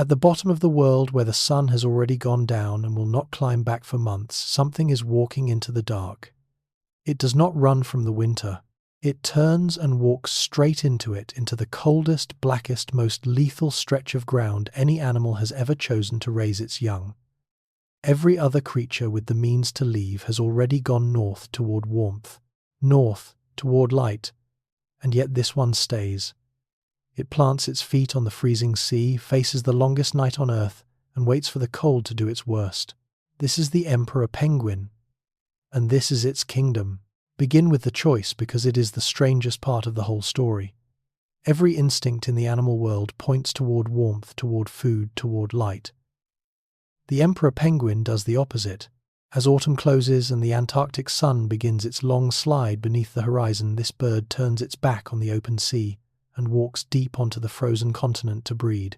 At the bottom of the world, where the sun has already gone down and will not climb back for months, something is walking into the dark. It does not run from the winter. It turns and walks straight into it, into the coldest, blackest, most lethal stretch of ground any animal has ever chosen to raise its young. Every other creature with the means to leave has already gone north toward warmth, north toward light, and yet this one stays. It plants its feet on the freezing sea, faces the longest night on earth, and waits for the cold to do its worst. This is the emperor penguin, and this is its kingdom. Begin with the choice, because it is the strangest part of the whole story. Every instinct in the animal world points toward warmth, toward food, toward light. The emperor penguin does the opposite. As autumn closes and the Antarctic sun begins its long slide beneath the horizon, this bird turns its back on the open sea and walks deep onto the frozen continent to breed.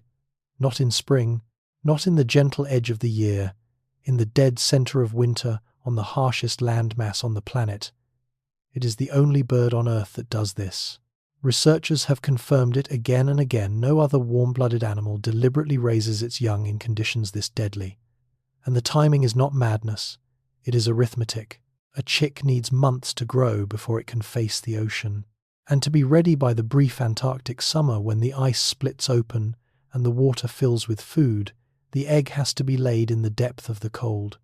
Not in spring, not in the gentle edge of the year, in the dead center of winter, on the harshest landmass on the planet. It is the only bird on Earth that does this. Researchers have confirmed it again and again. No other warm-blooded animal deliberately raises its young in conditions this deadly. And the timing is not madness, it is arithmetic. A chick needs months to grow before it can face the ocean, and to be ready by the brief Antarctic summer when the ice splits open and the water fills with food. The egg has to be laid in the depth of the cold.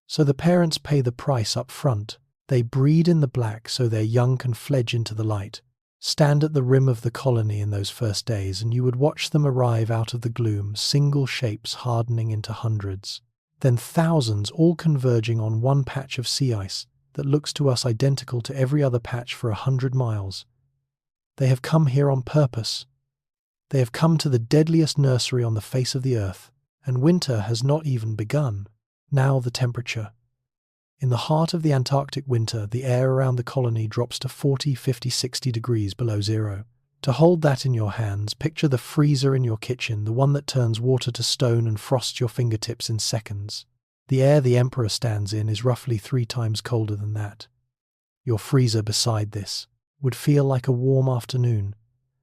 So the parents pay the price up front. They breed in the black so their young can fledge into the light. Stand at the rim of the colony in those first days, and you would watch them arrive out of the gloom, single shapes hardening into hundreds. Then thousands, all converging on one patch of sea ice that looks to us identical to every other patch for 100 miles. They have come here on purpose. They have come to the deadliest nursery on the face of the earth, and winter has not even begun. Now the temperature. In the heart of the Antarctic winter, the air around the colony drops to 40, 50, 60 degrees below zero. To hold that in your hands, picture the freezer in your kitchen, the one that turns water to stone and frosts your fingertips in seconds. The air the emperor stands in is roughly 3 times colder than that. Your freezer beside this would feel like a warm afternoon.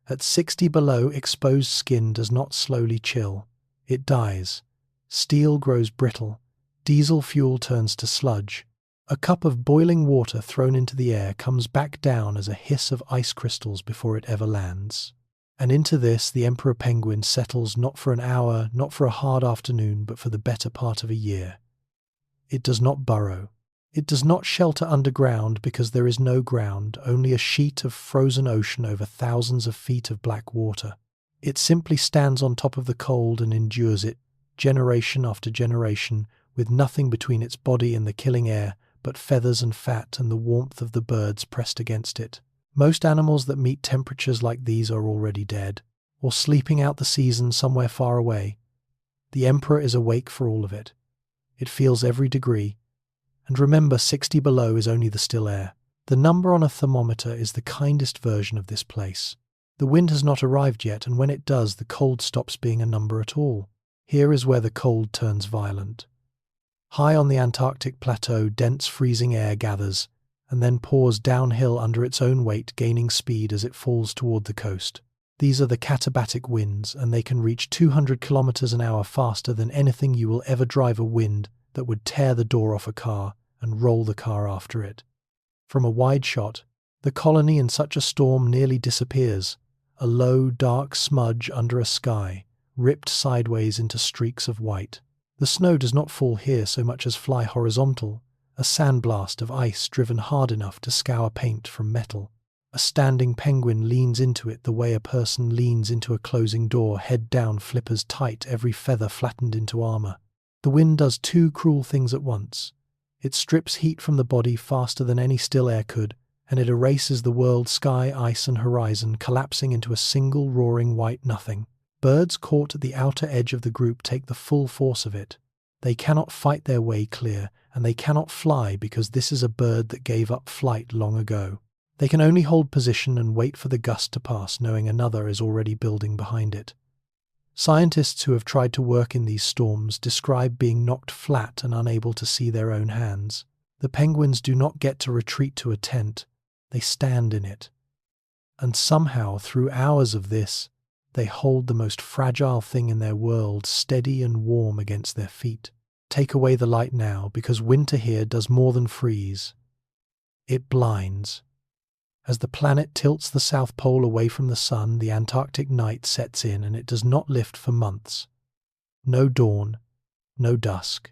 At 60 below, exposed skin does not slowly chill. It dies. Steel grows brittle. Diesel fuel turns to sludge. A cup of boiling water thrown into the air comes back down as a hiss of ice crystals before it ever lands. And into this the emperor penguin settles, not for an hour, not for a hard afternoon, but for the better part of a year. It does not burrow. It does not shelter underground, because there is no ground, only a sheet of frozen ocean over thousands of feet of black water. It simply stands on top of the cold and endures it, generation after generation, with nothing between its body and the killing air but feathers and fat and the warmth of the birds pressed against it. Most animals that meet temperatures like these are already dead, or sleeping out the season somewhere far away. The emperor is awake for all of it. It feels every degree. And remember, 60 below is only the still air. The number on a thermometer is the kindest version of this place. The wind has not arrived yet, and when it does, the cold stops being a number at all. Here is where the cold turns violent. High on the Antarctic plateau, dense freezing air gathers, and then pours downhill under its own weight, gaining speed as it falls toward the coast. These are the katabatic winds, and they can reach 200 kilometers an hour faster than anything you will ever drive. A wind that would tear the door off a car and roll the car after it. From a wide shot, the colony in such a storm nearly disappears, a low, dark smudge under a sky, ripped sideways into streaks of white. The snow does not fall here so much as fly horizontal, a sandblast of ice driven hard enough to scour paint from metal. A standing penguin leans into it the way a person leans into a closing door, head down, flippers tight, every feather flattened into armor. The wind does 2 cruel things at once. It strips heat from the body faster than any still air could, and it erases the world, sky, ice, and horizon, collapsing into a single roaring white nothing. Birds caught at the outer edge of the group take the full force of it. They cannot fight their way clear, and they cannot fly, because this is a bird that gave up flight long ago. They can only hold position and wait for the gust to pass, knowing another is already building behind it. Scientists who have tried to work in these storms describe being knocked flat and unable to see their own hands. The penguins do not get to retreat to a tent. They stand in it. And somehow, through hours of this, They hold the most fragile thing in their world steady and warm against their feet. Take away the light now, because winter here does more than freeze. It blinds. As the planet tilts the South Pole away from the sun, the Antarctic night sets in and it does not lift for months. No dawn, no dusk,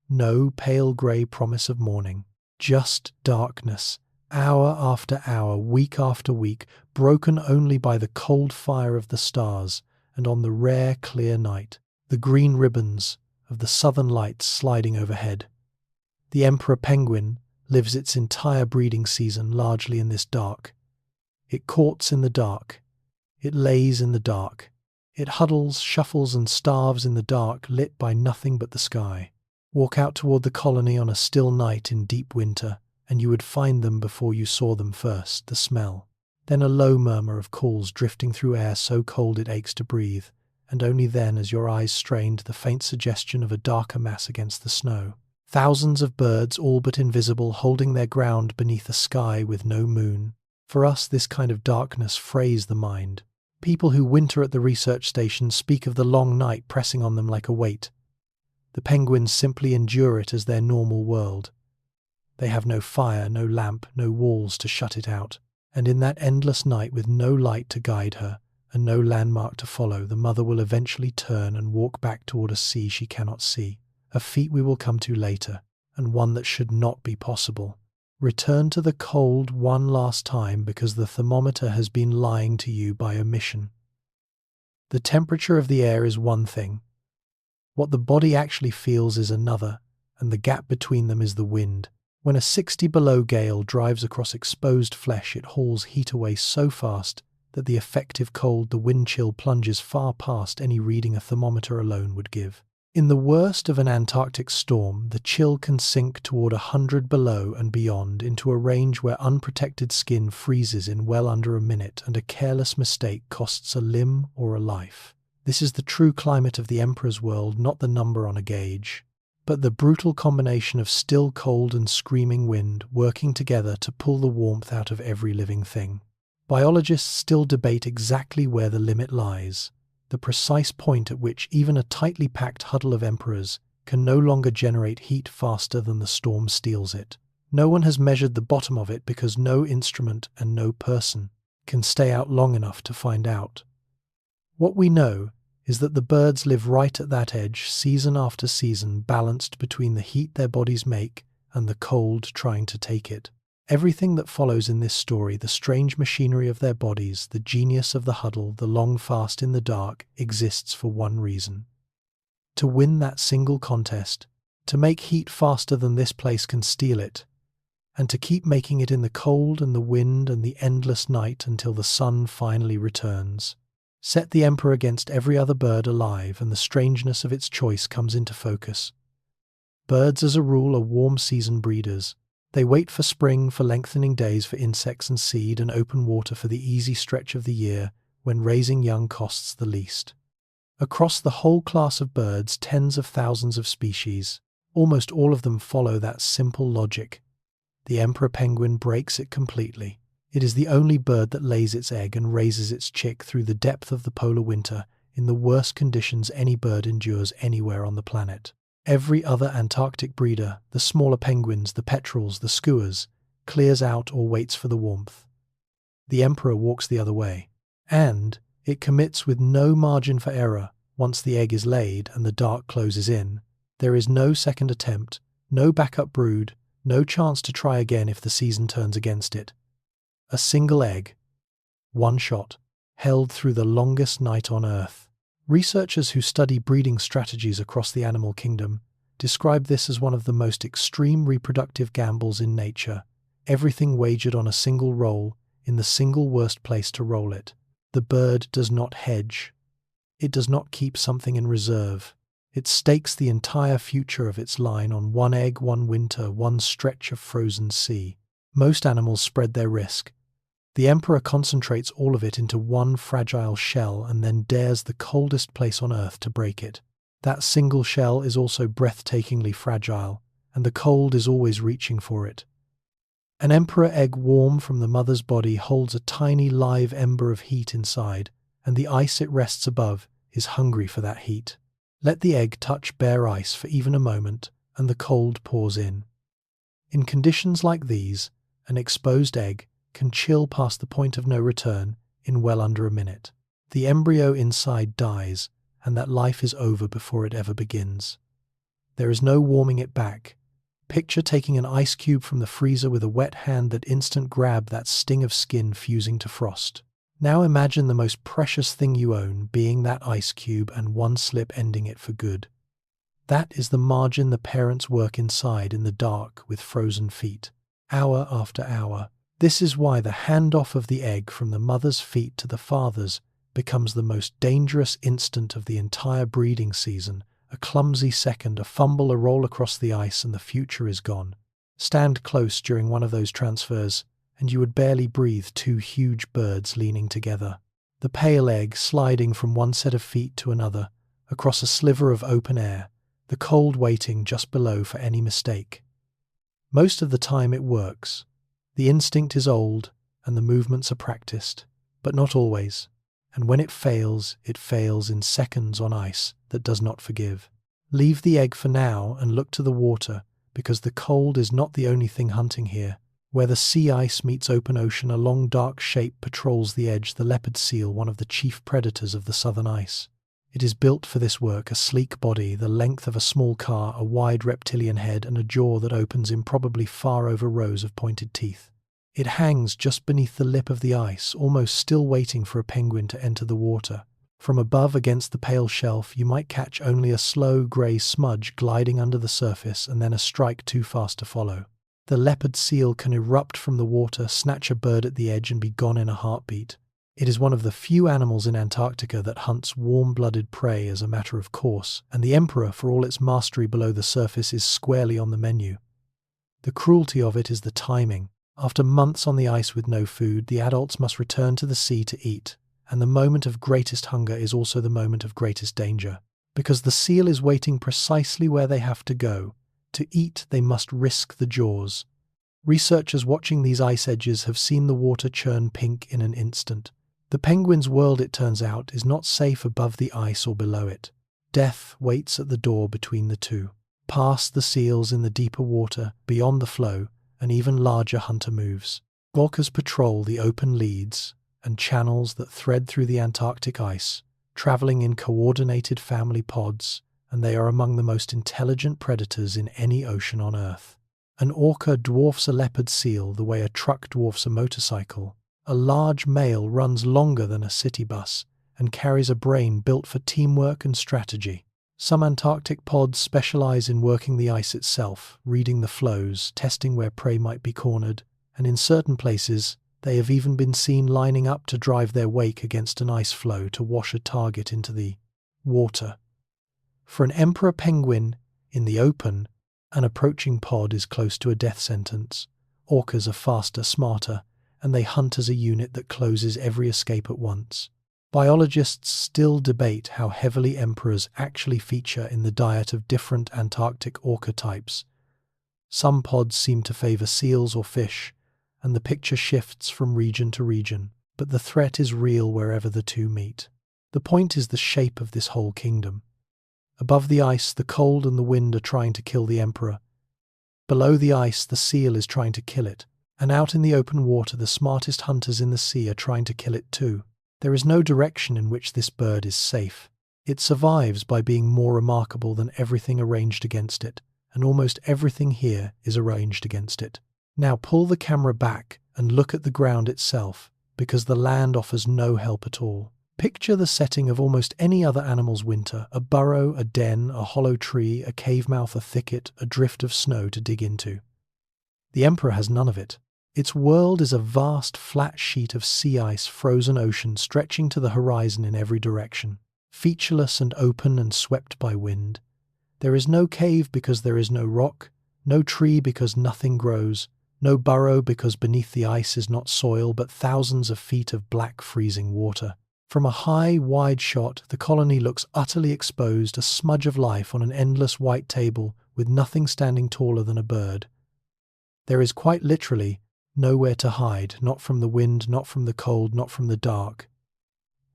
no pale grey promise of morning. Just darkness, hour after hour, week after week, broken only by the cold fire of the stars, and on the rare clear night, the green ribbons of the southern lights sliding overhead. The emperor penguin lives its entire breeding season largely in this dark. It courts in the dark. It lays in the dark. It huddles, shuffles, and starves in the dark, lit by nothing but the sky. Walk out toward the colony on a still night in deep winter, and you would find them before you saw them first, the smell. Then a low murmur of calls drifting through air so cold it aches to breathe, and only then, as your eyes strained, the faint suggestion of a darker mass against the snow. Thousands of birds, all but invisible, holding their ground beneath a sky with no moon. For us, this kind of darkness frays the mind. People who winter at the research station speak of the long night pressing on them like a weight. The penguins simply endure it as their normal world. They have no fire, no lamp, no walls to shut it out. And in that endless night, with no light to guide her and no landmark to follow, the mother will eventually turn and walk back toward a sea she cannot see. A feat we will come to later, and one that should not be possible. Return to the cold one last time, because the thermometer has been lying to you by omission. The temperature of the air is one thing. What the body actually feels is another, and the gap between them is the wind. When a 60 below gale drives across exposed flesh, it hauls heat away so fast that the effective cold, the wind chill, plunges far past any reading a thermometer alone would give. In the worst of an Antarctic storm, the chill can sink toward 100 below and beyond, into a range where unprotected skin freezes in well under a minute, and a careless mistake costs a limb or a life. This is the true climate of the Emperor's world, not the number on a gauge, but the brutal combination of still cold and screaming wind working together to pull the warmth out of every living thing. Biologists still debate exactly where the limit lies. The precise point at which even a tightly packed huddle of emperors can no longer generate heat faster than the storm steals it. No one has measured the bottom of it, because no instrument and no person can stay out long enough to find out. What we know is that the birds live right at that edge, season after season, balanced between the heat their bodies make and the cold trying to take it. Everything that follows in this story, the strange machinery of their bodies, the genius of the huddle, the long fast in the dark, exists for one reason: to win that single contest, to make heat faster than this place can steal it, and to keep making it in the cold and the wind and the endless night until the sun finally returns. Set the emperor against every other bird alive, and the strangeness of its choice comes into focus. Birds, as a rule, are warm season breeders. They wait for spring, for lengthening days, for insects and seed, and open water for the easy stretch of the year when raising young costs the least. Across the whole class of birds, tens of thousands of species, almost all of them follow that simple logic. The emperor penguin breaks it completely. It is the only bird that lays its egg and raises its chick through the depth of the polar winter in the worst conditions any bird endures anywhere on the planet. Every other Antarctic breeder, the smaller penguins, the petrels, the skuas, clears out or waits for the warmth. The emperor walks the other way, and it commits with no margin for error. Once the egg is laid and the dark closes in, there is no second attempt, no backup brood, no chance to try again if the season turns against it. A single egg, one shot, held through the longest night on Earth. Researchers who study breeding strategies across the animal kingdom describe this as one of the most extreme reproductive gambles in nature, everything wagered on a single roll in the single worst place to roll it. The bird does not hedge. It does not keep something in reserve. It stakes the entire future of its line on one egg, one winter, one stretch of frozen sea. Most animals spread their risk. The emperor concentrates all of it into one fragile shell and then dares the coldest place on Earth to break it. That single shell is also breathtakingly fragile, and the cold is always reaching for it. An emperor egg warm from the mother's body holds a tiny live ember of heat inside, and the ice it rests above is hungry for that heat. Let the egg touch bare ice for even a moment, and the cold pours in. In conditions like these, an exposed egg can chill past the point of no return in well under a minute. The embryo inside dies, and that life is over before it ever begins. There is no warming it back. Picture taking an ice cube from the freezer with a wet hand that instant grab that sting of skin fusing to frost. Now imagine the most precious thing you own being that ice cube and one slip ending it for good. That is the margin the parents work inside in the dark with frozen feet, hour after hour. This is why the handoff of the egg from the mother's feet to the father's becomes the most dangerous instant of the entire breeding season. A clumsy second, a fumble, a roll across the ice, and the future is gone. Stand close during one of those transfers, and you would barely breathe, two huge birds leaning together. The pale egg sliding from one set of feet to another, across a sliver of open air, the cold waiting just below for any mistake. Most of the time it works. The instinct is old, and the movements are practiced, but not always. And when it fails in seconds on ice that does not forgive. Leave the egg for now and look to the water, because the cold is not the only thing hunting here. Where the sea ice meets open ocean, a long dark shape patrols the edge, the leopard seal, one of the chief predators of the southern ice. It is built for this work, a sleek body, the length of a small car, a wide reptilian head, and a jaw that opens improbably far over rows of pointed teeth. It hangs just beneath the lip of the ice, almost still waiting for a penguin to enter the water. From above against the pale shelf, you might catch only a slow grey smudge gliding under the surface and then a strike too fast to follow. The leopard seal can erupt from the water, snatch a bird at the edge and be gone in a heartbeat. It is one of the few animals in Antarctica that hunts warm-blooded prey as a matter of course, and the emperor, for all its mastery below the surface, is squarely on the menu. The cruelty of it is the timing. After months on the ice with no food, the adults must return to the sea to eat, and the moment of greatest hunger is also the moment of greatest danger, because the seal is waiting precisely where they have to go. To eat, they must risk the jaws. Researchers watching these ice edges have seen the water churn pink in an instant. The penguin's world, it turns out, is not safe above the ice or below it. Death waits at the door between the two. Past the seals in the deeper water, beyond the flow, an even larger hunter moves. Orcas patrol the open leads and channels that thread through the Antarctic ice, traveling in coordinated family pods, and they are among the most intelligent predators in any ocean on Earth. An orca dwarfs a leopard seal the way a truck dwarfs a motorcycle. A large male runs longer than a city bus and carries a brain built for teamwork and strategy. Some Antarctic pods specialize in working the ice itself, reading the flows, testing where prey might be cornered, and in certain places, they have even been seen lining up to drive their wake against an ice floe to wash a target into the water. For an emperor penguin, in the open, an approaching pod is close to a death sentence. Orcas are faster, smarter, and they hunt as a unit that closes every escape at once. Biologists still debate how heavily emperors actually feature in the diet of different Antarctic orca types. Some pods seem to favor seals or fish, and the picture shifts from region to region, but the threat is real wherever the two meet. The point is the shape of this whole kingdom. Above the ice, the cold and the wind are trying to kill the emperor. Below the ice, the seal is trying to kill it, and out in the open water, the smartest hunters in the sea are trying to kill it too. There is no direction in which this bird is safe. It survives by being more remarkable than everything arranged against it, and almost everything here is arranged against it. Now pull the camera back and look at the ground itself, because the land offers no help at all. Picture the setting of almost any other animal's winter: a burrow, a den, a hollow tree, a cave mouth, a thicket, a drift of snow to dig into. The emperor has none of it. Its world is a vast flat sheet of sea ice, frozen ocean stretching to the horizon in every direction, featureless and open and swept by wind. There is no cave because there is no rock, no tree because nothing grows, no burrow because beneath the ice is not soil but thousands of feet of black freezing water. From a high, wide shot, the colony looks utterly exposed, a smudge of life on an endless white table with nothing standing taller than a bird. There is quite literally nowhere to hide, not from the wind, not from the cold, not from the dark.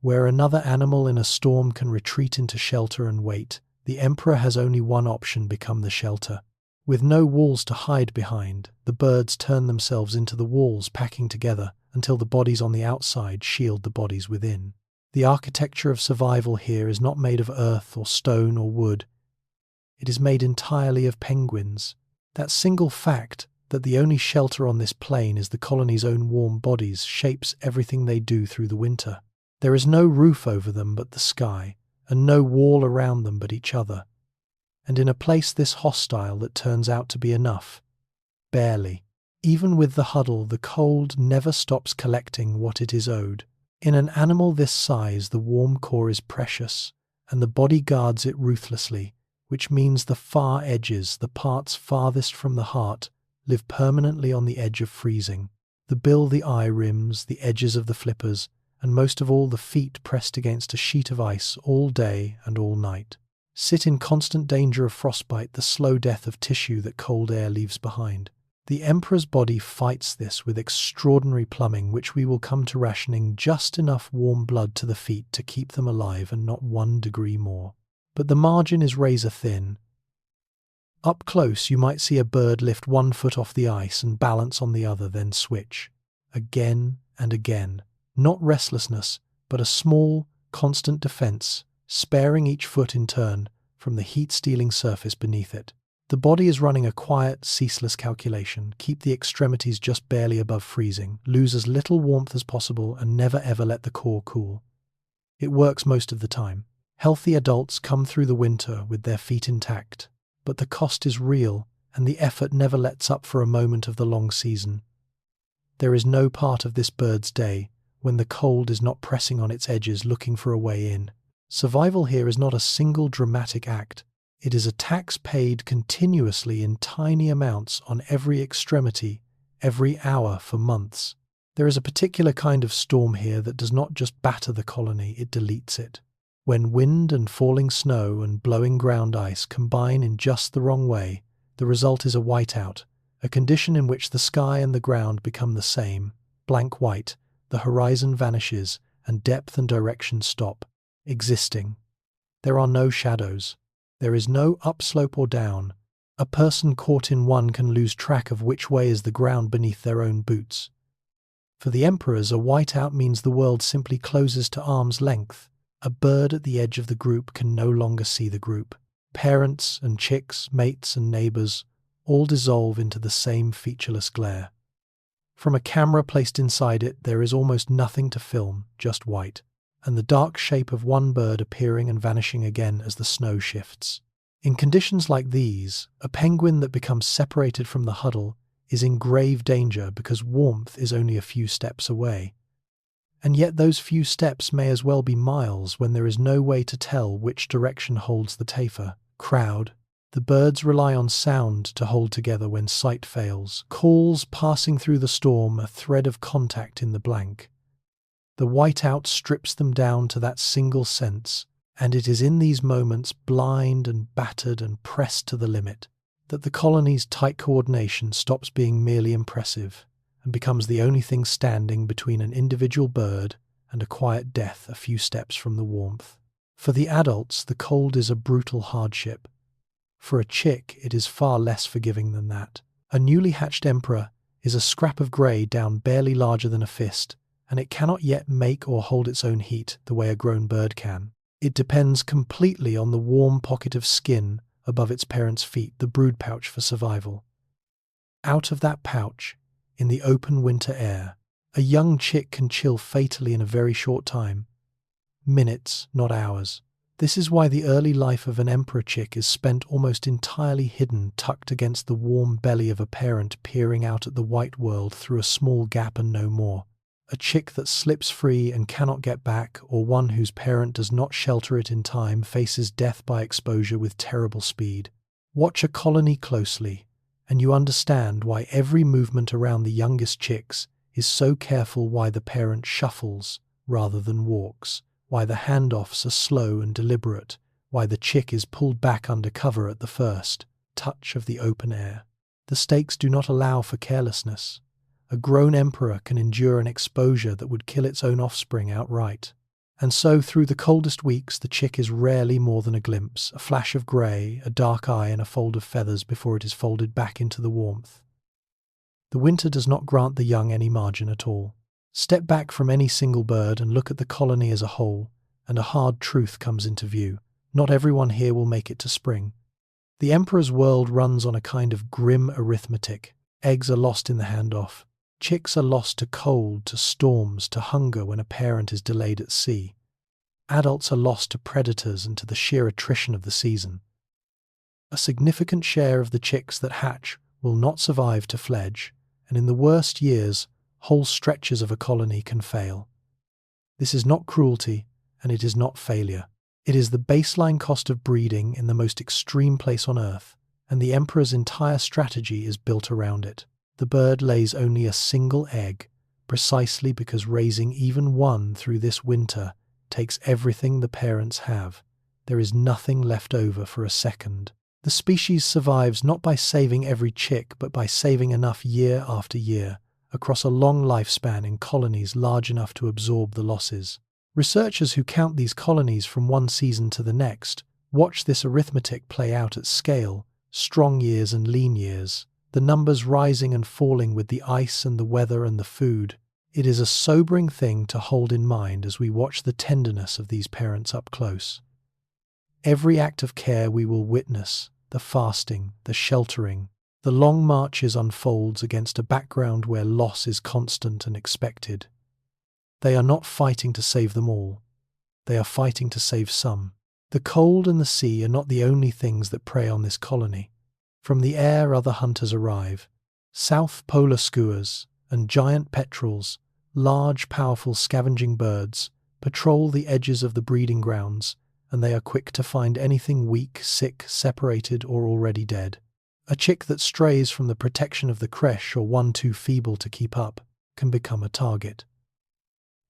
Where another animal in a storm can retreat into shelter and wait, the emperor has only one option: become the shelter. With no walls to hide behind, the birds turn themselves into the walls, packing together until the bodies on the outside shield the bodies within. The architecture of survival here is not made of earth or stone or wood. It is made entirely of penguins. That single fact that the only shelter on this plain is the colony's own warm bodies shapes everything they do through the winter. There is no roof over them but the sky, and no wall around them but each other. And in a place this hostile, that turns out to be enough. Barely. Even with the huddle, the cold never stops collecting what it is owed. In an animal this size, the warm core is precious, and the body guards it ruthlessly, which means the far edges, the parts farthest from the heart, live permanently on the edge of freezing. The bill, the eye rims, the edges of the flippers, and most of all the feet pressed against a sheet of ice all day and all night. Sit in constant danger of frostbite, the slow death of tissue that cold air leaves behind. The emperor's body fights this with extraordinary plumbing, which we will come to rationing just enough warm blood to the feet to keep them alive and not 1 degree more. But the margin is razor thin. Up close you might see a bird lift 1 foot off the ice and balance on the other, then switch. Again and again. Not restlessness, but a small, constant defense, sparing each foot in turn from the heat-stealing surface beneath it. The body is running a quiet, ceaseless calculation: keep the extremities just barely above freezing, lose as little warmth as possible, and never ever let the core cool. It works most of the time. Healthy adults come through the winter with their feet intact, but the cost is real, and the effort never lets up for a moment of the long season. There is no part of this bird's day when the cold is not pressing on its edges, looking for a way in. Survival here is not a single dramatic act. It is a tax paid continuously in tiny amounts on every extremity, every hour for months. There is a particular kind of storm here that does not just batter the colony, it deletes it. When wind and falling snow and blowing ground ice combine in just the wrong way, the result is a whiteout, a condition in which the sky and the ground become the same, blank white, the horizon vanishes, and depth and direction stop existing. There are no shadows. There is no upslope or down. A person caught in one can lose track of which way is the ground beneath their own boots. For the emperors, a whiteout means the world simply closes to arm's length. A bird at the edge of the group can no longer see the group. Parents and chicks, mates and neighbors, all dissolve into the same featureless glare. From a camera placed inside it, there is almost nothing to film, just white, and the dark shape of one bird appearing and vanishing again as the snow shifts. In conditions like these, a penguin that becomes separated from the huddle is in grave danger because warmth is only a few steps away. And yet those few steps may as well be miles when there is no way to tell which direction holds the tafer. Crowd. The birds rely on sound to hold together when sight fails. Calls passing through the storm, a thread of contact in the blank. The whiteout strips them down to that single sense, and it is in these moments, blind and battered and pressed to the limit, that the colony's tight coordination stops being merely impressive and becomes the only thing standing between an individual bird and a quiet death a few steps from the warmth. For the adults, the cold is a brutal hardship. For a chick, it is far less forgiving than that. A newly hatched emperor is a scrap of grey down barely larger than a fist, and it cannot yet make or hold its own heat the way a grown bird can. It depends completely on the warm pocket of skin above its parents' feet, the brood pouch for survival. Out of that pouch, in the open winter air, a young chick can chill fatally in a very short time. Minutes, not hours. This is why the early life of an emperor chick is spent almost entirely hidden, tucked against the warm belly of a parent peering out at the white world through a small gap and no more. A chick that slips free and cannot get back, or one whose parent does not shelter it in time, faces death by exposure with terrible speed. Watch a colony closely, and you understand why every movement around the youngest chicks is so careful, why the parent shuffles rather than walks, why the handoffs are slow and deliberate, why the chick is pulled back under cover at the first touch of the open air. The stakes do not allow for carelessness. A grown emperor can endure an exposure that would kill its own offspring outright. And so, through the coldest weeks, the chick is rarely more than a glimpse, a flash of grey, a dark eye, and a fold of feathers before it is folded back into the warmth. The winter does not grant the young any margin at all. Step back from any single bird and look at the colony as a whole, and a hard truth comes into view. Not everyone here will make it to spring. The emperor's world runs on a kind of grim arithmetic. Eggs are lost in the handoff. Chicks are lost to cold, to storms, to hunger when a parent is delayed at sea. Adults are lost to predators and to the sheer attrition of the season. A significant share of the chicks that hatch will not survive to fledge, and in the worst years, whole stretches of a colony can fail. This is not cruelty, and it is not failure. It is the baseline cost of breeding in the most extreme place on Earth, and the emperor's entire strategy is built around it. The bird lays only a single egg, precisely because raising even one through this winter takes everything the parents have. There is nothing left over for a second. The species survives not by saving every chick, but by saving enough year after year, across a long lifespan in colonies large enough to absorb the losses. Researchers who count these colonies from one season to the next watch this arithmetic play out at scale, strong years and lean years, the numbers rising and falling with the ice and the weather and the food. It is a sobering thing to hold in mind as we watch the tenderness of these parents up close. Every act of care we will witness, the fasting, the sheltering, the long marches unfolds against a background where loss is constant and expected. They are not fighting to save them all. They are fighting to save some. The cold and the sea are not the only things that prey on this colony. From the air other hunters arrive. South polar skuas and giant petrels, large, powerful scavenging birds, patrol the edges of the breeding grounds, and they are quick to find anything weak, sick, separated, or already dead. A chick that strays from the protection of the creche or one too feeble to keep up can become a target.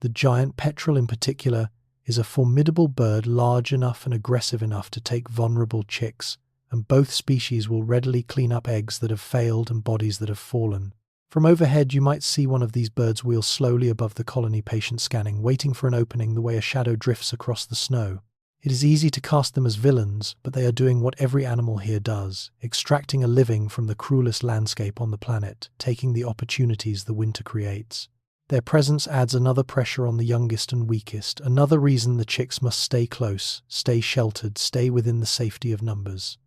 The giant petrel in particular is a formidable bird large enough and aggressive enough to take vulnerable chicks, and both species will readily clean up eggs that have failed and bodies that have fallen. From overhead you might see one of these birds wheel slowly above the colony, patient scanning, waiting for an opening the way a shadow drifts across the snow. It is easy to cast them as villains, but they are doing what every animal here does, extracting a living from the cruelest landscape on the planet, taking the opportunities the winter creates. Their presence adds another pressure on the youngest and weakest, another reason the chicks must stay close, stay sheltered, stay within the safety of numbers.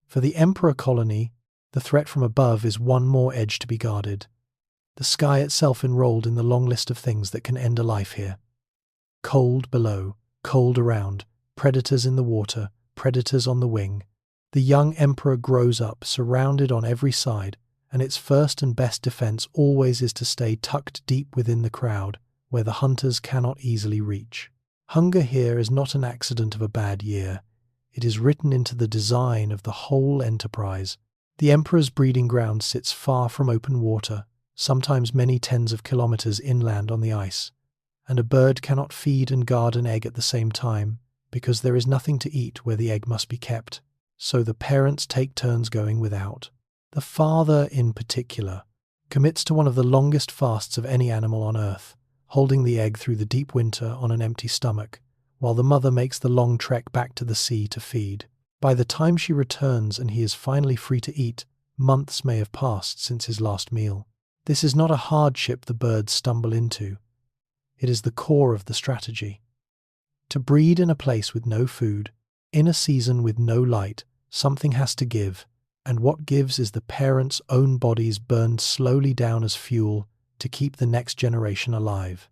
For the emperor colony, the threat from above is one more edge to be guarded. The sky itself enrolled in the long list of things that can end a life here. Cold below, cold around, predators in the water, predators on the wing. The young emperor grows up, surrounded on every side, and its first and best defense always is to stay tucked deep within the crowd, where the hunters cannot easily reach. Hunger here is not an accident of a bad year. It is written into the design of the whole enterprise. The emperor's breeding ground sits far from open water, sometimes many tens of kilometers inland on the ice, and a bird cannot feed and guard an egg at the same time, because there is nothing to eat where the egg must be kept. So the parents take turns going without. The father, in particular, commits to one of the longest fasts of any animal on Earth, holding the egg through the deep winter on an empty stomach, while the mother makes the long trek back to the sea to feed. By the time she returns and he is finally free to eat, months may have passed since his last meal. This is not a hardship the birds stumble into. It is the core of the strategy. To breed in a place with no food, in a season with no light, something has to give, and what gives is the parents' own bodies burned slowly down as fuel to keep the next generation alive.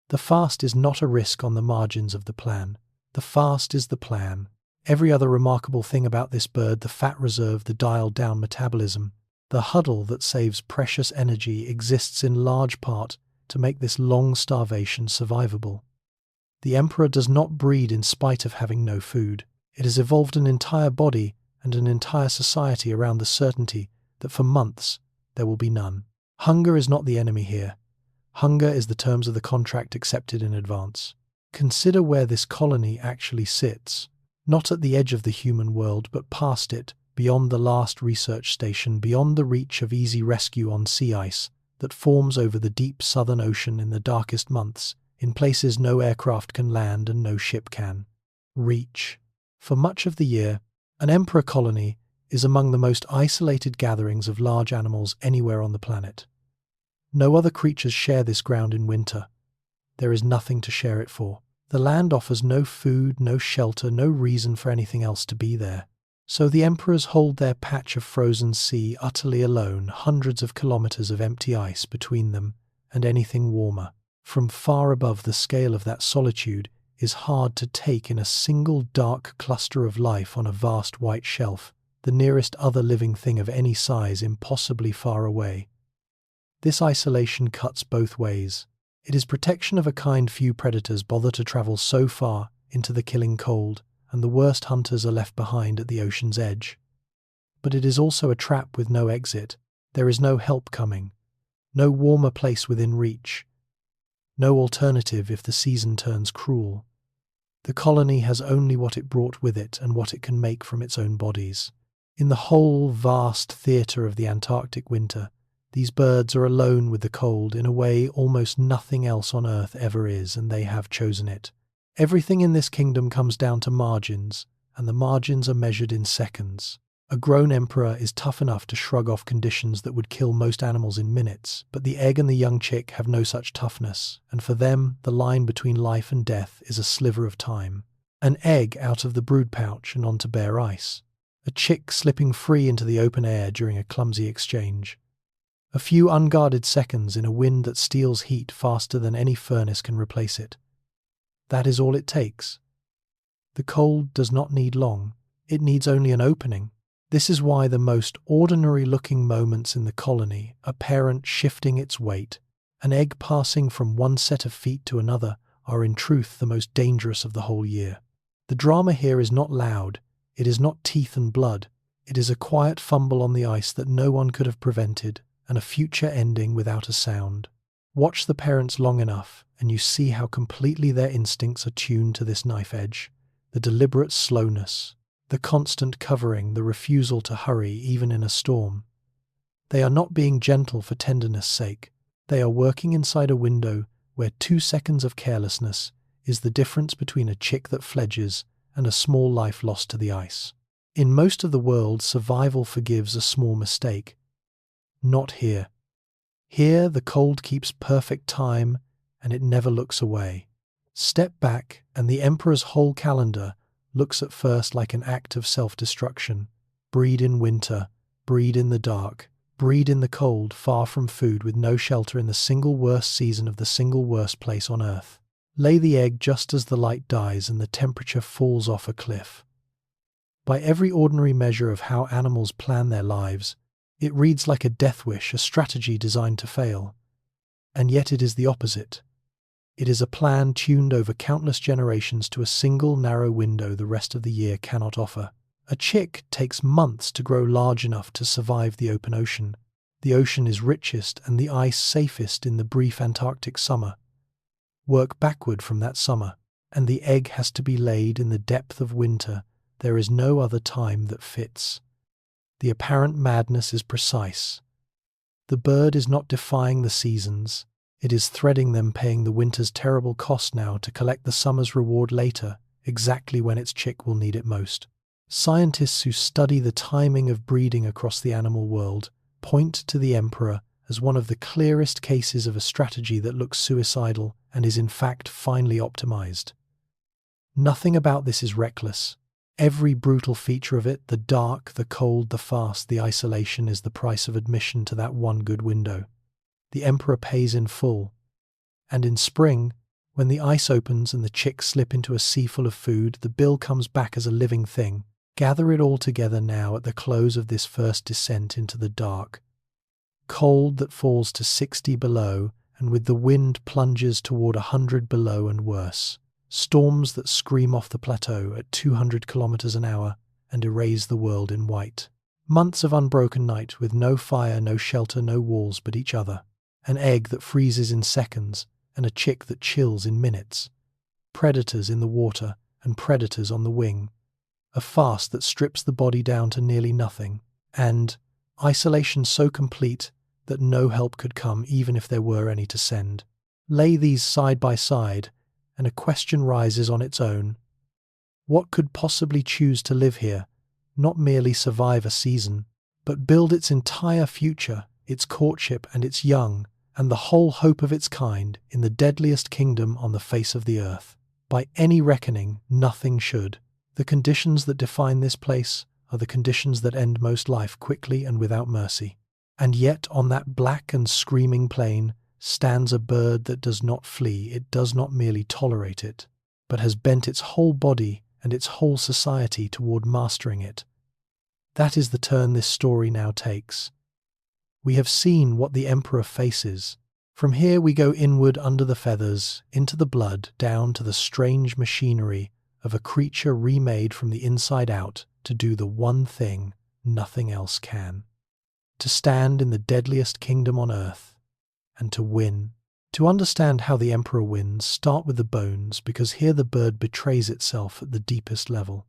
The fast is not a risk on the margins of the plan. The fast is the plan. Every other remarkable thing about this bird, the fat reserve, the dialed-down metabolism, the huddle that saves precious energy, exists in large part to make this long starvation survivable. The emperor does not breed in spite of having no food. It has evolved an entire body and an entire society around the certainty that for months there will be none. Hunger is not the enemy here. Hunger is the terms of the contract accepted in advance. Consider where this colony actually sits. Not at the edge of the human world, but past it, beyond the last research station, beyond the reach of easy rescue on sea ice that forms over the deep southern ocean in the darkest months. in places no aircraft can land and no ship can reach. For much of the year, an emperor colony is among the most isolated gatherings of large animals anywhere on the planet. No other creatures share this ground in winter. There is nothing to share it for. The land offers no food, no shelter, no reason for anything else to be there. So the emperors hold their patch of frozen sea utterly alone, hundreds of kilometers of empty ice between them and anything warmer. From far above, the scale of that solitude is hard to take in a single dark cluster of life on a vast white shelf, the nearest other living thing of any size impossibly far away. This isolation cuts both ways. It is protection of a kind few predators bother to travel so far into the killing cold, and the worst hunters are left behind at the ocean's edge. But it is also a trap with no exit. There is no help coming, no warmer place within reach, no alternative if the season turns cruel. The colony has only what it brought with it and what it can make from its own bodies. In the whole vast theatre of the Antarctic winter, these birds are alone with the cold in a way almost nothing else on Earth ever is, and they have chosen it. Everything in this kingdom comes down to margins, and the margins are measured in seconds. A grown emperor is tough enough to shrug off conditions that would kill most animals in minutes, but the egg and the young chick have no such toughness, and for them, the line between life and death is a sliver of time. An egg out of the brood pouch and onto bare ice. A chick slipping free into the open air during a clumsy exchange. A few unguarded seconds in a wind that steals heat faster than any furnace can replace it. That is all it takes. The cold does not need long. It needs only an opening. This is why the most ordinary-looking moments in the colony, a parent shifting its weight, an egg passing from one set of feet to another, are in truth the most dangerous of the whole year. The drama here is not loud, it is not teeth and blood, it is a quiet fumble on the ice that no one could have prevented, and a future ending without a sound. Watch the parents long enough, and you see how completely their instincts are tuned to this knife edge, the deliberate slowness, the constant covering, the refusal to hurry even in a storm. They are not being gentle for tenderness' sake. They are working inside a window where 2 seconds of carelessness is the difference between a chick that fledges and a small life lost to the ice. In most of the world, survival forgives a small mistake. Not here. Here, the cold keeps perfect time, and it never looks away. Step back, and the emperor's whole calendar looks at first like an act of self-destruction. Breed in winter, breed in the dark, breed in the cold, far from food, with no shelter in the single worst season of the single worst place on Earth. Lay the egg just as the light dies and the temperature falls off a cliff. By every ordinary measure of how animals plan their lives, it reads like a death wish, a strategy designed to fail. And yet it is the opposite. It is a plan tuned over countless generations to a single narrow window the rest of the year cannot offer. A chick takes months to grow large enough to survive the open ocean. The ocean is richest and the ice safest in the brief Antarctic summer. Work backward from that summer, and the egg has to be laid in the depth of winter. There is no other time that fits. The apparent madness is precise. The bird is not defying the seasons. It is threading them, paying the winter's terrible cost now to collect the summer's reward later, exactly when its chick will need it most. Scientists who study the timing of breeding across the animal world point to the emperor as one of the clearest cases of a strategy that looks suicidal and is in fact finely optimized. Nothing about this is reckless. Every brutal feature of it, the dark, the cold, the fast, the isolation, is the price of admission to that one good window. The emperor pays in full. And in spring, when the ice opens and the chicks slip into a sea full of food, the bill comes back as a living thing. Gather it all together now at the close of this first descent into the dark. Cold that falls to 60 below, and with the wind plunges toward 100 below and worse. Storms that scream off the plateau at 200 kilometers an hour and erase the world in white. Months of unbroken night with no fire, no shelter, no walls but each other. An egg that freezes in seconds and a chick that chills in minutes. Predators in the water and predators on the wing. A fast that strips the body down to nearly nothing. And isolation so complete that no help could come even if there were any to send. Lay these side by side, and a question rises on its own. What could possibly choose to live here, not merely survive a season, but build its entire future, its courtship and its young, and the whole hope of its kind in the deadliest kingdom on the face of the earth? By any reckoning, nothing should. The conditions that define this place are the conditions that end most life quickly and without mercy. And yet on that black and screaming plain stands a bird that does not flee. It does not merely tolerate it, but has bent its whole body and its whole society toward mastering it. That is the turn this story now takes. We have seen what the Emperor faces. From here we go inward under the feathers, into the blood, down to the strange machinery of a creature remade from the inside out to do the one thing nothing else can. To stand in the deadliest kingdom on earth, and to win. To understand how the Emperor wins, start with the bones, because here the bird betrays itself at the deepest level.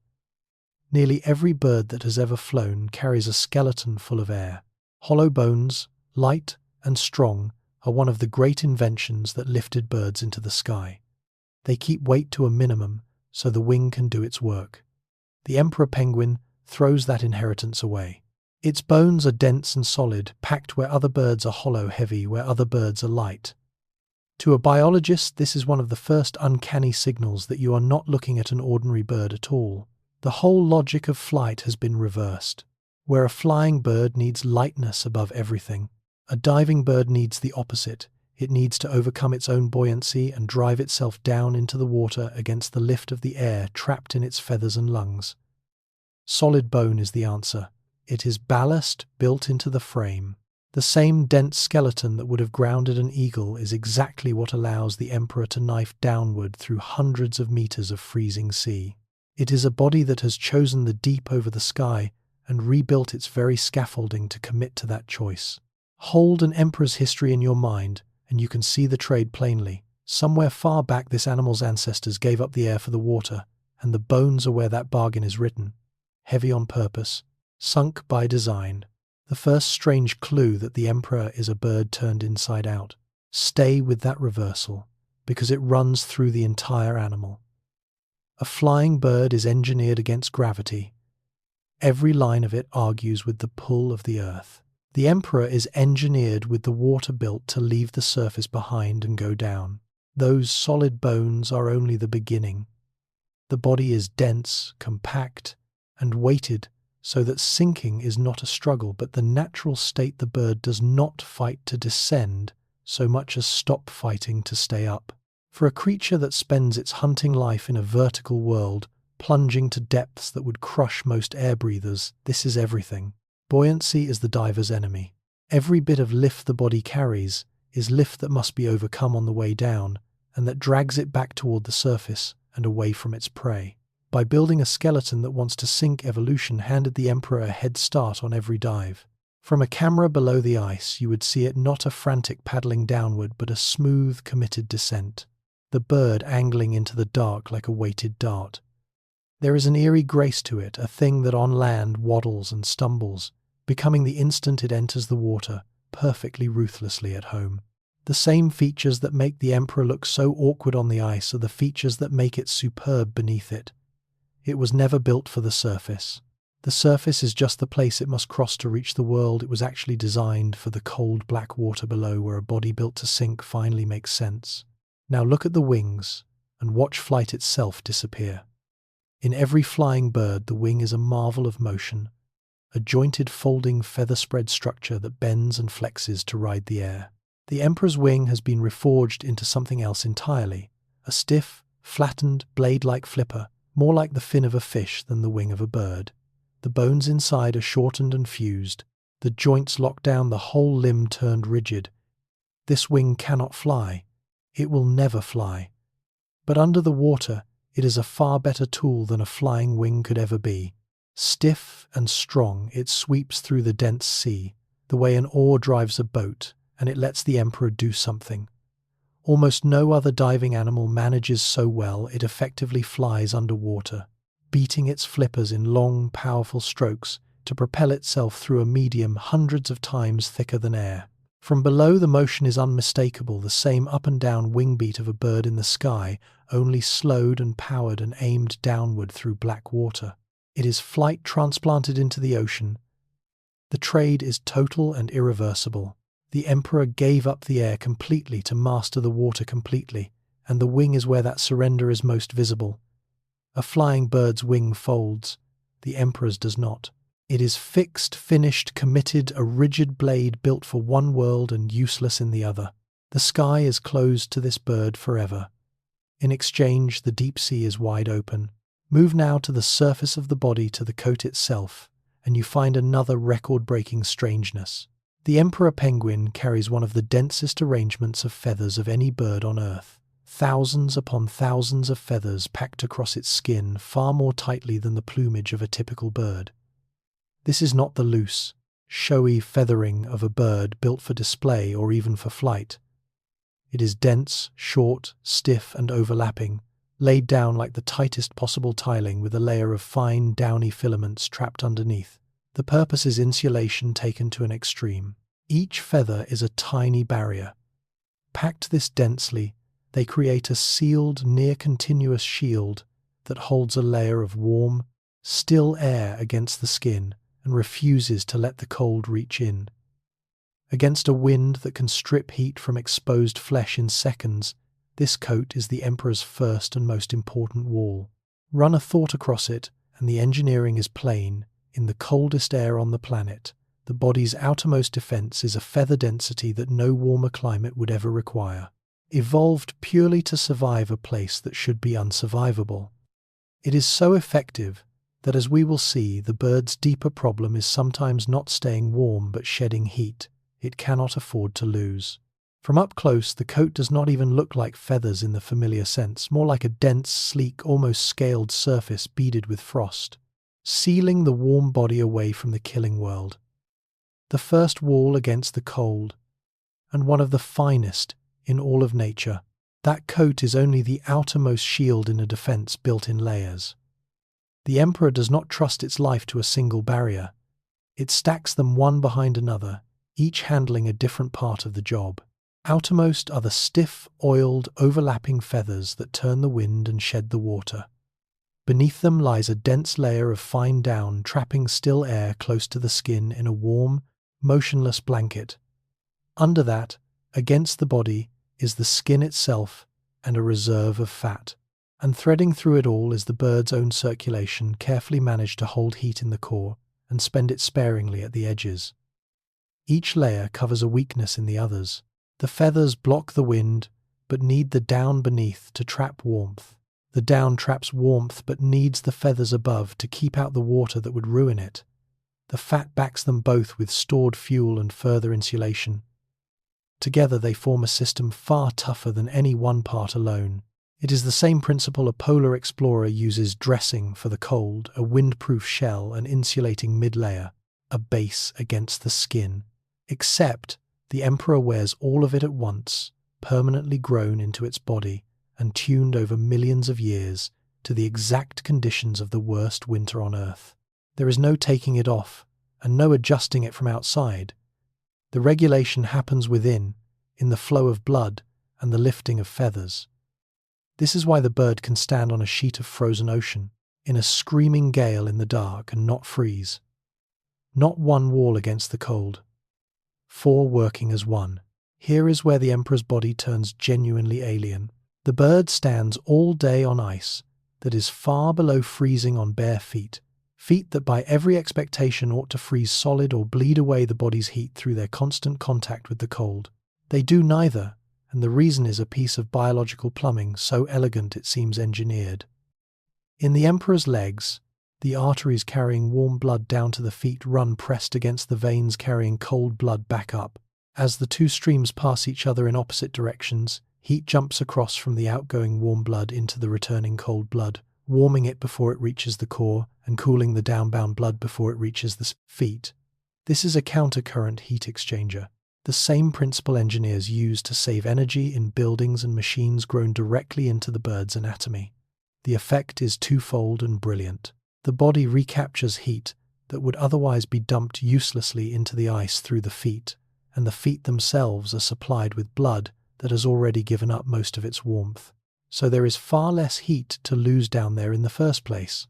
Nearly every bird that has ever flown carries a skeleton full of air. Hollow bones, light and strong, are one of the great inventions that lifted birds into the sky. They keep weight to a minimum so the wing can do its work. The emperor penguin throws that inheritance away. Its bones are dense and solid, packed where other birds are hollow, heavy where other birds are light. To a biologist, this is one of the first uncanny signals that you are not looking at an ordinary bird at all. The whole logic of flight has been reversed. Where a flying bird needs lightness above everything, a diving bird needs the opposite. It needs to overcome its own buoyancy and drive itself down into the water against the lift of the air trapped in its feathers and lungs. Solid bone is the answer. It is ballast built into the frame. The same dense skeleton that would have grounded an eagle is exactly what allows the emperor to knife downward through hundreds of meters of freezing sea. It is a body that has chosen the deep over the sky and rebuilt its very scaffolding to commit to that choice. Hold an emperor's history in your mind, and you can see the trade plainly. Somewhere far back this animal's ancestors gave up the air for the water, and the bones are where that bargain is written. Heavy on purpose, sunk by design. The first strange clue that the emperor is a bird turned inside out. Stay with that reversal, because it runs through the entire animal. A flying bird is engineered against gravity. Every line of it argues with the pull of the earth. The emperor is engineered with the water built to leave the surface behind and go down. Those solid bones are only the beginning. The body is dense, compact, and weighted so that sinking is not a struggle, but the natural state. The bird does not fight to descend so much as stop fighting to stay up. For a creature that spends its hunting life in a vertical world, plunging to depths that would crush most air breathers, this is everything. Buoyancy is the diver's enemy. Every bit of lift the body carries is lift that must be overcome on the way down, and that drags it back toward the surface and away from its prey. By building a skeleton that wants to sink, evolution handed the emperor a head start on every dive. From a camera below the ice, you would see it not a frantic paddling downward, but a smooth, committed descent. The bird angling into the dark like a weighted dart. There is an eerie grace to it, a thing that on land waddles and stumbles, becoming the instant it enters the water, perfectly ruthlessly at home. The same features that make the emperor look so awkward on the ice are the features that make it superb beneath it. It was never built for the surface. The surface is just the place it must cross to reach the world. It was actually designed for the cold black water below, where a body built to sink finally makes sense. Now look at the wings, and watch flight itself disappear. In every flying bird, the wing is a marvel of motion, a jointed folding feather-spread structure that bends and flexes to ride the air. The emperor's wing has been reforged into something else entirely, a stiff, flattened, blade-like flipper, more like the fin of a fish than the wing of a bird. The bones inside are shortened and fused, the joints locked down, the whole limb turned rigid. This wing cannot fly. It will never fly. But under the water, it is a far better tool than a flying wing could ever be. Stiff and strong, it sweeps through the dense sea, the way an oar drives a boat, and it lets the emperor do something. Almost no other diving animal manages so well. It effectively flies underwater, beating its flippers in long, powerful strokes to propel itself through a medium hundreds of times thicker than air. From below, the motion is unmistakable, the same up and down wing beat of a bird in the sky, only slowed and powered and aimed downward through black water. It is flight transplanted into the ocean. The trade is total and irreversible. The emperor gave up the air completely to master the water completely, and the wing is where that surrender is most visible. A flying bird's wing folds, the emperor's does not. It is fixed, finished, committed, a rigid blade built for one world and useless in the other. The sky is closed to this bird forever. In exchange, the deep sea is wide open. Move now to the surface of the body, to the coat itself, and you find another record-breaking strangeness. The emperor penguin carries one of the densest arrangements of feathers of any bird on Earth. Thousands upon thousands of feathers packed across its skin, far more tightly than the plumage of a typical bird. This is not the loose, showy feathering of a bird built for display or even for flight. It is dense, short, stiff, and overlapping, laid down like the tightest possible tiling with a layer of fine, downy filaments trapped underneath. The purpose is insulation taken to an extreme. Each feather is a tiny barrier. Packed this densely, they create a sealed, near-continuous shield that holds a layer of warm, still air against the skin and refuses to let the cold reach in. Against a wind that can strip heat from exposed flesh in seconds, this coat is the emperor's first and most important wall. Run a thought across it, and the engineering is plain. In the coldest air on the planet, the body's outermost defense is a feather density that no warmer climate would ever require, evolved purely to survive a place that should be unsurvivable. It is so effective that, as we will see, the bird's deeper problem is sometimes not staying warm but shedding heat it cannot afford to lose. From up close, the coat does not even look like feathers in the familiar sense, more like a dense, sleek, almost scaled surface beaded with frost, sealing the warm body away from the killing world. The first wall against the cold, and one of the finest in all of nature. That coat is only the outermost shield in a defense built in layers. The emperor does not trust its life to a single barrier. It stacks them one behind another, each handling a different part of the job. Outermost are the stiff, oiled, overlapping feathers that turn the wind and shed the water. Beneath them lies a dense layer of fine down, trapping still air close to the skin in a warm, motionless blanket. Under that, against the body, is the skin itself and a reserve of fat. And threading through it all is the bird's own circulation, carefully managed to hold heat in the core and spend it sparingly at the edges. Each layer covers a weakness in the others. The feathers block the wind, but need the down beneath to trap warmth. The down traps warmth, but needs the feathers above to keep out the water that would ruin it. The fat backs them both with stored fuel and further insulation. Together they form a system far tougher than any one part alone. It is the same principle a polar explorer uses: dressing for the cold, a windproof shell, an insulating mid-layer, a base against the skin. Except the emperor wears all of it at once, permanently grown into its body and tuned over millions of years to the exact conditions of the worst winter on Earth. There is no taking it off and no adjusting it from outside. The regulation happens within, in the flow of blood and the lifting of feathers. This is why the bird can stand on a sheet of frozen ocean, in a screaming gale in the dark, and not freeze. Not one wall against the cold. 4 working as one. Here is where the emperor's body turns genuinely alien. The bird stands all day on ice that is far below freezing on bare feet. Feet that by every expectation ought to freeze solid or bleed away the body's heat through their constant contact with the cold. They do neither, and the reason is a piece of biological plumbing so elegant it seems engineered. In the emperor's legs, the arteries carrying warm blood down to the feet run pressed against the veins carrying cold blood back up. As the two streams pass each other in opposite directions, heat jumps across from the outgoing warm blood into the returning cold blood, warming it before it reaches the core and cooling the downbound blood before it reaches the feet. This is a countercurrent heat exchanger, the same principle engineers use to save energy in buildings and machines grown directly into the bird's anatomy. The effect is twofold and brilliant. The body recaptures heat that would otherwise be dumped uselessly into the ice through the feet, and the feet themselves are supplied with blood that has already given up most of its warmth. So there is far less heat to lose down there in the first place.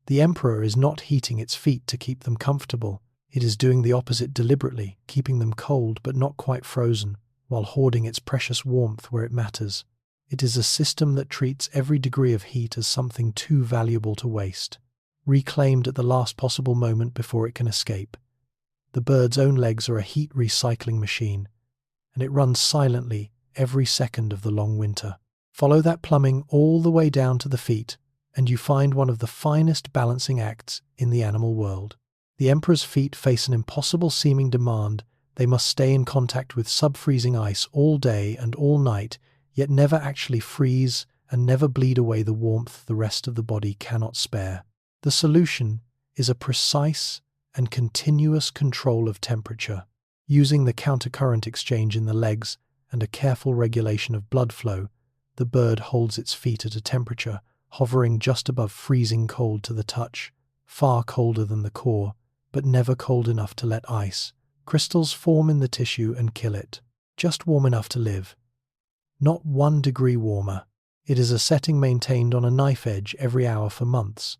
The emperor is not heating its feet to keep them comfortable. It is doing the opposite deliberately, keeping them cold but not quite frozen, while hoarding its precious warmth where it matters. It is a system that treats every degree of heat as something too valuable to waste, reclaimed at the last possible moment before it can escape. The bird's own legs are a heat recycling machine, and it runs silently every second of the long winter. Follow that plumbing all the way down to the feet, and you find one of the finest balancing acts in the animal world. The emperor's feet face an impossible-seeming demand. They must stay in contact with sub-freezing ice all day and all night, yet never actually freeze and never bleed away the warmth the rest of the body cannot spare. The solution is a precise and continuous control of temperature. Using the countercurrent exchange in the legs and a careful regulation of blood flow, the bird holds its feet at a temperature hovering just above freezing cold to the touch, far colder than the core, but never cold enough to let ice crystals form in the tissue and kill it. Just warm enough to live. Not 1 degree warmer. It is a setting maintained on a knife edge every hour for months.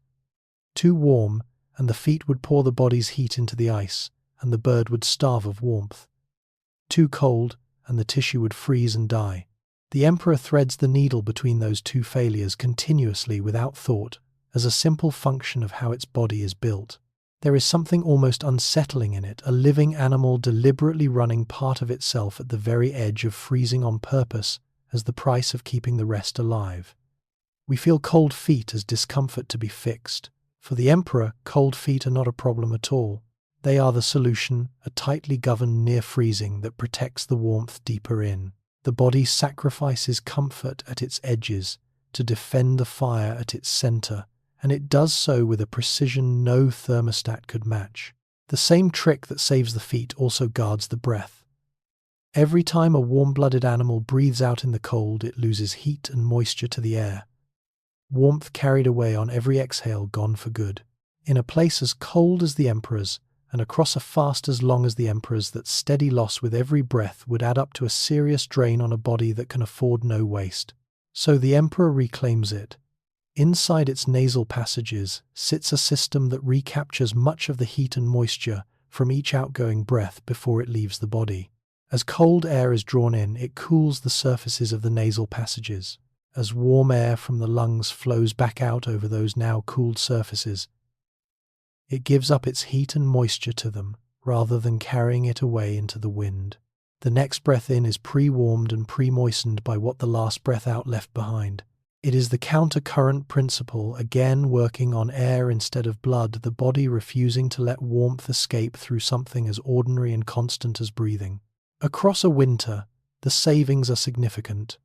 Too warm, and the feet would pour the body's heat into the ice, and the bird would starve of warmth. Too cold, and the tissue would freeze and die. The emperor threads the needle between those two failures continuously without thought, as a simple function of how its body is built. There is something almost unsettling in it, a living animal deliberately running part of itself at the very edge of freezing on purpose as the price of keeping the rest alive. We feel cold feet as discomfort to be fixed. For the emperor, cold feet are not a problem at all. They are the solution, a tightly governed near freezing that protects the warmth deeper in. The body sacrifices comfort at its edges to defend the fire at its center, and it does so with a precision no thermostat could match. The same trick that saves the feet also guards the breath. Every time a warm-blooded animal breathes out in the cold, it loses heat and moisture to the air. Warmth carried away on every exhale, gone for good. In a place as cold as the emperor's, and across a fast as long as the emperor's, that steady loss with every breath would add up to a serious drain on a body that can afford no waste. So the emperor reclaims it. Inside its nasal passages sits a system that recaptures much of the heat and moisture from each outgoing breath before it leaves the body. As cold air is drawn in, it cools the surfaces of the nasal passages. As warm air from the lungs flows back out over those now cooled surfaces, it gives up its heat and moisture to them, rather than carrying it away into the wind. The next breath in is pre-warmed and pre-moistened by what the last breath out left behind. It is the counter-current principle, again working on air instead of blood, the body refusing to let warmth escape through something as ordinary and constant as breathing. Across a winter, the savings are significant.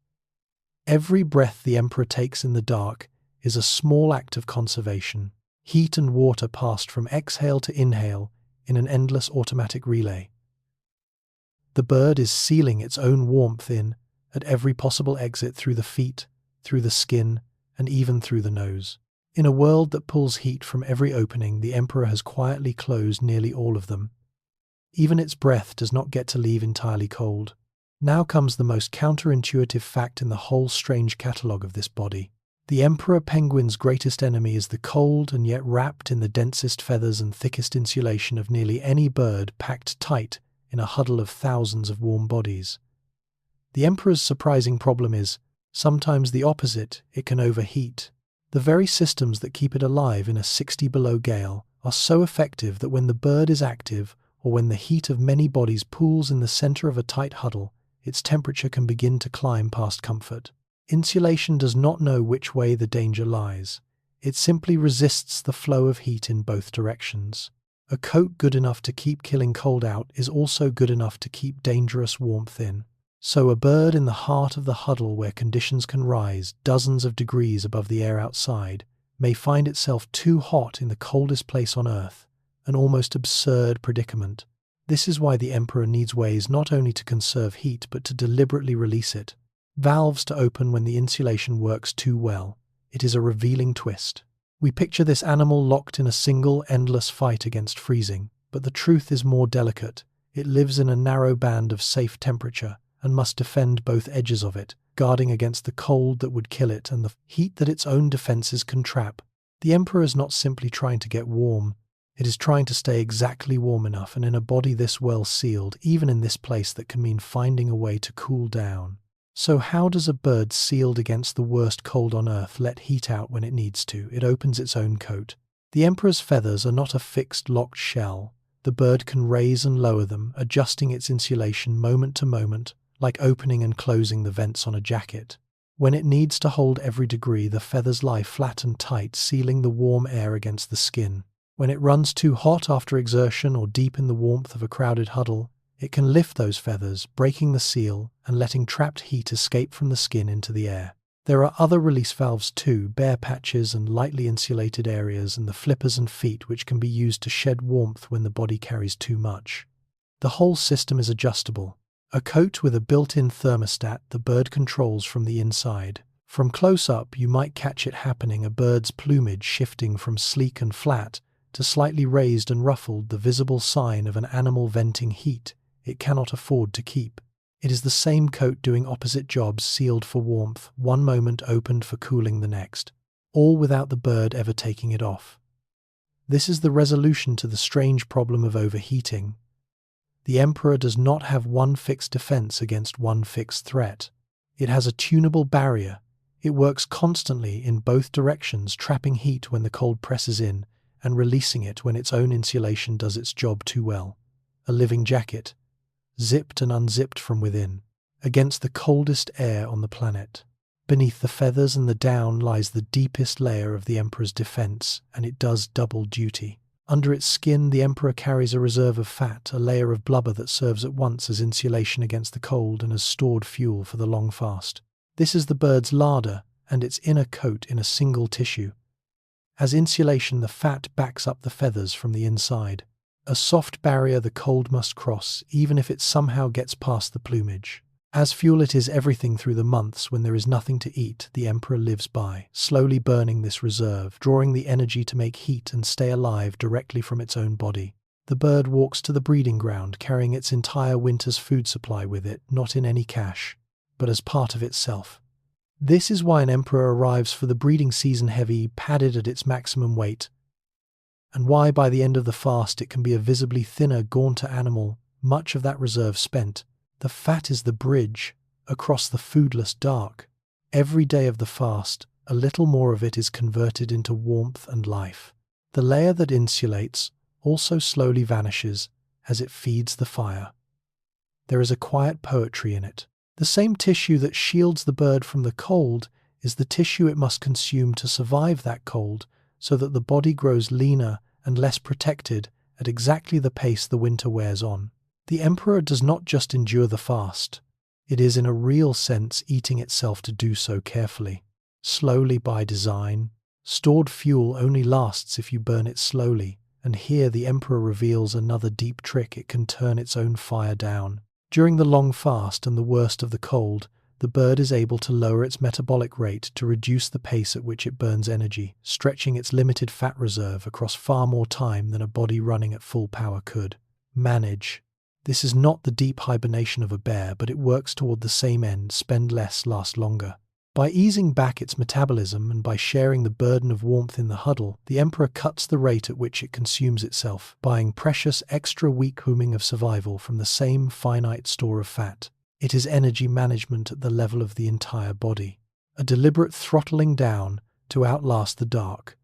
Every breath the emperor takes in the dark is a small act of conservation. Heat and water passed from exhale to inhale in an endless automatic relay. The bird is sealing its own warmth in at every possible exit through the feet, through the skin, and even through the nose. In a world that pulls heat from every opening, the emperor has quietly closed nearly all of them. Even its breath does not get to leave entirely cold. Now comes the most counterintuitive fact in the whole strange catalogue of this body. The emperor penguin's greatest enemy is the cold, and yet wrapped in the densest feathers and thickest insulation of nearly any bird, packed tight in a huddle of thousands of warm bodies. The emperor's surprising problem is sometimes the opposite: it can overheat. The very systems that keep it alive in a 60 below gale are so effective that when the bird is active, or when the heat of many bodies pools in the center of a tight huddle, its temperature can begin to climb past comfort. Insulation does not know which way the danger lies. It simply resists the flow of heat in both directions. A coat good enough to keep killing cold out is also good enough to keep dangerous warmth in. So a bird in the heart of the huddle, where conditions can rise dozens of degrees above the air outside, may find itself too hot in the coldest place on Earth, an almost absurd predicament. This is why the emperor needs ways not only to conserve heat but to deliberately release it. Valves to open when the insulation works too well. It is a revealing twist. We picture this animal locked in a single, endless fight against freezing, but the truth is more delicate. It lives in a narrow band of safe temperature and must defend both edges of it, guarding against the cold that would kill it and the heat that its own defenses can trap. The emperor is not simply trying to get warm. It is trying to stay exactly warm enough, and in a body this well sealed, even in this place, that can mean finding a way to cool down. So how does a bird sealed against the worst cold on Earth let heat out when it needs to? It opens its own coat. The emperor's feathers are not a fixed, locked shell. The bird can raise and lower them, adjusting its insulation moment to moment, like opening and closing the vents on a jacket. When it needs to hold every degree, the feathers lie flat and tight, sealing the warm air against the skin. When it runs too hot after exertion or deep in the warmth of a crowded huddle, it can lift those feathers, breaking the seal and letting trapped heat escape from the skin into the air. There are other release valves too, bare patches and lightly insulated areas, and the flippers and feet, which can be used to shed warmth when the body carries too much. The whole system is adjustable. A coat with a built-in thermostat the bird controls from the inside. From close up, you might catch it happening, a bird's plumage shifting from sleek and flat to slightly raised and ruffled, the visible sign of an animal venting heat it cannot afford to keep. It is the same coat doing opposite jobs, sealed for warmth, one moment opened for cooling the next, all without the bird ever taking it off. This is the resolution to the strange problem of overheating. The emperor does not have one fixed defense against one fixed threat. It has a tunable barrier. It works constantly in both directions, trapping heat when the cold presses in and releasing it when its own insulation does its job too well. A living jacket, zipped and unzipped from within, against the coldest air on the planet. Beneath the feathers and the down lies the deepest layer of the emperor's defense, and it does double duty. Under its skin, the emperor carries a reserve of fat, a layer of blubber that serves at once as insulation against the cold and as stored fuel for the long fast. This is the bird's larder and its inner coat in a single tissue. As insulation, the fat backs up the feathers from the inside. A soft barrier the cold must cross, even if it somehow gets past the plumage. As fuel, it is everything through the months when there is nothing to eat. The emperor lives by, slowly burning this reserve, drawing the energy to make heat and stay alive directly from its own body. The bird walks to the breeding ground, carrying its entire winter's food supply with it, not in any cache, but as part of itself. This is why an emperor arrives for the breeding season heavy, padded at its maximum weight, and why by the end of the fast it can be a visibly thinner, gaunter animal, much of that reserve spent. The fat is the bridge across the foodless dark. Every day of the fast, a little more of it is converted into warmth and life. The layer that insulates also slowly vanishes as it feeds the fire. There is a quiet poetry in it. The same tissue that shields the bird from the cold is the tissue it must consume to survive that cold, so that the body grows leaner and less protected at exactly the pace the winter wears on. The emperor does not just endure the fast. It is in a real sense eating itself to do so carefully, slowly by design. Stored fuel only lasts if you burn it slowly, and here the emperor reveals another deep trick: it can turn its own fire down. During the long fast and the worst of the cold, the bird is able to lower its metabolic rate to reduce the pace at which it burns energy, stretching its limited fat reserve across far more time than a body running at full power could manage. This is not the deep hibernation of a bear, but it works toward the same end: spend less, last longer. By easing back its metabolism and by sharing the burden of warmth in the huddle, the emperor cuts the rate at which it consumes itself, buying precious extra week rooming of survival from the same finite store of fat. It is energy management at the level of the entire body, a deliberate throttling down to outlast the dark.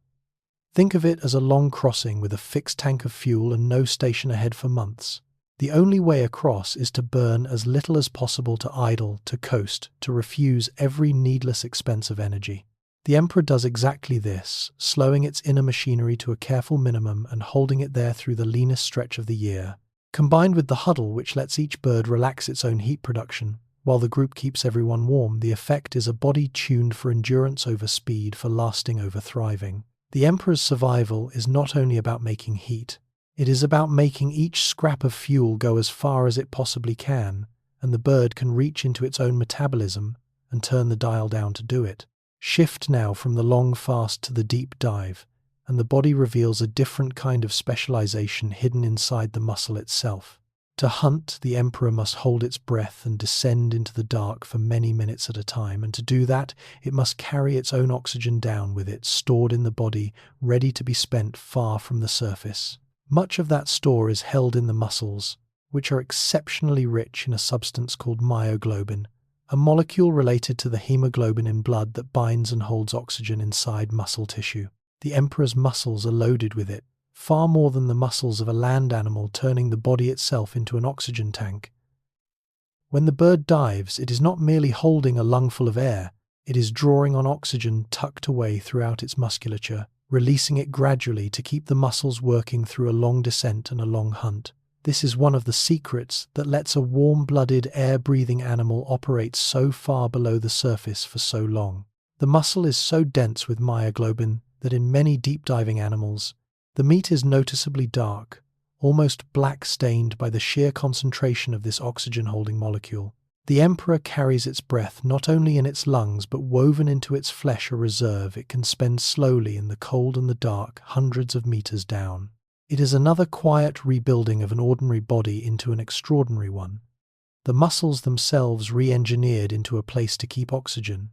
Think of it as a long crossing with a fixed tank of fuel and no station ahead for months. The only way across is to burn as little as possible, to idle, to coast, to refuse every needless expense of energy. The emperor does exactly this, slowing its inner machinery to a careful minimum and holding it there through the leanest stretch of the year. Combined with the huddle, which lets each bird relax its own heat production, while the group keeps everyone warm, the effect is a body tuned for endurance over speed, for lasting over thriving. The emperor's survival is not only about making heat, it is about making each scrap of fuel go as far as it possibly can, and the bird can reach into its own metabolism and turn the dial down to do it. Shift now from the long fast to the deep dive, and the body reveals a different kind of specialization hidden inside the muscle itself. To hunt, the emperor must hold its breath and descend into the dark for many minutes at a time, and to do that, it must carry its own oxygen down with it, stored in the body, ready to be spent far from the surface. Much of that store is held in the muscles, which are exceptionally rich in a substance called myoglobin, a molecule related to the hemoglobin in blood that binds and holds oxygen inside muscle tissue. The emperor's muscles are loaded with it, far more than the muscles of a land animal, turning the body itself into an oxygen tank. When the bird dives, it is not merely holding a lungful of air, it is drawing on oxygen tucked away throughout its musculature, releasing it gradually to keep the muscles working through a long descent and a long hunt. This is one of the secrets that lets a warm-blooded, air-breathing animal operate so far below the surface for so long. The muscle is so dense with myoglobin that in many deep-diving animals, the meat is noticeably dark, almost black-stained by the sheer concentration of this oxygen-holding molecule. The emperor carries its breath not only in its lungs, but woven into its flesh a reserve it can spend slowly in the cold and the dark, hundreds of meters down. It is another quiet rebuilding of an ordinary body into an extraordinary one. The muscles themselves re-engineered into a place to keep oxygen,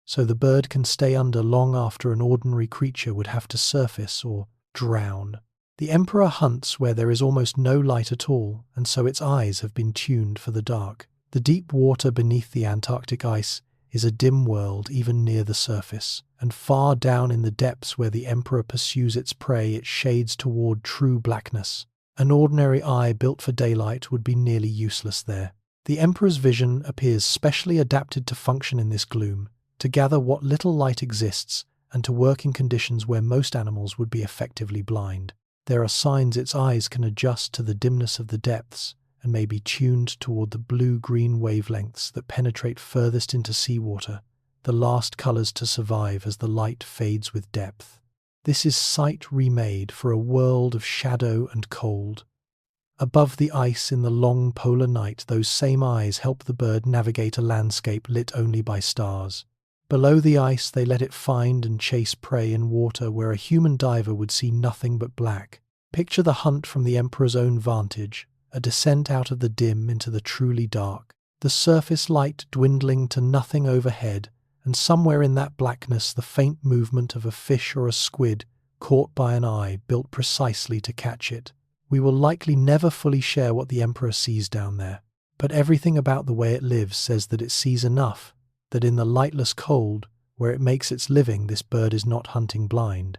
so the bird can stay under long after an ordinary creature would have to surface or drown. The emperor hunts where there is almost no light at all, and so its eyes have been tuned for the dark. The deep water beneath the Antarctic ice is a dim world even near the surface, and far down in the depths where the emperor pursues its prey, it shades toward true blackness. An ordinary eye built for daylight would be nearly useless there. The emperor's vision appears specially adapted to function in this gloom, to gather what little light exists, and to work in conditions where most animals would be effectively blind. There are signs its eyes can adjust to the dimness of the depths and may be tuned toward the blue-green wavelengths that penetrate furthest into seawater, the last colors to survive as the light fades with depth. This is sight remade for a world of shadow and cold. Above the ice in the long polar night, those same eyes help the bird navigate a landscape lit only by stars. Below the ice, they let it find and chase prey in water where a human diver would see nothing but black. Picture the hunt from the emperor's own vantage, a descent out of the dim into the truly dark, the surface light dwindling to nothing overhead, and somewhere in that blackness the faint movement of a fish or a squid caught by an eye built precisely to catch it. We will likely never fully share what the emperor sees down there, but everything about the way it lives says that it sees enough, that in the lightless cold, where it makes its living, this bird is not hunting blind.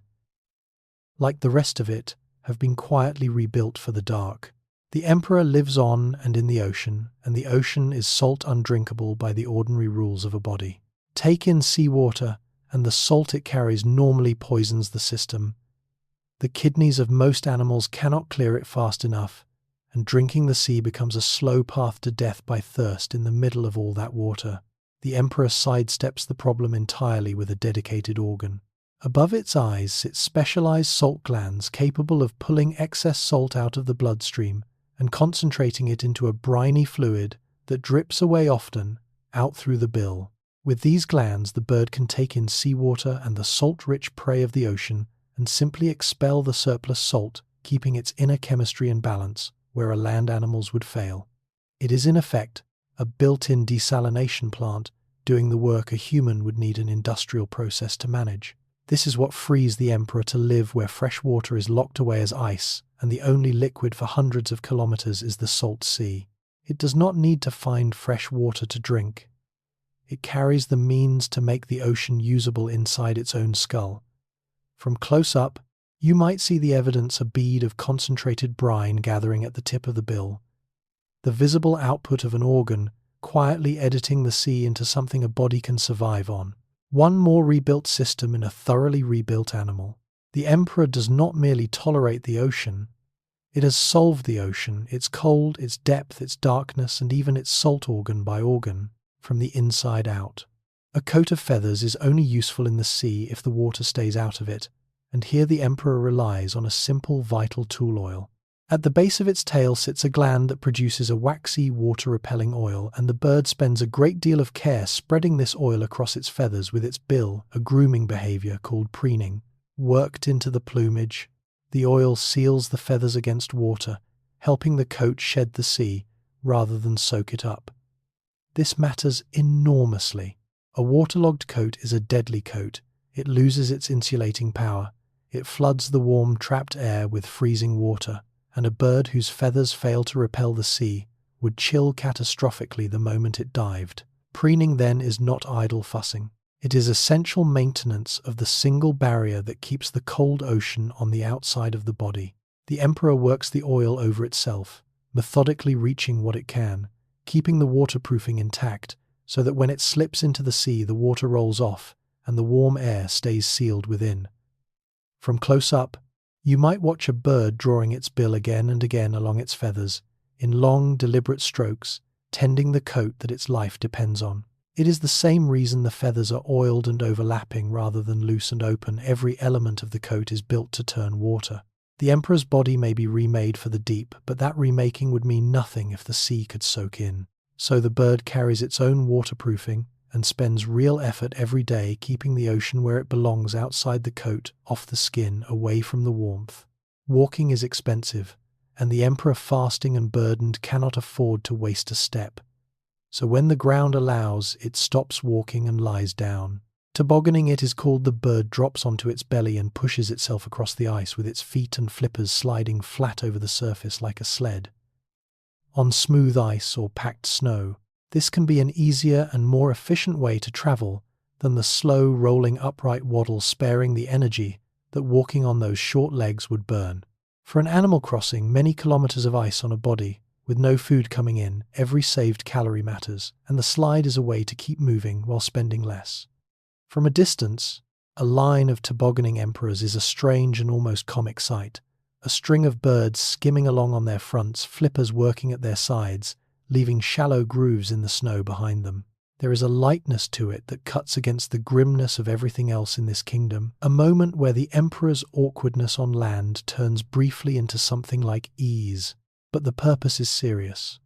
Like the rest of it, have been quietly rebuilt for the dark. The emperor lives on and in the ocean, and the ocean is salt undrinkable by the ordinary rules of a body. Take in seawater, and the salt it carries normally poisons the system. The kidneys of most animals cannot clear it fast enough, and drinking the sea becomes a slow path to death by thirst in the middle of all that water. The emperor sidesteps the problem entirely with a dedicated organ. Above its eyes sit specialized salt glands capable of pulling excess salt out of the bloodstream and concentrating it into a briny fluid that drips away often out through the bill. With these glands, the bird can take in seawater and the salt-rich prey of the ocean and simply expel the surplus salt, keeping its inner chemistry in balance where a land animal's would fail. It is in effect a built-in desalination plant doing the work a human would need an industrial process to manage. This is what frees the emperor to live where fresh water is locked away as ice, and the only liquid for hundreds of kilometers is the salt sea. It does not need to find fresh water to drink. It carries the means to make the ocean usable inside its own skull. From close up, you might see the evidence: a bead of concentrated brine gathering at the tip of the bill, the visible output of an organ quietly editing the sea into something a body can survive on. One more rebuilt system in a thoroughly rebuilt animal. The emperor does not merely tolerate the ocean, it has solved the ocean, its cold, its depth, its darkness, and even its salt organ by organ, from the inside out. A coat of feathers is only useful in the sea if the water stays out of it, and here the emperor relies on a simple vital tool oil. At the base of its tail sits a gland that produces a waxy, water-repelling oil, and the bird spends a great deal of care spreading this oil across its feathers with its bill, a grooming behavior called preening. Worked into the plumage, the oil seals the feathers against water, helping the coat shed the sea rather than soak it up. This matters enormously. A waterlogged coat is a deadly coat. It loses its insulating power. It floods the warm, trapped air with freezing water, and a bird whose feathers fail to repel the sea would chill catastrophically the moment it dived. Preening, then, is not idle fussing. It is essential maintenance of the single barrier that keeps the cold ocean on the outside of the body. The emperor works the oil over itself, methodically reaching what it can, keeping the waterproofing intact so that when it slips into the sea the water rolls off and the warm air stays sealed within. From close up, you might watch a bird drawing its bill again and again along its feathers, in long, deliberate strokes, tending the coat that its life depends on. It is the same reason the feathers are oiled and overlapping rather than loose and open. Every element of the coat is built to turn water. The emperor's body may be remade for the deep, but that remaking would mean nothing if the sea could soak in. So the bird carries its own waterproofing and spends real effort every day keeping the ocean where it belongs, outside the coat, off the skin, away from the warmth. Walking is expensive, and the emperor, fasting and burdened, cannot afford to waste a step. So when the ground allows, it stops walking and lies down. Tobogganing, it is called. The bird drops onto its belly and pushes itself across the ice with its feet and flippers sliding flat over the surface like a sled. On smooth ice or packed snow, this can be an easier and more efficient way to travel than the slow, rolling upright waddle, sparing the energy that walking on those short legs would burn. For an animal crossing many kilometers of ice on a body, with no food coming in, every saved calorie matters, and the slide is a way to keep moving while spending less. From a distance, a line of tobogganing emperors is a strange and almost comic sight. A string of birds skimming along on their fronts, flippers working at their sides, leaving shallow grooves in the snow behind them. There is a lightness to it that cuts against the grimness of everything else in this kingdom, a moment where the emperor's awkwardness on land turns briefly into something like ease. But the purpose is serious.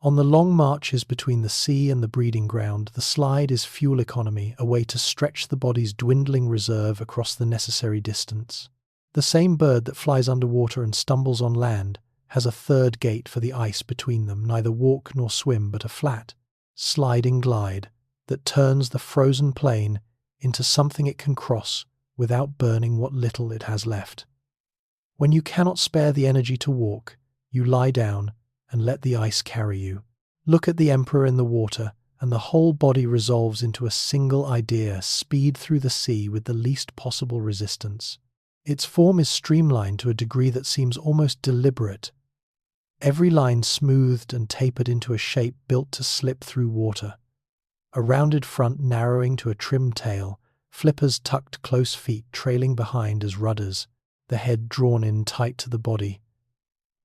On the long marches between the sea and the breeding ground, the slide is fuel economy, a way to stretch the body's dwindling reserve across the necessary distance. The same bird that flies underwater and stumbles on land has a third gate for the ice between them, neither walk nor swim, but a flat, sliding glide that turns the frozen plain into something it can cross without burning what little it has left. When you cannot spare the energy to walk, you lie down and let the ice carry you. Look at the emperor in the water, and the whole body resolves into a single idea: speed through the sea with the least possible resistance. Its form is streamlined to a degree that seems almost deliberate, every line smoothed and tapered into a shape built to slip through water. A rounded front narrowing to a trim tail, flippers tucked close, feet trailing behind as rudders, the head drawn in tight to the body.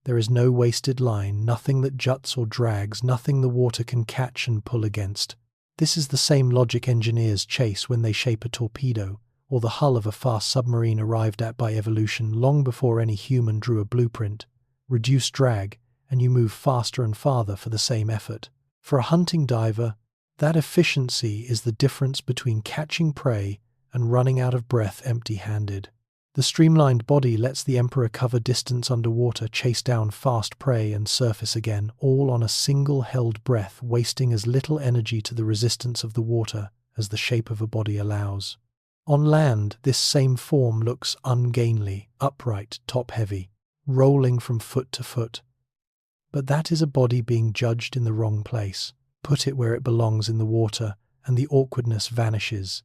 There is no wasted line, nothing that juts or drags, nothing the water can catch and pull against. This is the same logic engineers chase when they shape a torpedo, or the hull of a fast submarine arrived at by evolution long before any human drew a blueprint. Reduce drag, and you move faster and farther for the same effort. For a hunting diver, that efficiency is the difference between catching prey and running out of breath empty-handed. The streamlined body lets the emperor cover distance underwater, chase down fast prey, and surface again, all on a single held breath, wasting as little energy to the resistance of the water as the shape of a body allows. On land, this same form looks ungainly, upright, top-heavy, rolling from foot to foot. But that is a body being judged in the wrong place. Put it where it belongs in the water, and the awkwardness vanishes.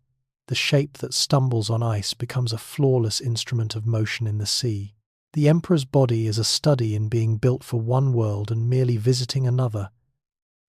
The shape that stumbles on ice becomes a flawless instrument of motion in the sea. The emperor's body is a study in being built for one world and merely visiting another.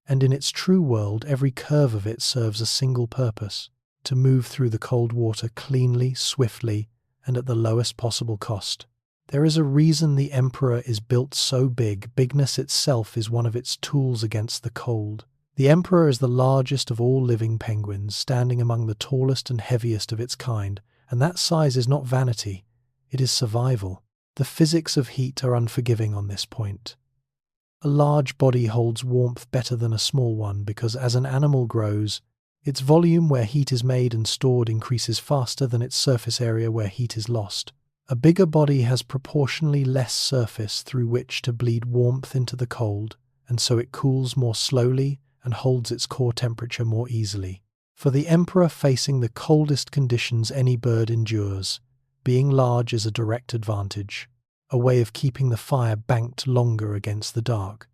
And in its true world, every curve of it serves a single purpose: to move through the cold water cleanly, swiftly, and at the lowest possible cost. There is a reason the emperor is built so big. Bigness itself is one of its tools against the cold. The emperor is the largest of all living penguins, standing among the tallest and heaviest of its kind, and that size is not vanity, it is survival. The physics of heat are unforgiving on this point. A large body holds warmth better than a small one because as an animal grows, its volume where heat is made and stored increases faster than its surface area where heat is lost. A bigger body has proportionally less surface through which to bleed warmth into the cold, and so it cools more slowly and holds its core temperature more easily. For the emperor facing the coldest conditions any bird endures, being large is a direct advantage, a way of keeping the fire banked longer against the dark.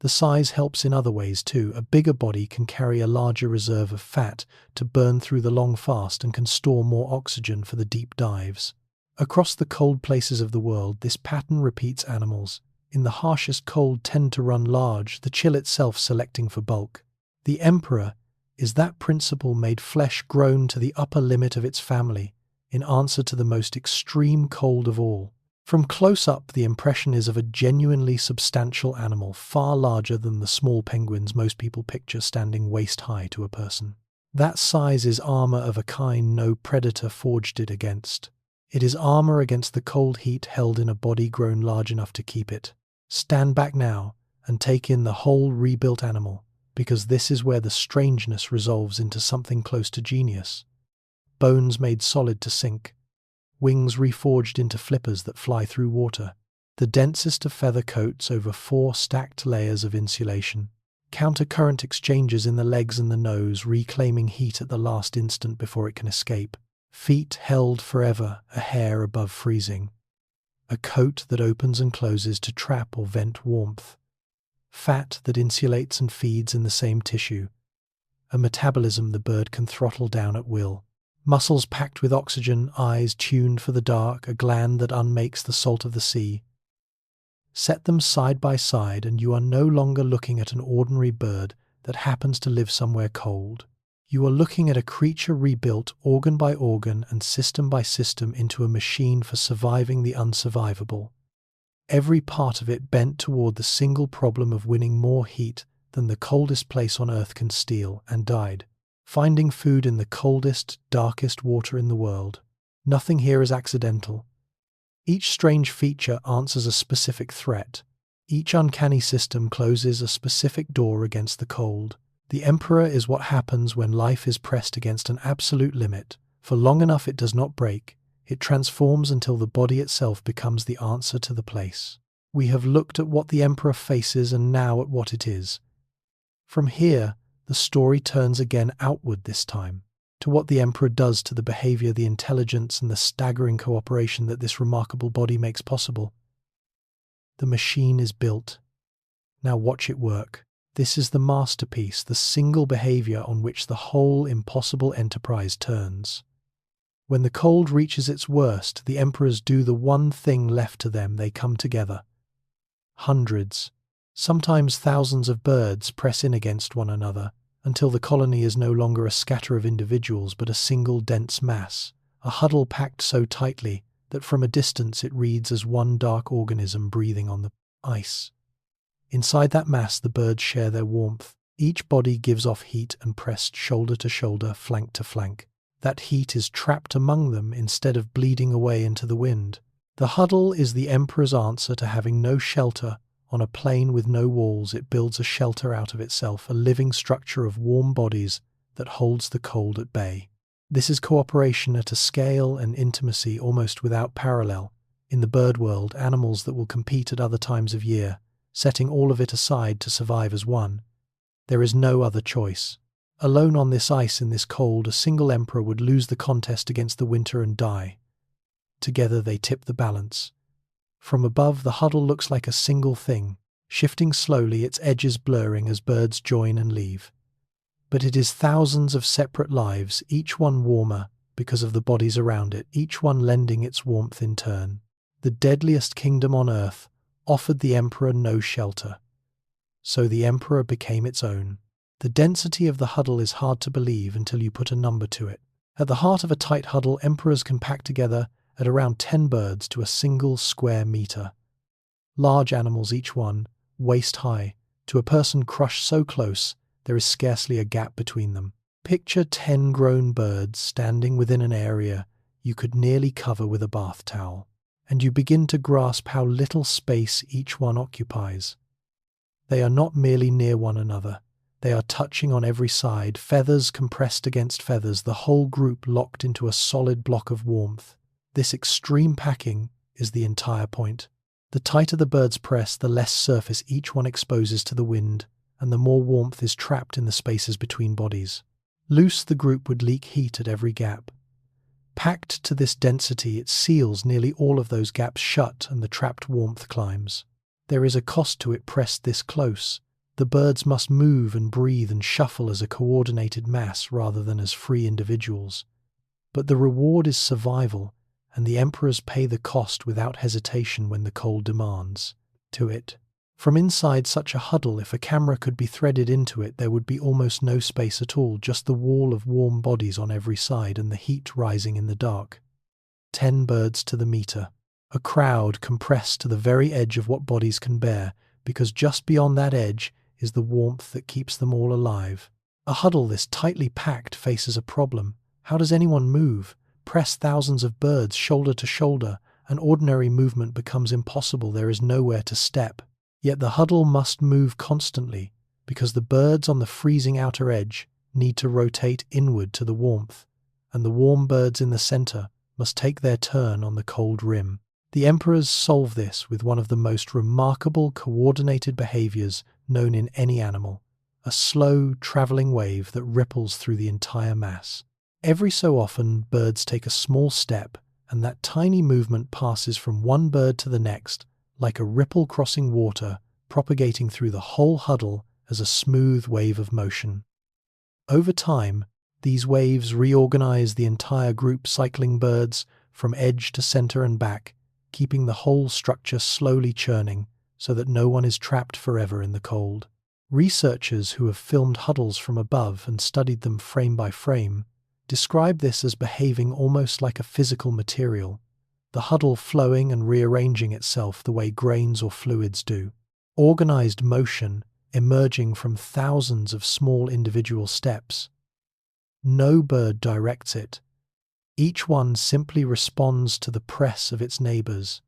The size helps in other ways too. A bigger body can carry a larger reserve of fat to burn through the long fast and can store more oxygen for the deep dives. Across the cold places of the world, this pattern repeats. Animals in the harshest cold tend to run large, the chill itself selecting for bulk. The emperor is that principle made flesh grown to the upper limit of its family, in answer to the most extreme cold of all. From close up, the impression is of a genuinely substantial animal, far larger than the small penguins most people picture standing waist-high to a person. That size is armor of a kind no predator forged it against. It is armor against the cold heat held in a body grown large enough to keep it. Stand back now and take in the whole rebuilt animal, because this is where the strangeness resolves into something close to genius. Bones made solid to sink, wings reforged into flippers that fly through water, the densest of feather coats over 4 stacked layers of insulation, counter-current exchanges in the legs and the nose, reclaiming heat at the last instant before it can escape, feet held forever a hair above freezing, a coat that opens and closes to trap or vent warmth, fat that insulates and feeds in the same tissue, a metabolism the bird can throttle down at will, muscles packed with oxygen, eyes tuned for the dark, a gland that unmakes the salt of the sea. Set them side by side and you are no longer looking at an ordinary bird that happens to live somewhere cold. You are looking at a creature rebuilt organ by organ and system by system into a machine for surviving the unsurvivable. Every part of it bent toward the single problem of winning more heat than the coldest place on Earth can steal, and died finding food in the coldest, darkest water in the world. Nothing here is accidental. Each strange feature answers a specific threat. Each uncanny system closes a specific door against the cold. The emperor is what happens when life is pressed against an absolute limit. For long enough it does not break. It transforms until the body itself becomes the answer to the place. We have looked at what the emperor faces and now at what it is. From here, the story turns again outward this time, to what the emperor does to the behavior, the intelligence, and the staggering cooperation that this remarkable body makes possible. The machine is built. Now watch it work. This is the masterpiece, the single behavior on which the whole impossible enterprise turns. When the cold reaches its worst, the emperors do the one thing left to them. They come together. Hundreds, sometimes thousands of birds press in against one another until the colony is no longer a scatter of individuals but a single dense mass, a huddle packed so tightly that from a distance it reads as one dark organism breathing on the ice. Inside that mass the birds share their warmth. Each body gives off heat and pressed shoulder to shoulder, flank to flank. That heat is trapped among them instead of bleeding away into the wind. The huddle is the emperor's answer to having no shelter. On a plain with no walls, it builds a shelter out of itself, a living structure of warm bodies that holds the cold at bay. This is cooperation at a scale and intimacy almost without parallel. In the bird world, animals that will compete at other times of year, setting all of it aside to survive as one. There is no other choice. Alone on this ice in this cold, a single emperor would lose the contest against the winter and die. Together they tip the balance. From above, the huddle looks like a single thing, shifting slowly, its edges blurring as birds join and leave. But it is thousands of separate lives, each one warmer because of the bodies around it, each one lending its warmth in turn. The deadliest kingdom on earth offered the emperor no shelter. So the emperor became its own. The density of the huddle is hard to believe until you put a number to it. At the heart of a tight huddle, emperors can pack together at around 10 birds to a single square meter. Large animals each one, waist high, to a person crushed so close there is scarcely a gap between them. Picture 10 grown birds standing within an area you could nearly cover with a bath towel, and you begin to grasp how little space each one occupies. They are not merely near one another, they are touching on every side, feathers compressed against feathers, the whole group locked into a solid block of warmth. This extreme packing is the entire point. The tighter the birds press, the less surface each one exposes to the wind, and the more warmth is trapped in the spaces between bodies. Loose, the group would leak heat at every gap. Packed to this density, it seals nearly all of those gaps shut and the trapped warmth climbs. There is a cost to it pressed this close. The birds must move and breathe and shuffle as a coordinated mass rather than as free individuals. But the reward is survival, and the emperors pay the cost without hesitation when the cold demands to it. From inside such a huddle, if a camera could be threaded into it, there would be almost no space at all, just the wall of warm bodies on every side and the heat rising in the dark. 10 birds to the meter. A crowd compressed to the very edge of what bodies can bear, because just beyond that edge is the warmth that keeps them all alive. A huddle this tightly packed faces a problem. How does anyone move? Press thousands of birds shoulder to shoulder, and ordinary movement becomes impossible. There is nowhere to step. Yet the huddle must move constantly, because the birds on the freezing outer edge need to rotate inward to the warmth, and the warm birds in the center must take their turn on the cold rim. The emperors solve this with one of the most remarkable coordinated behaviors known in any animal, a slow, traveling wave that ripples through the entire mass. Every so often, birds take a small step, and that tiny movement passes from one bird to the next, like a ripple crossing water, propagating through the whole huddle as a smooth wave of motion. Over time, these waves reorganize the entire group, cycling birds from edge to center and back, keeping the whole structure slowly churning so that no one is trapped forever in the cold. Researchers who have filmed huddles from above and studied them frame by frame describe this as behaving almost like a physical material, the huddle flowing and rearranging itself the way grains or fluids do. Organized motion emerging from thousands of small individual steps. No bird directs it. Each one simply responds to the press of its neighbors.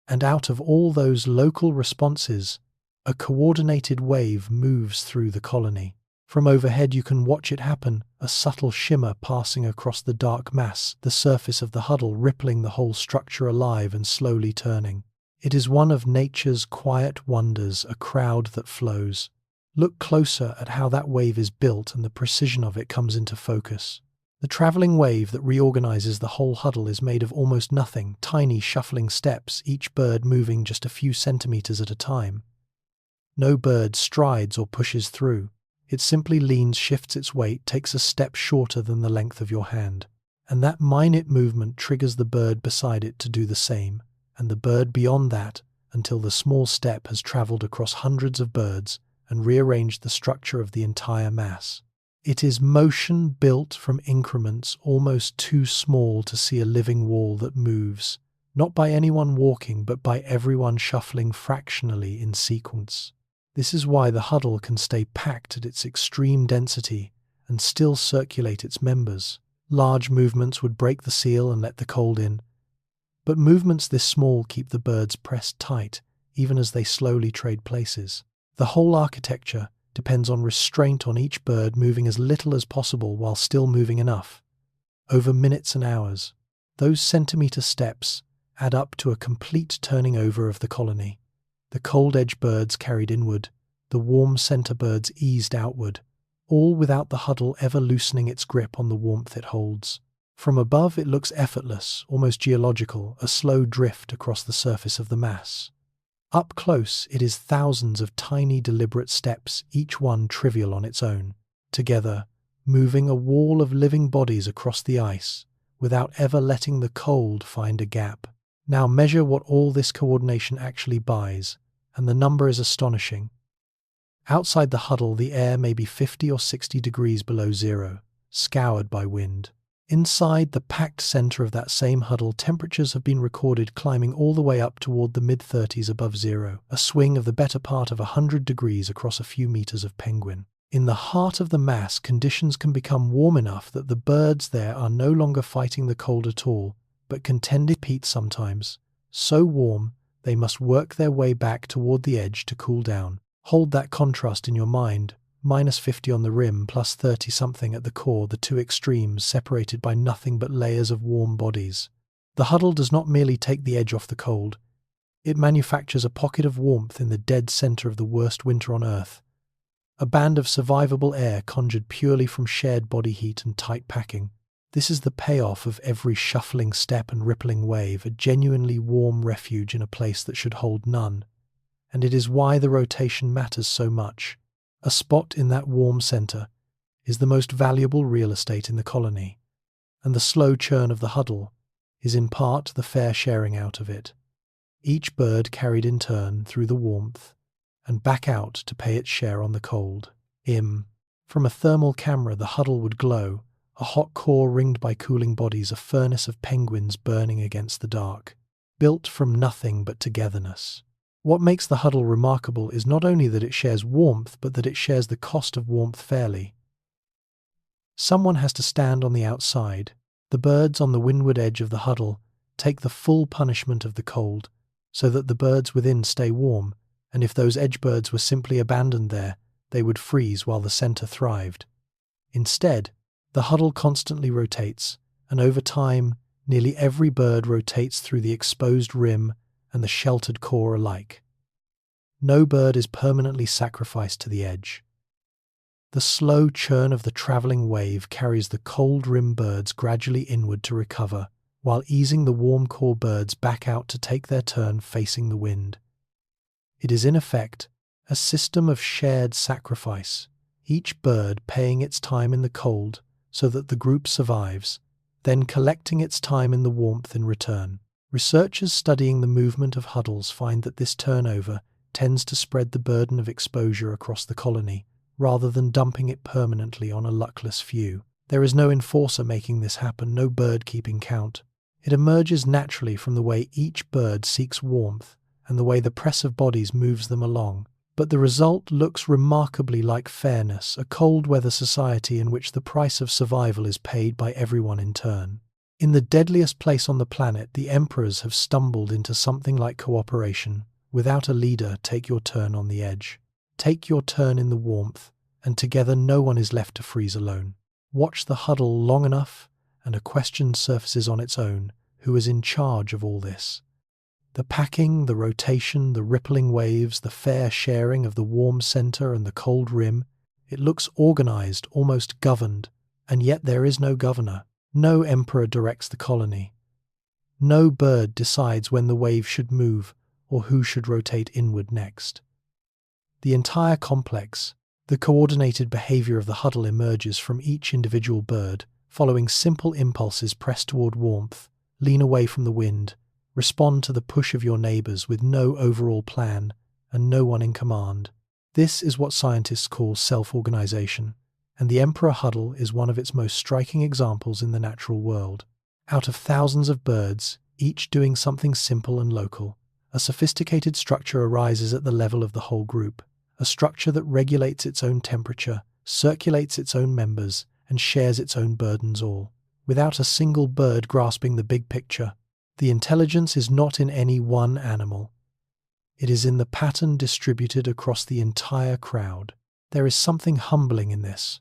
And out of all those local responses, a coordinated wave moves through the colony. From overhead you can watch it happen, a subtle shimmer passing across the dark mass, the surface of the huddle rippling the whole structure alive and slowly turning. It is one of nature's quiet wonders, a crowd that flows. Look closer at how that wave is built and the precision of it comes into focus. The traveling wave that reorganizes the whole huddle is made of almost nothing, tiny shuffling steps, each bird moving just a few centimeters at a time. No bird strides or pushes through. It simply leans, shifts its weight, takes a step shorter than the length of your hand. And that minute movement triggers the bird beside it to do the same, and the bird beyond that, until the small step has traveled across hundreds of birds and rearranged the structure of the entire mass. It is motion built from increments almost too small to see a living wall that moves, not by anyone walking, but by everyone shuffling fractionally in sequence. This is why the huddle can stay packed at its extreme density and still circulate its members. Large movements would break the seal and let the cold in, but movements this small keep the birds pressed tight, even as they slowly trade places. The whole architecture depends on restraint on each bird moving as little as possible while still moving enough. Over minutes and hours, those centimeter steps add up to a complete turning over of the colony. The cold edge birds carried inward, the warm center birds eased outward, all without the huddle ever loosening its grip on the warmth it holds. From above it looks effortless, almost geological, a slow drift across the surface of the mass. Up close it is thousands of tiny deliberate steps, each one trivial on its own, together, moving a wall of living bodies across the ice, without ever letting the cold find a gap. Now measure what all this coordination actually buys, and the number is astonishing. Outside the huddle, the air may be 50 or 60 degrees below zero, scoured by wind. Inside the packed center of that same huddle, temperatures have been recorded climbing all the way up toward the mid-30s above zero, a swing of the better part of 100 degrees across a few meters of penguin. In the heart of the mass, conditions can become warm enough that the birds there are no longer fighting the cold at all, but contending with heat sometimes, so warm they must work their way back toward the edge to cool down. Hold that contrast in your mind, minus 50 on the rim, plus 30-something at the core, the two extremes separated by nothing but layers of warm bodies. The huddle does not merely take the edge off the cold, it manufactures a pocket of warmth in the dead center of the worst winter on Earth, a band of survivable air conjured purely from shared body heat and tight packing. This is the payoff of every shuffling step and rippling wave, a genuinely warm refuge in a place that should hold none. And it is why the rotation matters so much. A spot in that warm center is the most valuable real estate in the colony, and the slow churn of the huddle is in part the fair sharing out of it. Each bird carried in turn through the warmth and back out to pay its share on the cold. From a thermal camera the huddle would glow, a hot core ringed by cooling bodies, a furnace of penguins burning against the dark, built from nothing but togetherness. What makes the huddle remarkable is not only that it shares warmth, but that it shares the cost of warmth fairly. Someone has to stand on the outside. The birds on the windward edge of the huddle take the full punishment of the cold, so that the birds within stay warm, and if those edge birds were simply abandoned there, they would freeze while the center thrived. Instead, the huddle constantly rotates, and over time, nearly every bird rotates through the exposed rim and the sheltered core alike. No bird is permanently sacrificed to the edge. The slow churn of the traveling wave carries the cold rim birds gradually inward to recover, while easing the warm core birds back out to take their turn facing the wind. It is in effect a system of shared sacrifice, each bird paying its time in the cold so that the group survives, then collecting its time in the warmth in return. Researchers studying the movement of huddles find that this turnover tends to spread the burden of exposure across the colony, rather than dumping it permanently on a luckless few. There is no enforcer making this happen, no bird keeping count. It emerges naturally from the way each bird seeks warmth and the way the press of bodies moves them along. But the result looks remarkably like fairness, a cold weather society in which the price of survival is paid by everyone in turn. In the deadliest place on the planet, the emperors have stumbled into something like cooperation. Without a leader, take your turn on the edge. Take your turn in the warmth, and together no one is left to freeze alone. Watch the huddle long enough, and a question surfaces on its own: who is in charge of all this? The packing, the rotation, the rippling waves, the fair sharing of the warm center and the cold rim, it looks organized, almost governed, and yet there is no governor. No emperor directs the colony. No bird decides when the wave should move or who should rotate inward next. The entire complex, the coordinated behavior of the huddle, emerges from each individual bird, following simple impulses: press toward warmth, lean away from the wind, respond to the push of your neighbors, with no overall plan and no one in command. This is what scientists call self-organization, and the emperor huddle is one of its most striking examples in the natural world. Out of thousands of birds, each doing something simple and local, a sophisticated structure arises at the level of the whole group, a structure that regulates its own temperature, circulates its own members, and shares its own burdens, all without a single bird grasping the big picture. The intelligence is not in any one animal. It is in the pattern distributed across the entire crowd. There is something humbling in this.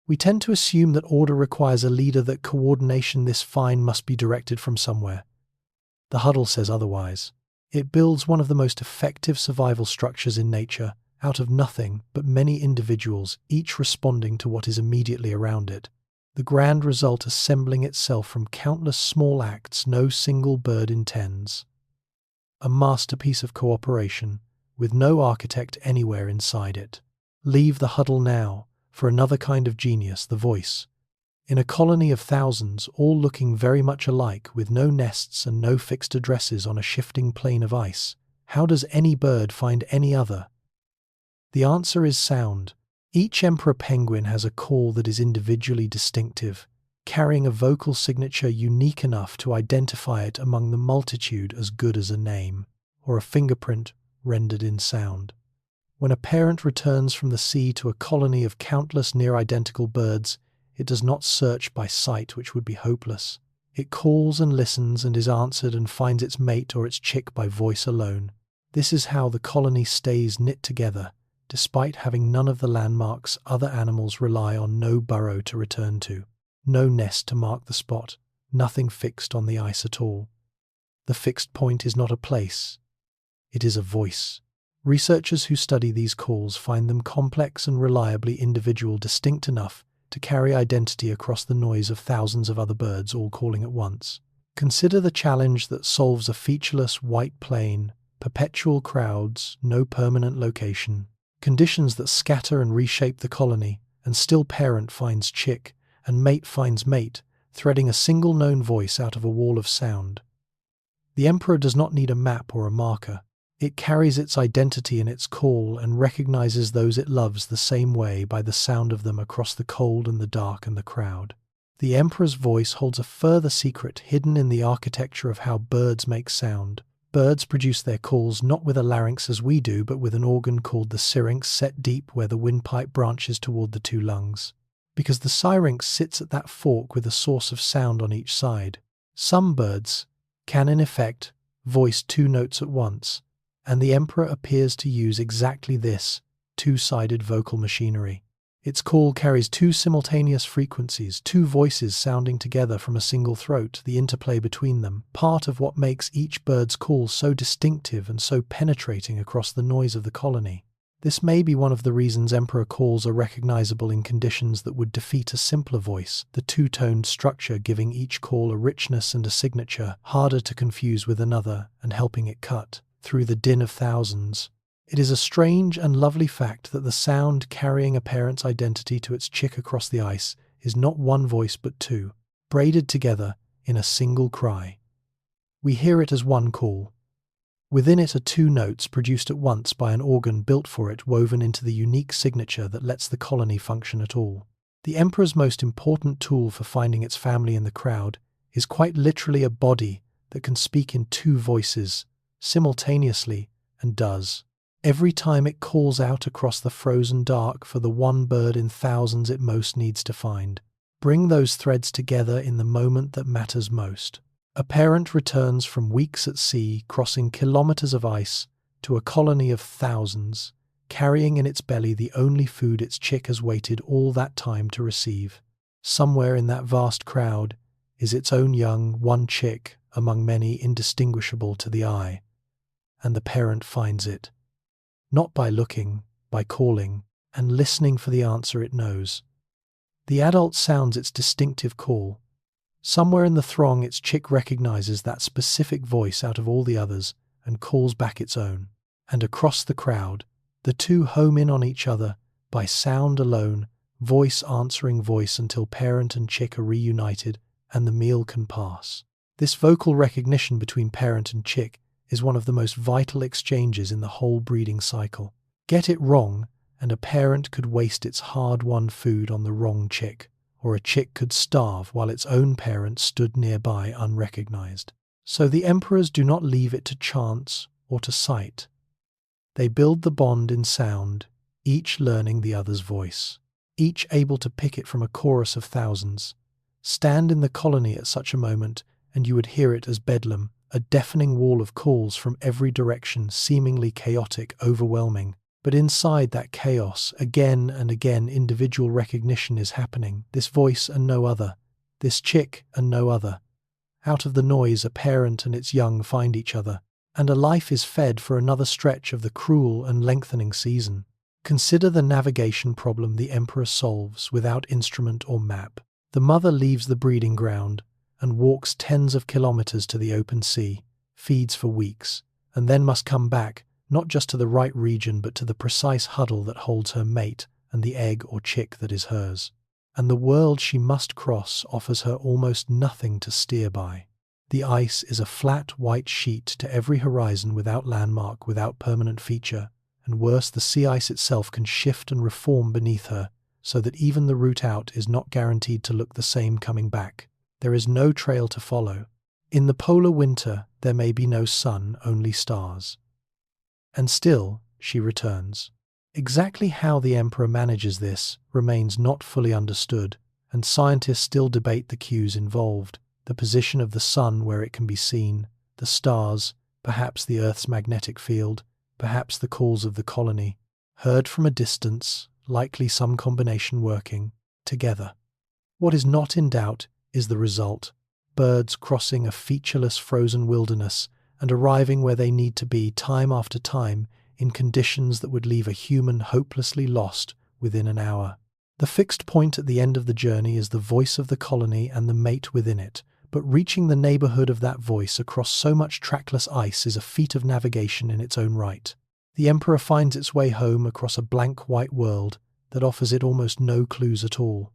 We tend to assume that order requires a leader, that coordination this fine must be directed from somewhere. The huddle says otherwise. It builds one of the most effective survival structures in nature, out of nothing but many individuals, each responding to what is immediately around it. The grand result assembling itself from countless small acts no single bird intends. A masterpiece of cooperation, with no architect anywhere inside it. Leave the huddle now for another kind of genius, the voice. In a colony of thousands, all looking very much alike, with no nests and no fixed addresses on a shifting plane of ice, how does any bird find any other? The answer is sound. Each emperor penguin has a call that is individually distinctive, carrying a vocal signature unique enough to identify it among the multitude, as good as a name, or a fingerprint rendered in sound. When a parent returns from the sea to a colony of countless near-identical birds, it does not search by sight, which would be hopeless. It calls and listens and is answered, and finds its mate or its chick by voice alone. This is how the colony stays knit together, despite having none of the landmarks other animals rely on: no burrow to return to, no nest to mark the spot, nothing fixed on the ice at all. The fixed point is not a place, it is a voice. Researchers who study these calls find them complex and reliably individual, distinct enough to carry identity across the noise of thousands of other birds all calling at once. Consider the challenge that solves a featureless white plain, perpetual crowds, no permanent location, conditions that scatter and reshape the colony, and still parent finds chick and mate finds mate, threading a single known voice out of a wall of sound. The emperor does not need a map or a marker. It carries its identity in its call and recognizes those it loves the same way by the sound of them across the cold and the dark and the crowd. The emperor's voice holds a further secret hidden in the architecture of how birds make sound. Birds produce their calls not with a larynx as we do, but with an organ called the syrinx set deep where the windpipe branches toward the two lungs. Because the syrinx sits at that fork with a source of sound on each side. Some birds can, in effect, voice two notes at once, and the emperor appears to use exactly this two-sided vocal machinery. Its call carries two simultaneous frequencies, two voices sounding together from a single throat, the interplay between them, part of what makes each bird's call so distinctive and so penetrating across the noise of the colony. This may be one of the reasons emperor calls are recognizable in conditions that would defeat a simpler voice, the two-toned structure giving each call a richness and a signature, harder to confuse with another and helping it cut through the din of thousands. It is a strange and lovely fact that the sound carrying a parent's identity to its chick across the ice is not one voice but two, braided together in a single cry. We hear it as one call. Within it are two notes produced at once by an organ built for it, woven into the unique signature that lets the colony function at all. The emperor's most important tool for finding its family in the crowd is quite literally a body that can speak in two voices simultaneously, and does. Every time it calls out across the frozen dark for the one bird in thousands it most needs to find. Bring those threads together in the moment that matters most. A parent returns from weeks at sea, crossing kilometers of ice, to a colony of thousands, carrying in its belly the only food its chick has waited all that time to receive. Somewhere in that vast crowd is its own young, one chick among many indistinguishable to the eye, and the parent finds it. Not by looking, by calling, and listening for the answer it knows. The adult sounds its distinctive call. Somewhere in the throng its chick recognizes that specific voice out of all the others and calls back its own. And across the crowd, the two home in on each other by sound alone, voice answering voice until parent and chick are reunited and the meal can pass. This vocal recognition between parent and chick is one of the most vital exchanges in the whole breeding cycle. Get it wrong, and a parent could waste its hard-won food on the wrong chick, or a chick could starve while its own parent stood nearby unrecognized. So the emperors do not leave it to chance or to sight. They build the bond in sound, each learning the other's voice, each able to pick it from a chorus of thousands. Stand in the colony at such a moment, and you would hear it as bedlam, a deafening wall of calls from every direction, seemingly chaotic, overwhelming. But inside that chaos, again and again, individual recognition is happening. This voice and no other. This chick and no other. Out of the noise, a parent and its young find each other, and a life is fed for another stretch of the cruel and lengthening season. Consider the navigation problem the emperor solves without instrument or map. The mother leaves the breeding ground and walks tens of kilometers to the open sea, feeds for weeks, and then must come back, not just to the right region but to the precise huddle that holds her mate and the egg or chick that is hers. And the world she must cross offers her almost nothing to steer by. The ice is a flat white sheet to every horizon, without landmark, without permanent feature, and worse, the sea ice itself can shift and reform beneath her, so that even the route out is not guaranteed to look the same coming back. There is no trail to follow. In the polar winter, there may be no sun, only stars. And still, she returns. Exactly how the emperor manages this remains not fully understood, and scientists still debate the cues involved, the position of the sun where it can be seen, the stars, perhaps the Earth's magnetic field, perhaps the calls of the colony, heard from a distance, likely some combination working together. What is not in doubt is the result. birds crossing a featureless frozen wilderness and arriving where they need to be time after time in conditions that would leave a human hopelessly lost within an hour. The fixed point at the end of the journey is the voice of the colony and the mate within it, but reaching the neighborhood of that voice across so much trackless ice is a feat of navigation in its own right. The Emperor finds its way home across a blank white world that offers it almost no clues at all.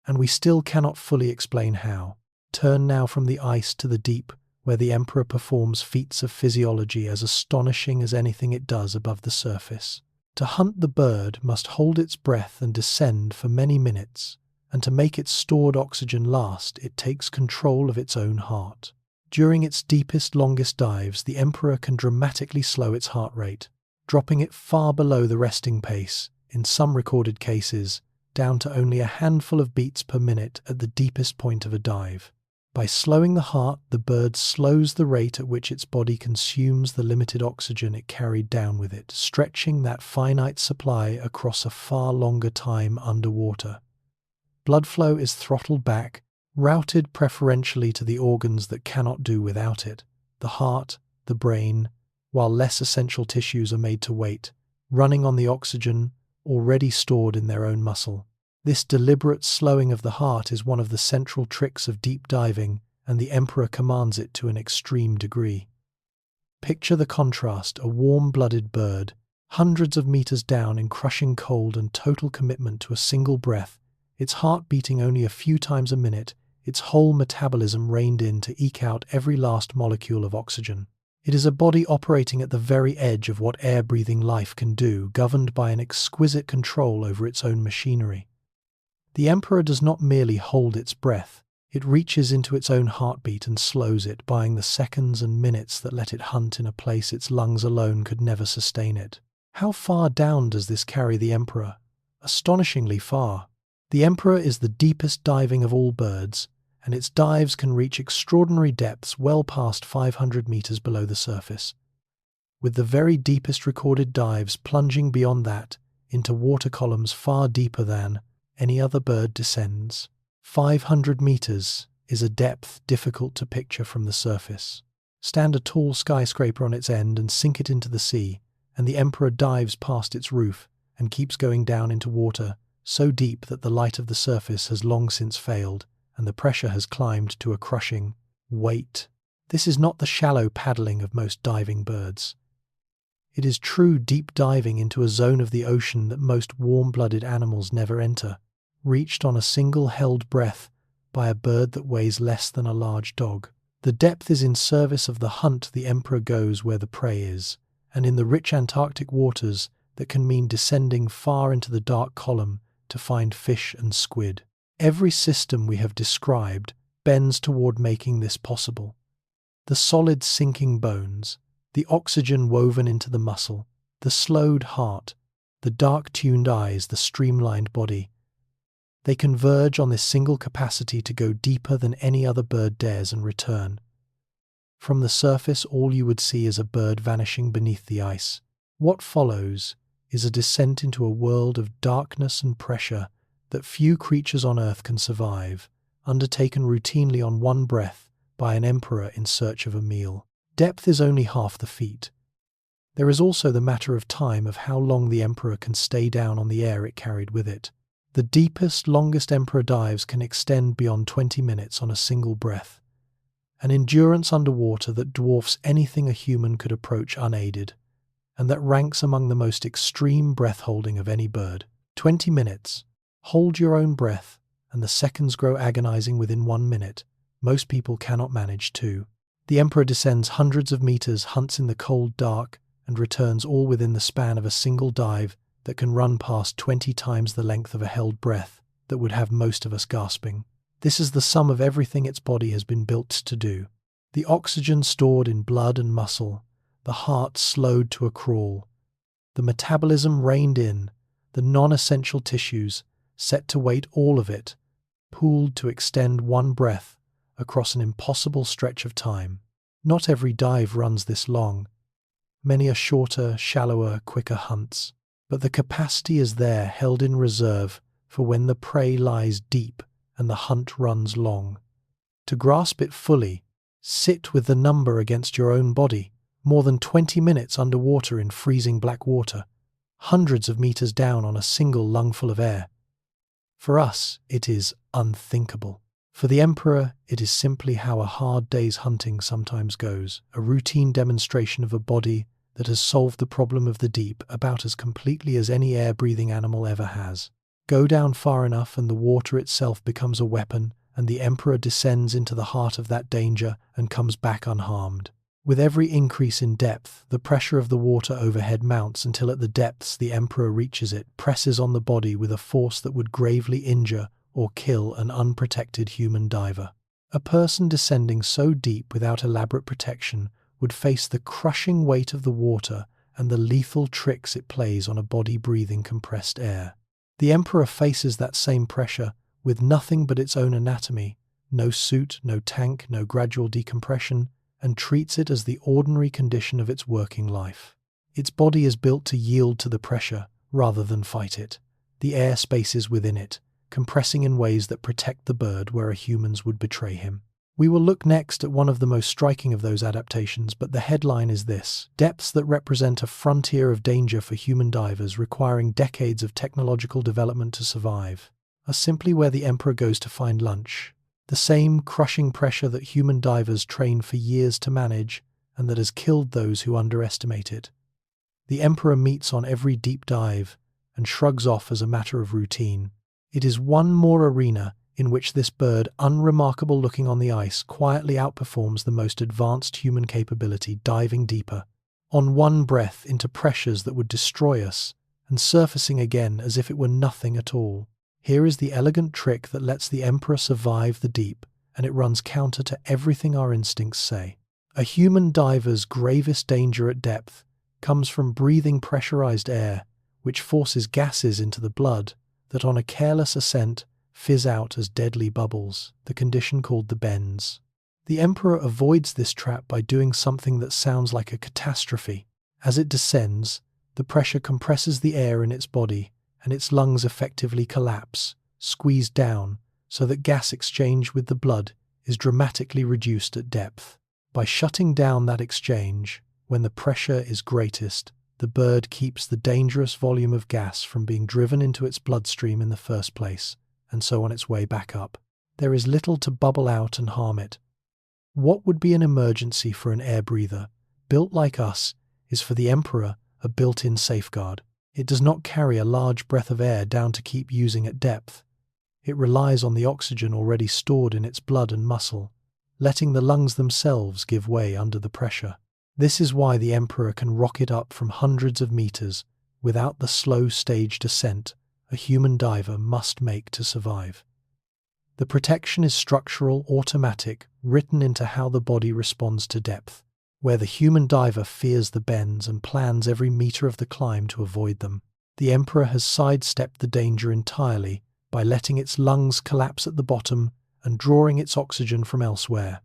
And we still cannot fully explain how. Turn now from the ice to the deep, where the Emperor performs feats of physiology as astonishing as anything it does above the surface. To hunt the bird must hold its breath and descend for many minutes, and to make its stored oxygen last, it takes control of its own heart. During its deepest, longest dives, the Emperor can dramatically slow its heart rate, dropping it far below the resting pace, in some recorded cases, down to only a handful of beats per minute at the deepest point of a dive. By slowing the heart, the bird slows the rate at which its body consumes the limited oxygen it carried down with it, stretching that finite supply across a far longer time underwater. Blood flow is throttled back, routed preferentially to the organs that cannot do without it, the heart, the brain, while less essential tissues are made to wait, running on the oxygen already stored in their own muscle. This deliberate slowing of the heart is one of the central tricks of deep diving, and the Emperor commands it to an extreme degree. Picture the contrast: a warm-blooded bird, hundreds of meters down in crushing cold and total commitment to a single breath, its heart beating only a few times a minute, its whole metabolism reined in to eke out every last molecule of oxygen. It is a body operating at the very edge of what air-breathing life can do, governed by an exquisite control over its own machinery. The Emperor does not merely hold its breath, it reaches into its own heartbeat and slows it, buying the seconds and minutes that let it hunt in a place its lungs alone could never sustain it. How far down does this carry the Emperor? Astonishingly far. The Emperor is the deepest diving of all birds, and its dives can reach extraordinary depths well past 500 meters below the surface, with the very deepest recorded dives plunging beyond that into water columns far deeper than any other bird descends. 500 meters is a depth difficult to picture from the surface. Stand a tall skyscraper on its end and sink it into the sea, and the Emperor dives past its roof and keeps going down into water so deep that the light of the surface has long since failed, and the pressure has climbed to a crushing weight. This is not the shallow paddling of most diving birds. It is true deep diving into a zone of the ocean that most warm-blooded animals never enter, reached on a single held breath by a bird that weighs less than a large dog. The depth is in service of the hunt. The Emperor goes where the prey is, and in the rich Antarctic waters that can mean descending far into the dark column to find fish and squid. Every system we have described bends toward making this possible. The solid sinking bones, the oxygen woven into the muscle, the slowed heart, the dark-tuned eyes, the streamlined body. They converge on this single capacity to go deeper than any other bird dares and return. From the surface, all you would see is a bird vanishing beneath the ice. What follows is a descent into a world of darkness and pressure that few creatures on Earth can survive, undertaken routinely on one breath by an Emperor in search of a meal. Depth is only half the feat. There is also the matter of time, of how long the Emperor can stay down on the air it carried with it. The deepest, longest Emperor dives can extend beyond 20 minutes on a single breath, an endurance underwater that dwarfs anything a human could approach unaided, and that ranks among the most extreme breath-holding of any bird. 20 minutes. Hold your own breath, and the seconds grow agonizing within 1 minute. Most people cannot manage 2. The Emperor descends hundreds of meters, hunts in the cold dark, and returns all within the span of a single dive that can run past 20 times the length of a held breath that would have most of us gasping. This is the sum of everything its body has been built to do. The oxygen stored in blood and muscle, the heart slowed to a crawl, the metabolism reined in, the non-essential tissues set to wait, all of it pooled to extend one breath across an impossible stretch of time. Not every dive runs this long. Many are shorter, shallower, quicker hunts. But the capacity is there, held in reserve for when the prey lies deep and the hunt runs long. To grasp it fully, sit with the number against your own body, more than 20 minutes underwater in freezing black water, hundreds of meters down on a single lungful of air. For us, it is unthinkable. For the Emperor, it is simply how a hard day's hunting sometimes goes, a routine demonstration of a body that has solved the problem of the deep about as completely as any air-breathing animal ever has. Go down far enough and the water itself becomes a weapon, and the Emperor descends into the heart of that danger and comes back unharmed. With every increase in depth, the pressure of the water overhead mounts until at the depths the Emperor reaches it, presses on the body with a force that would gravely injure or kill an unprotected human diver. A person descending so deep without elaborate protection would face the crushing weight of the water and the lethal tricks it plays on a body breathing compressed air. The Emperor faces that same pressure with nothing but its own anatomy, no suit, no tank, no gradual decompression, and treats it as the ordinary condition of its working life. Its body is built to yield to the pressure rather than fight it. The air spaces within it, compressing in ways that protect the bird where a human's would betray him. We will look next at one of the most striking of those adaptations, but the headline is this: depths that represent a frontier of danger for human divers requiring decades of technological development to survive, are simply where the Emperor goes to find lunch. The same crushing pressure that human divers train for years to manage and that has killed those who underestimate it. The Emperor meets on every deep dive and shrugs off as a matter of routine. It is one more arena in which this bird, unremarkable looking on the ice, quietly outperforms the most advanced human capability, diving deeper, on one breath into pressures that would destroy us, and surfacing again as if it were nothing at all. Here is the elegant trick that lets the Emperor survive the deep, and it runs counter to everything our instincts say. A human diver's gravest danger at depth comes from breathing pressurized air, which forces gases into the blood that on a careless ascent fizz out as deadly bubbles, the condition called the bends. The Emperor avoids this trap by doing something that sounds like a catastrophe. As it descends, the pressure compresses the air in its body, and its lungs effectively collapse, squeezed down, so that gas exchange with the blood is dramatically reduced at depth. By shutting down that exchange, when the pressure is greatest, the bird keeps the dangerous volume of gas from being driven into its bloodstream in the first place, and so on its way back up. There is little to bubble out and harm it. What would be an emergency for an air breather, built like us, is for the Emperor a built-in safeguard. It does not carry a large breath of air down to keep using at depth. It relies on the oxygen already stored in its blood and muscle, letting the lungs themselves give way under the pressure. This is why the Emperor can rocket up from hundreds of meters without the slow stage descent a human diver must make to survive. The protection is structural, automatic, written into how the body responds to depth, where the human diver fears the bends and plans every meter of the climb to avoid them. The Emperor has sidestepped the danger entirely by letting its lungs collapse at the bottom and drawing its oxygen from elsewhere.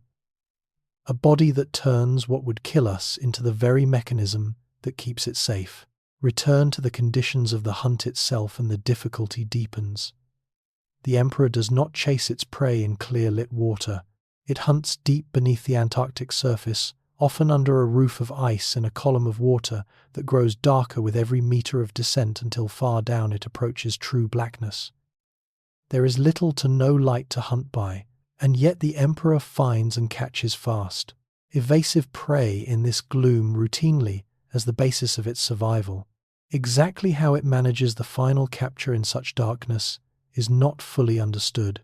A body that turns what would kill us into the very mechanism that keeps it safe. Return to the conditions of the hunt itself and the difficulty deepens. The Emperor does not chase its prey in clear-lit water. It hunts deep beneath the Antarctic surface, often under a roof of ice in a column of water that grows darker with every meter of descent until far down it approaches true blackness. There is little to no light to hunt by, and yet the Emperor finds and catches fast, evasive prey in this gloom routinely as the basis of its survival. Exactly how it manages the final capture in such darkness is not fully understood.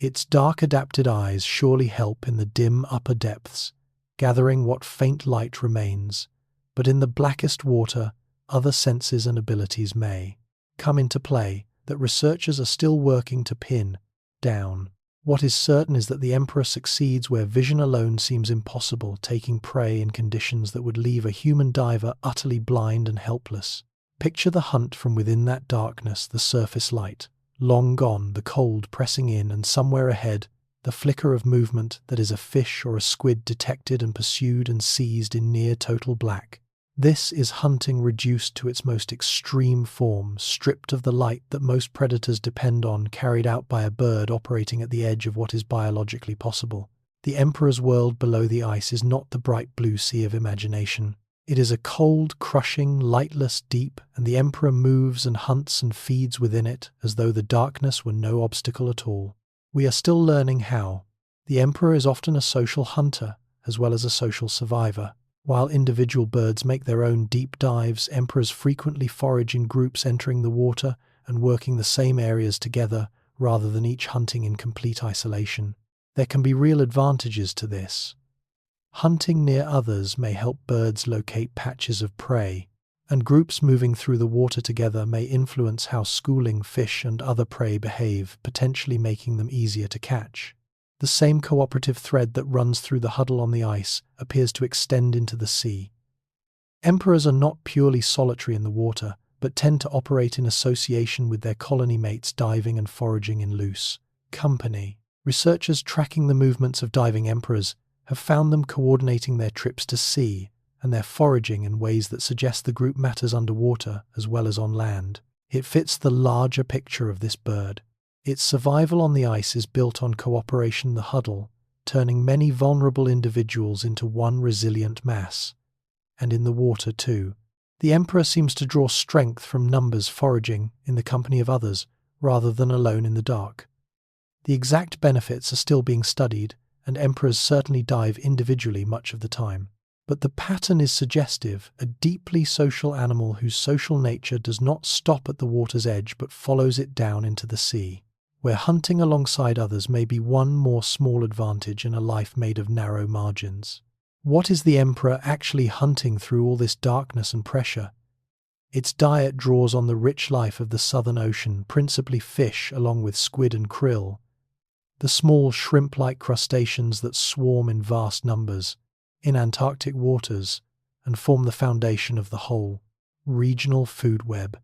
Its dark adapted eyes surely help in the dim upper depths, gathering what faint light remains, but in the blackest water, other senses and abilities may come into play that researchers are still working to pin down. What is certain is that the Emperor succeeds where vision alone seems impossible, taking prey in conditions that would leave a human diver utterly blind and helpless. Picture the hunt from within that darkness, the surface light, long gone, the cold pressing in, and somewhere ahead, the flicker of movement that is a fish or a squid detected and pursued and seized in near total black. This is hunting reduced to its most extreme form, stripped of the light that most predators depend on, carried out by a bird operating at the edge of what is biologically possible. The emperor's world below the ice is not the bright blue sea of imagination. It is a cold, crushing, lightless deep, and the emperor moves and hunts and feeds within it as though the darkness were no obstacle at all. We are still learning how. The emperor is often a social hunter as well as a social survivor. While individual birds make their own deep dives, emperors frequently forage in groups, entering the water and working the same areas together rather than each hunting in complete isolation. There can be real advantages to this. Hunting near others may help birds locate patches of prey, and groups moving through the water together may influence how schooling fish and other prey behave, potentially making them easier to catch. The same cooperative thread that runs through the huddle on the ice appears to extend into the sea. Emperors are not purely solitary in the water, but tend to operate in association with their colony mates, diving and foraging in loose company. Researchers tracking the movements of diving emperors have found them coordinating their trips to sea and their foraging in ways that suggest the group matters underwater as well as on land. It fits the larger picture of this bird. Its survival on the ice is built on cooperation, the huddle, turning many vulnerable individuals into one resilient mass. And in the water too. The emperor seems to draw strength from numbers, foraging in the company of others, rather than alone in the dark. The exact benefits are still being studied, and emperors certainly dive individually much of the time. But the pattern is suggestive, a deeply social animal whose social nature does not stop at the water's edge but follows it down into the sea, where hunting alongside others may be one more small advantage in a life made of narrow margins. What is the emperor actually hunting through all this darkness and pressure? Its diet draws on the rich life of the Southern Ocean, principally fish along with squid and krill, the small shrimp-like crustaceans that swarm in vast numbers in Antarctic waters and form the foundation of the whole regional food web.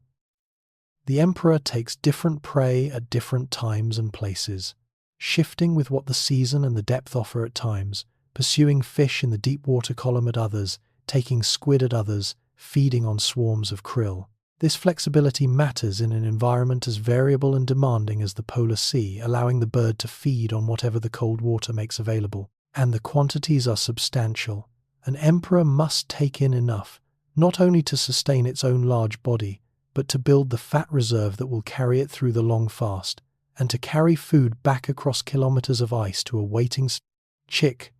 The emperor takes different prey at different times and places, shifting with what the season and the depth offer at times, pursuing fish in the deep water column at others, taking squid at others, feeding on swarms of krill. This flexibility matters in an environment as variable and demanding as the polar sea, allowing the bird to feed on whatever the cold water makes available. And the quantities are substantial. An emperor must take in enough, not only to sustain its own large body, but to build the fat reserve that will carry it through the long fast, and to carry food back across kilometers of ice to a waiting chick.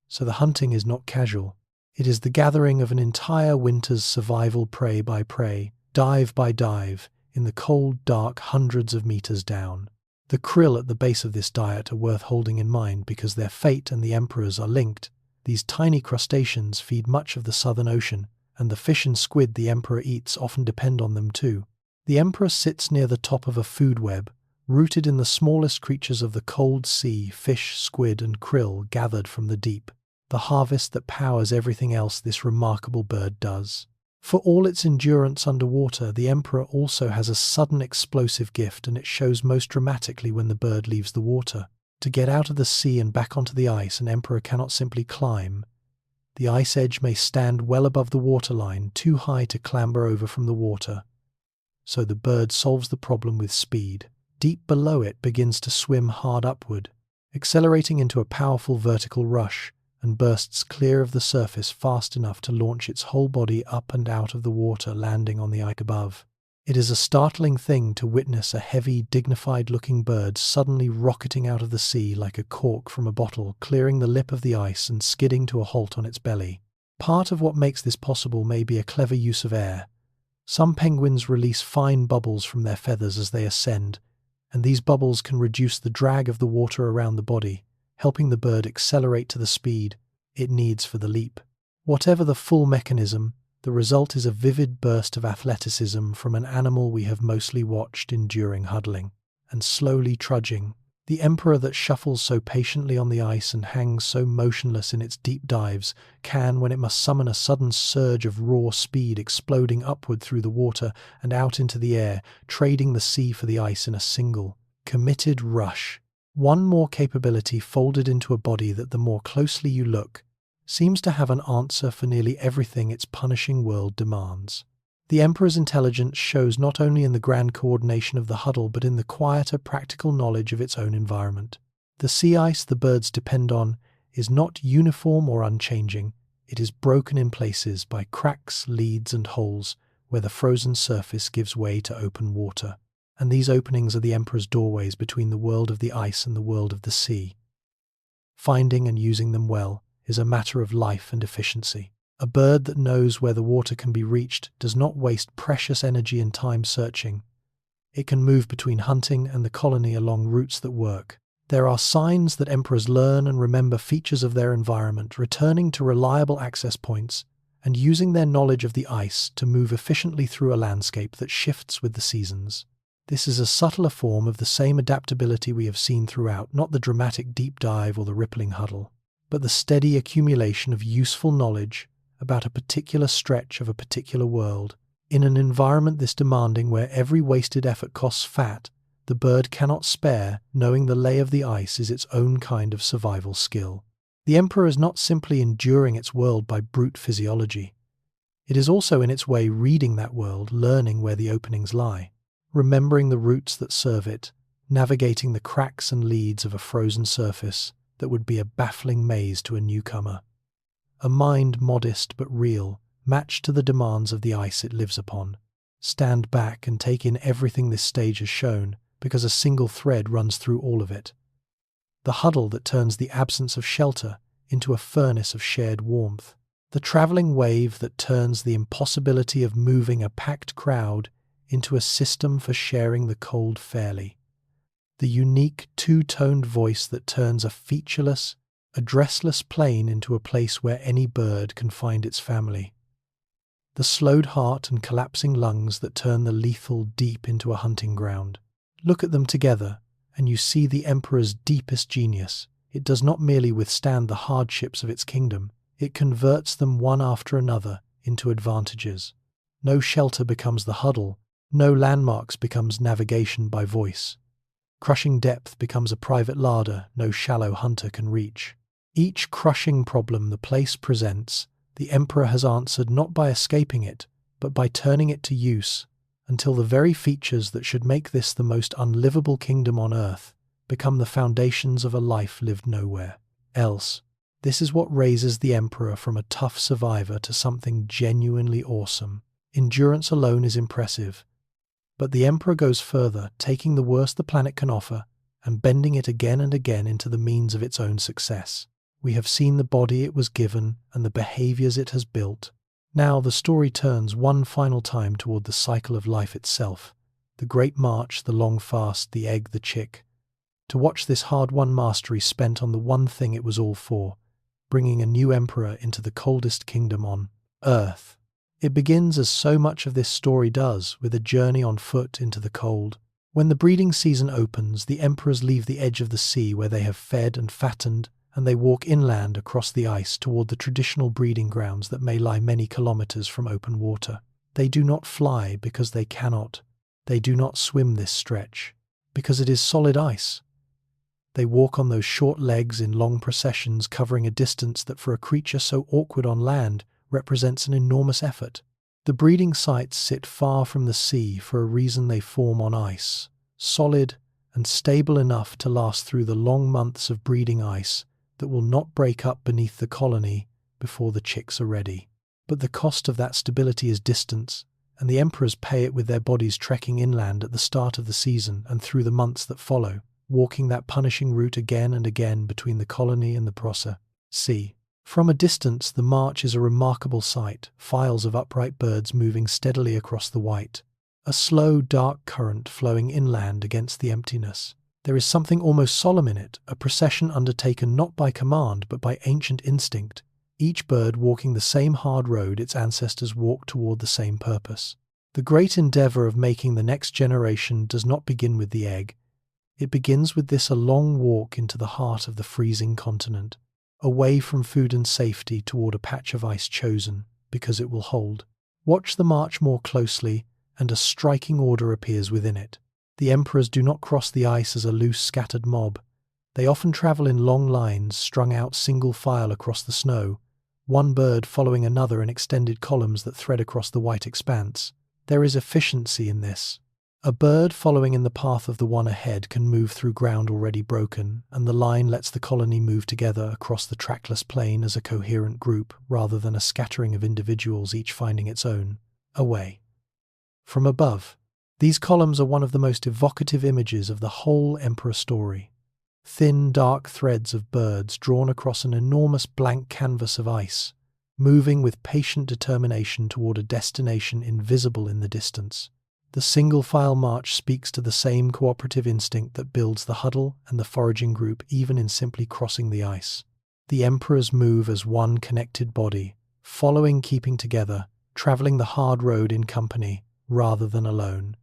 So the hunting is not casual. It is the gathering of an entire winter's survival, prey by prey, dive by dive, in the cold, dark hundreds of meters down. The krill at the base of this diet are worth holding in mind because their fate and the emperor's are linked. These tiny crustaceans feed much of the Southern Ocean, and the fish and squid the emperor eats often depend on them too. The emperor sits near the top of a food web, rooted in the smallest creatures of the cold sea, fish, squid, and krill gathered from the deep, the harvest that powers everything else this remarkable bird does. For all its endurance underwater, the emperor also has a sudden explosive gift, and it shows most dramatically when the bird leaves the water. To get out of the sea and back onto the ice, an emperor cannot simply climb. The ice edge may stand well above the waterline, too high to clamber over from the water. So the bird solves the problem with speed. Deep below it begins to swim hard upward, accelerating into a powerful vertical rush, and bursts clear of the surface fast enough to launch its whole body up and out of the water, landing on the ice above. It is a startling thing to witness a heavy, dignified-looking bird suddenly rocketing out of the sea like a cork from a bottle, clearing the lip of the ice and skidding to a halt on its belly. Part of what makes this possible may be a clever use of air. Some penguins release fine bubbles from their feathers as they ascend, and these bubbles can reduce the drag of the water around the body, helping the bird accelerate to the speed it needs for the leap. Whatever the full mechanism, the result is a vivid burst of athleticism from an animal we have mostly watched enduring huddling and slowly trudging. The emperor that shuffles so patiently on the ice and hangs so motionless in its deep dives can, when it must summon a sudden surge of raw speed, exploding upward through the water and out into the air, trading the sea for the ice in a single, committed rush. One more capability folded into a body that, the more closely you look, seems to have an answer for nearly everything its punishing world demands. The Emperor's intelligence shows not only in the grand coordination of the huddle but in the quieter, practical knowledge of its own environment. The sea ice the birds depend on is not uniform or unchanging. It is broken in places by cracks, leads, and holes where the frozen surface gives way to open water. And these openings are the Emperor's doorways between the world of the ice and the world of the sea. Finding and using them well is a matter of life and efficiency. A bird that knows where the water can be reached does not waste precious energy and time searching. It can move between hunting and the colony along routes that work. There are signs that emperors learn and remember features of their environment, returning to reliable access points and using their knowledge of the ice to move efficiently through a landscape that shifts with the seasons. This is a subtler form of the same adaptability we have seen throughout, not the dramatic deep dive or the rippling huddle, but the steady accumulation of useful knowledge about a particular stretch of a particular world. In an environment this demanding, where every wasted effort costs fat, the bird cannot spare. Knowing the lay of the ice is its own kind of survival skill. The emperor is not simply enduring its world by brute physiology. It is also in its way reading that world, learning where the openings lie, remembering the routes that serve it, navigating the cracks and leads of a frozen surface that would be a baffling maze to a newcomer. A mind modest but real, matched to the demands of the ice it lives upon. Stand back and take in everything this stage has shown, because a single thread runs through all of it. The huddle that turns the absence of shelter into a furnace of shared warmth. The travelling wave that turns the impossibility of moving a packed crowd into a system for sharing the cold fairly. The unique two-toned voice that turns a featureless, addressless plain into a place where any bird can find its family. The slowed heart and collapsing lungs that turn the lethal deep into a hunting ground. Look at them together, and you see the emperor's deepest genius. It does not merely withstand the hardships of its kingdom, it converts them one after another into advantages. No shelter becomes the huddle, no landmarks becomes navigation by voice. Crushing depth becomes a private larder no shallow hunter can reach. Each crushing problem the place presents, the emperor has answered not by escaping it, but by turning it to use, until the very features that should make this the most unlivable kingdom on earth become the foundations of a life lived nowhere else. This is what raises the emperor from a tough survivor to something genuinely awesome. Endurance alone is impressive, but the emperor goes further, taking the worst the planet can offer and bending it again and again into the means of its own success. We have seen the body it was given and the behaviors it has built. Now the story turns one final time toward the cycle of life itself, the great march, the long fast, the egg, the chick. To watch this hard-won mastery spent on the one thing it was all for, bringing a new emperor into the coldest kingdom on earth. It begins, as so much of this story does, with a journey on foot into the cold. When the breeding season opens, the emperors leave the edge of the sea where they have fed and fattened, and they walk inland across the ice toward the traditional breeding grounds that may lie many kilometers from open water. They do not fly because they cannot. They do not swim this stretch because it is solid ice. They walk on those short legs in long processions, covering a distance that for a creature so awkward on land represents an enormous effort. The breeding sites sit far from the sea for a reason. They form on ice, solid and stable enough to last through the long months of breeding ice that will not break up beneath the colony before the chicks are ready. But the cost of that stability is distance, and the emperors pay it with their bodies trekking inland at the start of the season and through the months that follow, walking that punishing route again and again between the colony and the Prosser Sea. From a distance, the march is a remarkable sight, files of upright birds moving steadily across the white, a slow, dark current flowing inland against the emptiness. There is something almost solemn in it, a procession undertaken not by command but by ancient instinct, each bird walking the same hard road its ancestors walked toward the same purpose. The great endeavor of making the next generation does not begin with the egg. It begins with this, a long walk into the heart of the freezing continent, away from food and safety toward a patch of ice chosen because it will hold. Watch the march more closely, and a striking order appears within it. The emperors do not cross the ice as a loose, scattered mob. They often travel in long lines, strung out single file across the snow, one bird following another in extended columns that thread across the white expanse. There is efficiency in this. A bird following in the path of the one ahead can move through ground already broken, and the line lets the colony move together across the trackless plain as a coherent group rather than a scattering of individuals each finding its own way. From above, these columns are one of the most evocative images of the whole emperor story. Thin, dark threads of birds drawn across an enormous blank canvas of ice, moving with patient determination toward a destination invisible in the distance. The single-file march speaks to the same cooperative instinct that builds the huddle and the foraging group even in simply crossing the ice. The emperors move as one connected body, following, keeping together, traveling the hard road in company rather than alone.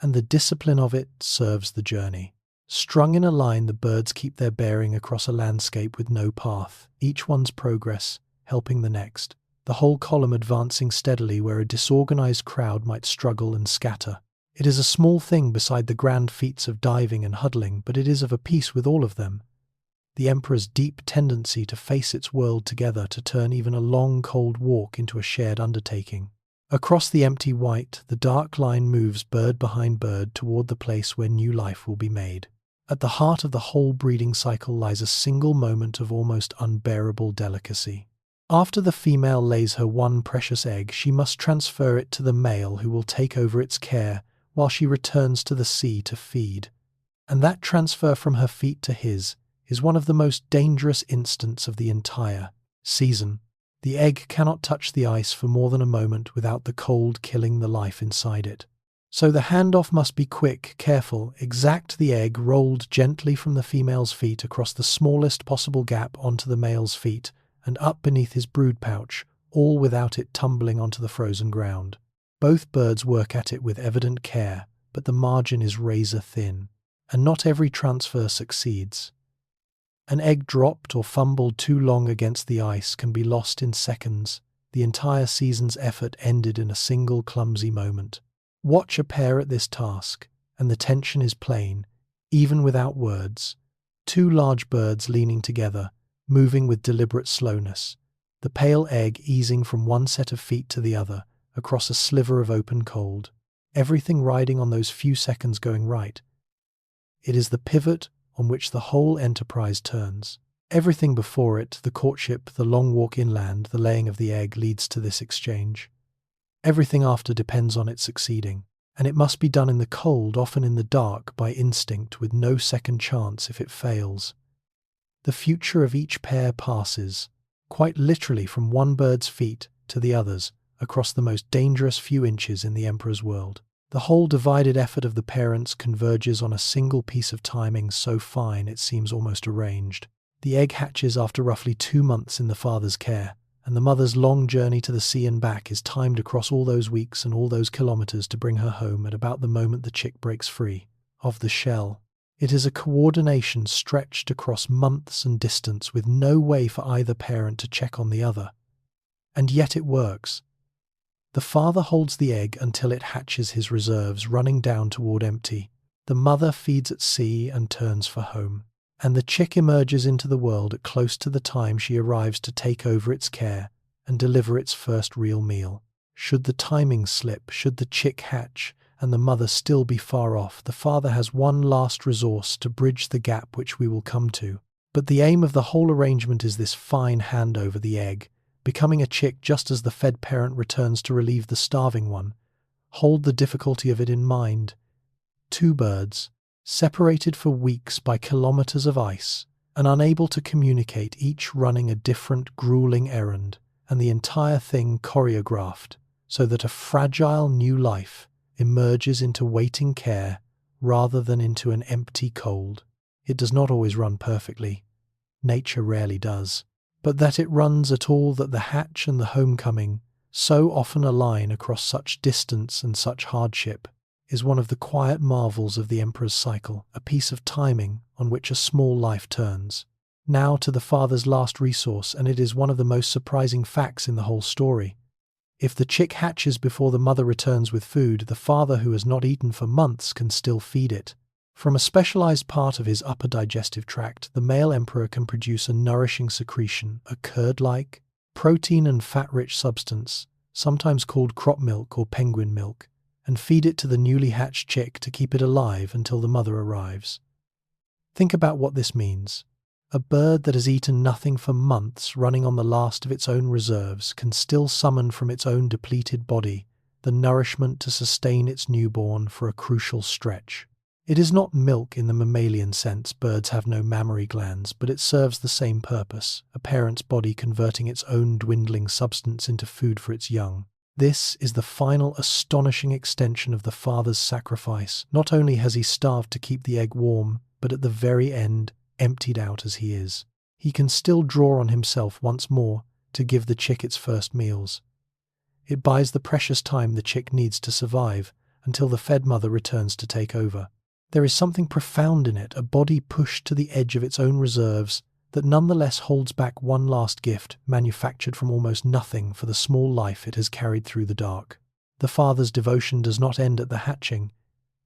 And the discipline of it serves the journey. Strung in a line, the birds keep their bearing across a landscape with no path, each one's progress helping the next. The whole column advancing steadily where a disorganized crowd might struggle and scatter. It is a small thing beside the grand feats of diving and huddling, but it is of a piece with all of them. The emperor's deep tendency to face its world together, to turn even a long, cold walk into a shared undertaking. Across the empty white, the dark line moves bird behind bird toward the place where new life will be made. At the heart of the whole breeding cycle lies a single moment of almost unbearable delicacy. After the female lays her one precious egg, she must transfer it to the male who will take over its care while she returns to the sea to feed. And that transfer from her feet to his is one of the most dangerous instants of the entire season. The egg cannot touch the ice for more than a moment without the cold killing the life inside it. So the handoff must be quick, careful, exact. The egg rolled gently from the female's feet across the smallest possible gap onto the male's feet, and up beneath his brood pouch, all without it tumbling onto the frozen ground. Both birds work at it with evident care, but the margin is razor thin, and not every transfer succeeds. An egg dropped or fumbled too long against the ice can be lost in seconds. The entire season's effort ended in a single clumsy moment. Watch a pair at this task, and the tension is plain, even without words. Two large birds leaning together, moving with deliberate slowness, the pale egg easing from one set of feet to the other, across a sliver of open cold. Everything riding on those few seconds going right. It is the pivot on which the whole enterprise turns. Everything before it, the courtship, the long walk inland, the laying of the egg, leads to this exchange. Everything after depends on it succeeding, and it must be done in the cold, often in the dark, by instinct, with no second chance if it fails. The future of each pair passes, quite literally, from one bird's feet to the other's, across the most dangerous few inches in the emperor's world. The whole divided effort of the parents converges on a single piece of timing so fine it seems almost arranged. The egg hatches after roughly 2 months in the father's care, and the mother's long journey to the sea and back is timed across all those weeks and all those kilometers to bring her home at about the moment the chick breaks free of the shell. It is a coordination stretched across months and distance, with no way for either parent to check on the other. And yet it works. The father holds the egg until it hatches his reserves, running down toward empty. The mother feeds at sea and turns for home. And the chick emerges into the world at close to the time she arrives to take over its care and deliver its first real meal. Should the timing slip, should the chick hatch, and the mother still be far off, the father has one last resource to bridge the gap, which we will come to. But the aim of the whole arrangement is this fine handover, the egg becoming a chick just as the fed parent returns to relieve the starving one. Hold the difficulty of it in mind. 2 birds, separated for weeks by kilometers of ice, and unable to communicate, each running a different, grueling errand, and the entire thing choreographed so that a fragile new life emerges into waiting care rather than into an empty cold. It does not always run perfectly. Nature rarely does. But that it runs at all, that the hatch and the homecoming so often align across such distance and such hardship, is one of the quiet marvels of the emperor's cycle, a piece of timing on which a small life turns. Now to the father's last resource, and it is one of the most surprising facts in the whole story. If the chick hatches before the mother returns with food, the father, who has not eaten for months, can still feed it. From a specialized part of his upper digestive tract, the male emperor can produce a nourishing secretion, a curd-like, protein and fat-rich substance, sometimes called crop milk or penguin milk, and feed it to the newly hatched chick to keep it alive until the mother arrives. Think about what this means. A bird that has eaten nothing for months, running on the last of its own reserves, can still summon from its own depleted body the nourishment to sustain its newborn for a crucial stretch. It is not milk in the mammalian sense. Birds have no mammary glands, but it serves the same purpose, a parent's body converting its own dwindling substance into food for its young. This is the final astonishing extension of the father's sacrifice. Not only has he starved to keep the egg warm, but at the very end, emptied out as he is, he can still draw on himself once more to give the chick its first meals. It buys the precious time the chick needs to survive until the fed mother returns to take over. There is something profound in it, a body pushed to the edge of its own reserves that nonetheless holds back one last gift manufactured from almost nothing for the small life it has carried through the dark. The father's devotion does not end at the hatching.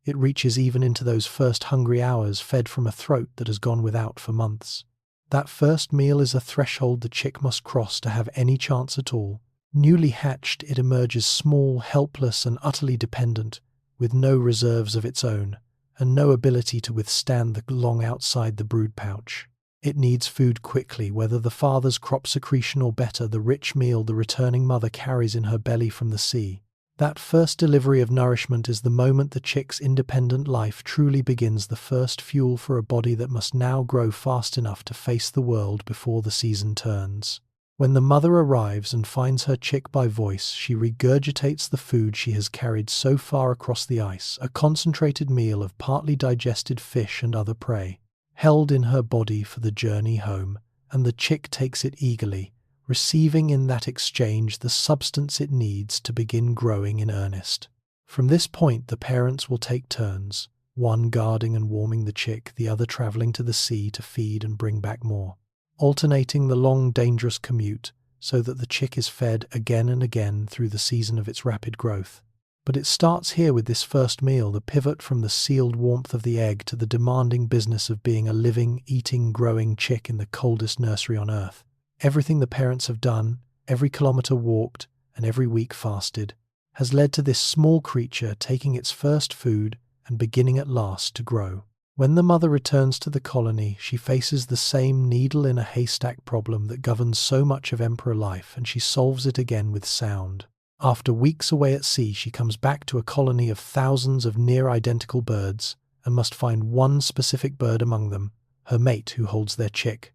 It reaches even into those first hungry hours, fed from a throat that has gone without for months. That first meal is a threshold the chick must cross to have any chance at all. Newly hatched, it emerges small, helpless, and utterly dependent, with no reserves of its own, and no ability to withstand the long outside the brood pouch. It needs food quickly, whether the father's crop secretion or better, the rich meal the returning mother carries in her belly from the sea. That first delivery of nourishment is the moment the chick's independent life truly begins, the first fuel for a body that must now grow fast enough to face the world before the season turns. When the mother arrives and finds her chick by voice, she regurgitates the food she has carried so far across the ice, a concentrated meal of partly digested fish and other prey, held in her body for the journey home, and the chick takes it eagerly, receiving in that exchange the substance it needs to begin growing in earnest. From this point, the parents will take turns, one guarding and warming the chick, the other traveling to the sea to feed and bring back more, alternating the long, dangerous commute so that the chick is fed again and again through the season of its rapid growth. But it starts here with this first meal, the pivot from the sealed warmth of the egg to the demanding business of being a living, eating, growing chick in the coldest nursery on earth. Everything the parents have done, every kilometre walked, and every week fasted, has led to this small creature taking its first food and beginning at last to grow. When the mother returns to the colony, she faces the same needle-in-a-haystack problem that governs so much of emperor life, and she solves it again with sound. After weeks away at sea, she comes back to a colony of thousands of near-identical birds and must find one specific bird among them, her mate who holds their chick.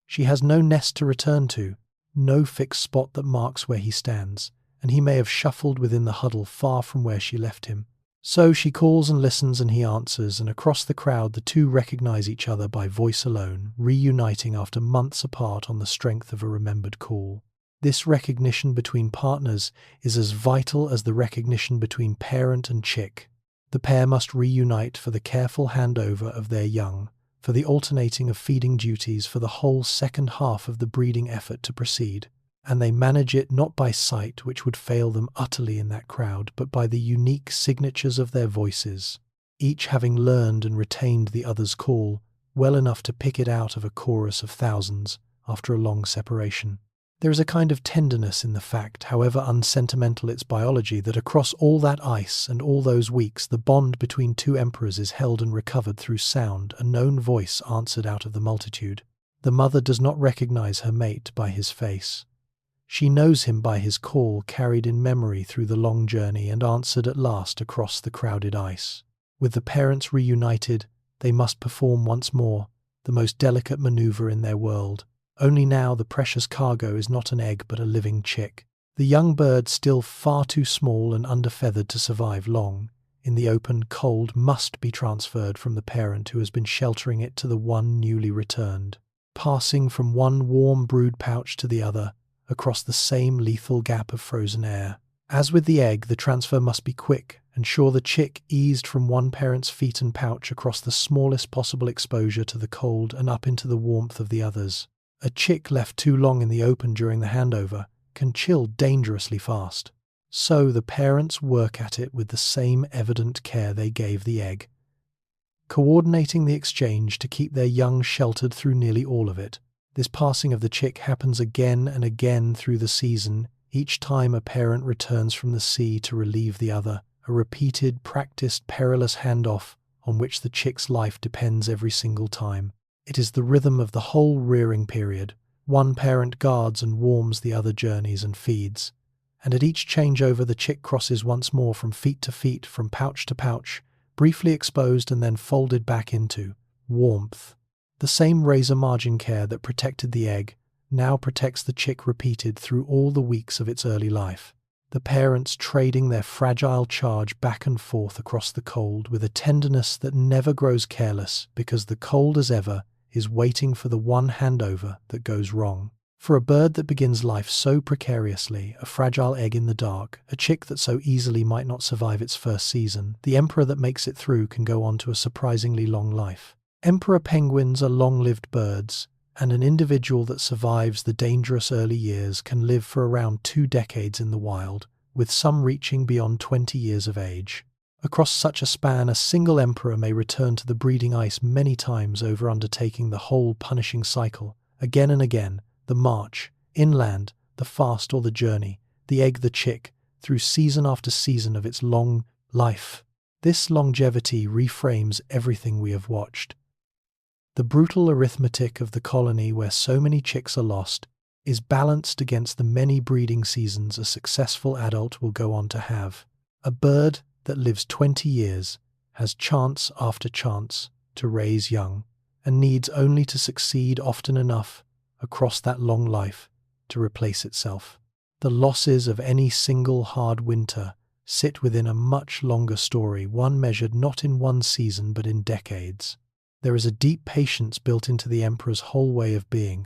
She has no nest to return to, no fixed spot that marks where he stands, and he may have shuffled within the huddle far from where she left him. So she calls and listens, and he answers, and across the crowd the two recognize each other by voice alone, reuniting after months apart on the strength of a remembered call. This recognition between partners is as vital as the recognition between parent and chick. The pair must reunite for the careful handover of their young, for the alternating of feeding duties, for the whole second half of the breeding effort to proceed. And they manage it not by sight, which would fail them utterly in that crowd, but by the unique signatures of their voices, each having learned and retained the other's call well enough to pick it out of a chorus of thousands after a long separation. There is a kind of tenderness in the fact, however unsentimental its biology, that across all that ice and all those weeks the bond between two emperors is held and recovered through sound, a known voice answered out of the multitude. The mother does not recognize her mate by his face. She knows him by his call, carried in memory through the long journey and answered at last across the crowded ice. With the parents reunited, they must perform once more the most delicate maneuver in their world. Only now the precious cargo is not an egg but a living chick. The young bird, still far too small and underfeathered to survive long in the open cold, must be transferred from the parent who has been sheltering it to the one newly returned, passing from one warm brood pouch to the other across the same lethal gap of frozen air. As with the egg, the transfer must be quick, and sure, the chick eased from one parent's feet and pouch across the smallest possible exposure to the cold and up into the warmth of the others. A chick left too long in the open during the handover can chill dangerously fast. So the parents work at it with the same evident care they gave the egg, coordinating the exchange to keep their young sheltered through nearly all of it. This passing of the chick happens again and again through the season, each time a parent returns from the sea to relieve the other, a repeated, practiced, perilous handoff on which the chick's life depends every single time. It is the rhythm of the whole rearing period. One parent guards and warms, the other journeys and feeds. And at each changeover the chick crosses once more from feet to feet, from pouch to pouch, briefly exposed and then folded back into warmth. The same razor margin care that protected the egg now protects the chick, repeated through all the weeks of its early life. The parents trading their fragile charge back and forth across the cold with a tenderness that never grows careless, because the cold as ever is waiting for the one handover that goes wrong. For a bird that begins life so precariously, a fragile egg in the dark, a chick that so easily might not survive its first season, the emperor that makes it through can go on to a surprisingly long life. Emperor penguins are long-lived birds, and an individual that survives the dangerous early years can live for around 2 decades in the wild, with some reaching beyond 20 years of age. Across such a span, a single emperor may return to the breeding ice many times over, undertaking the whole punishing cycle, again and again, the march, inland, the fast or the journey, the egg, the chick, through season after season of its long life. This longevity reframes everything we have watched. The brutal arithmetic of the colony where so many chicks are lost is balanced against the many breeding seasons a successful adult will go on to have. A bird that lives 20 years has chance after chance to raise young, and needs only to succeed often enough across that long life to replace itself. The losses of any single hard winter sit within a much longer story, one measured not in one season but in decades. There is a deep patience built into the emperor's whole way of being,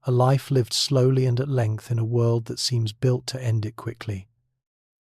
a life lived slowly and at length in a world that seems built to end it quickly.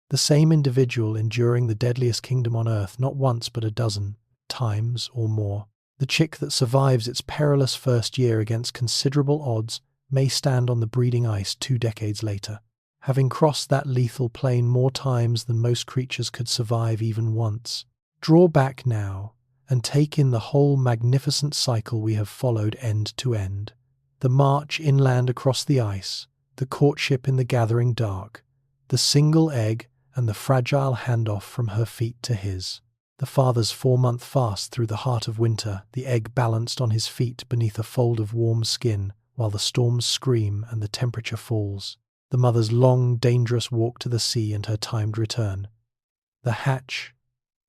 The same individual enduring the deadliest kingdom on earth not once but a dozen times or more. The chick that survives its perilous first year against considerable odds may stand on the breeding ice 2 decades later, having crossed that lethal plain more times than most creatures could survive even once. Draw back now and take in the whole magnificent cycle we have followed end to end. The march inland across the ice, the courtship in the gathering dark, the single egg and the fragile handoff from her feet to his. The father's 4-month fast through the heart of winter, the egg balanced on his feet beneath a fold of warm skin while the storms scream and the temperature falls. The mother's long, dangerous walk to the sea and her timed return. The hatch,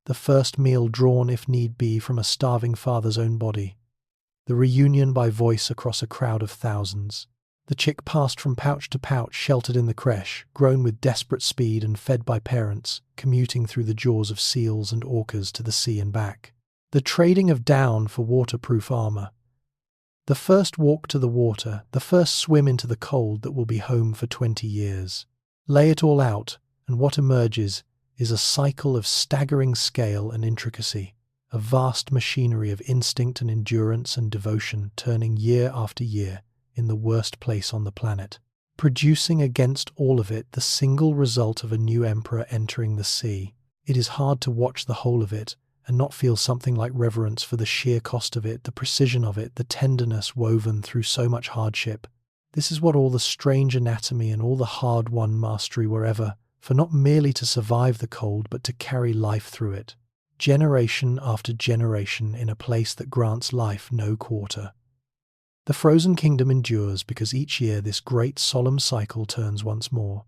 the first meal drawn if need be from a starving father's own body. The reunion by voice across a crowd of thousands. The chick passed from pouch to pouch, sheltered in the creche, grown with desperate speed and fed by parents, commuting through the jaws of seals and orcas to the sea and back. The trading of down for waterproof armor. The first walk to the water, the first swim into the cold that will be home for 20 years. Lay it all out, and what emerges is a cycle of staggering scale and intricacy, a vast machinery of instinct and endurance and devotion turning year after year in the worst place on the planet, producing against all of it the single result of a new emperor entering the sea. It is hard to watch the whole of it and not feel something like reverence for the sheer cost of it, the precision of it, the tenderness woven through so much hardship. This is what all the strange anatomy and all the hard-won mastery were ever, for not merely to survive the cold but to carry life through it, generation after generation in a place that grants life no quarter. The frozen kingdom endures because each year this great solemn cycle turns once more.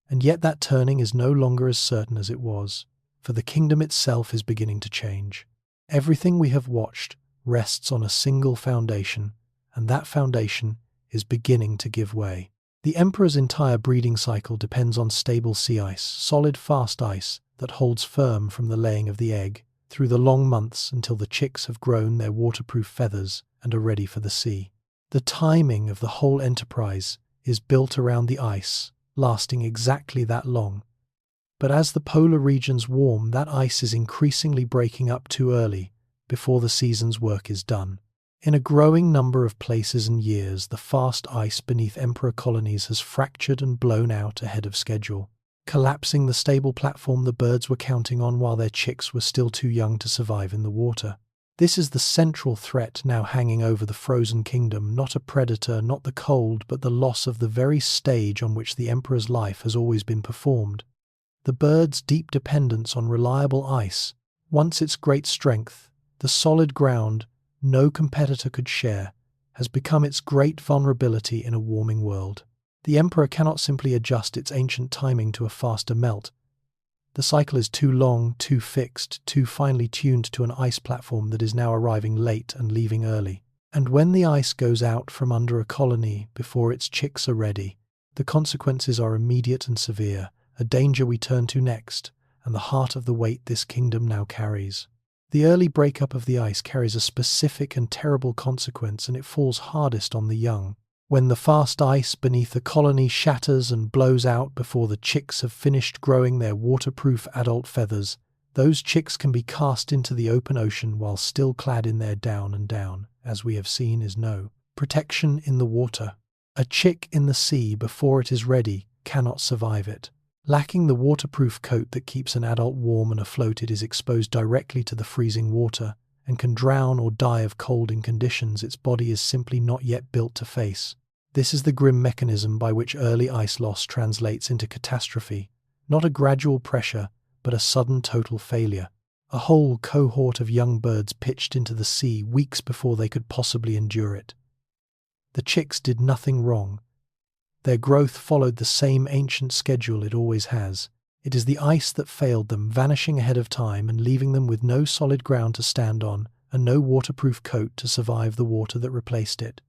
And yet that turning is no longer as certain as it was, for the kingdom itself is beginning to change. Everything we have watched rests on a single foundation, and that foundation is beginning to give way. The emperor's entire breeding cycle depends on stable sea ice, solid fast ice that holds firm from the laying of the egg, through the long months until the chicks have grown their waterproof feathers and are ready for the sea. The timing of the whole enterprise is built around the ice, lasting exactly that long. But as the polar regions warm, that ice is increasingly breaking up too early, before the season's work is done. In a growing number of places and years, the fast ice beneath emperor colonies has fractured and blown out ahead of schedule, collapsing the stable platform the birds were counting on while their chicks were still too young to survive in the water. This is the central threat now hanging over the frozen kingdom, not a predator, not the cold, but the loss of the very stage on which the emperor's life has always been performed. The bird's deep dependence on reliable ice, once its great strength, the solid ground no competitor could share, has become its great vulnerability in a warming world. The emperor cannot simply adjust its ancient timing to a faster melt. The cycle is too long, too fixed, too finely tuned to an ice platform that is now arriving late and leaving early. And when the ice goes out from under a colony before its chicks are ready, the consequences are immediate and severe, a danger we turn to next, and the heart of the weight this kingdom now carries. The early breakup of the ice carries a specific and terrible consequence, and it falls hardest on the young. When the fast ice beneath the colony shatters and blows out before the chicks have finished growing their waterproof adult feathers, those chicks can be cast into the open ocean while still clad in their down, and down, as we have seen, is no protection in the water. A chick in the sea before it is ready cannot survive it. Lacking the waterproof coat that keeps an adult warm and afloat, it is exposed directly to the freezing water and can drown or die of cold in conditions its body is simply not yet built to face. This is the grim mechanism by which early ice loss translates into catastrophe, not a gradual pressure, but a sudden total failure. A whole cohort of young birds pitched into the sea weeks before they could possibly endure it. The chicks did nothing wrong. Their growth followed the same ancient schedule it always has. It is the ice that failed them, vanishing ahead of time and leaving them with no solid ground to stand on and no waterproof coat to survive the water that replaced it.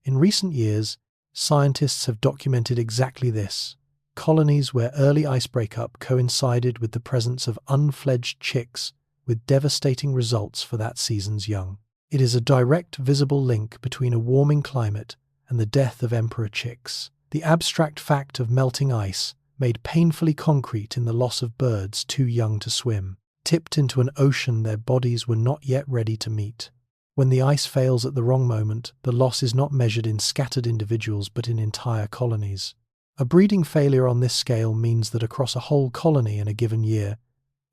In recent years, scientists have documented exactly this. Colonies where early ice breakup coincided with the presence of unfledged chicks, with devastating results for that season's young. It is a direct, visible link between a warming climate and the death of emperor chicks. The abstract fact of melting ice, made painfully concrete in the loss of birds too young to swim, tipped into an ocean their bodies were not yet ready to meet. When the ice fails at the wrong moment, the loss is not measured in scattered individuals but in entire colonies. A breeding failure on this scale means that across a whole colony in a given year,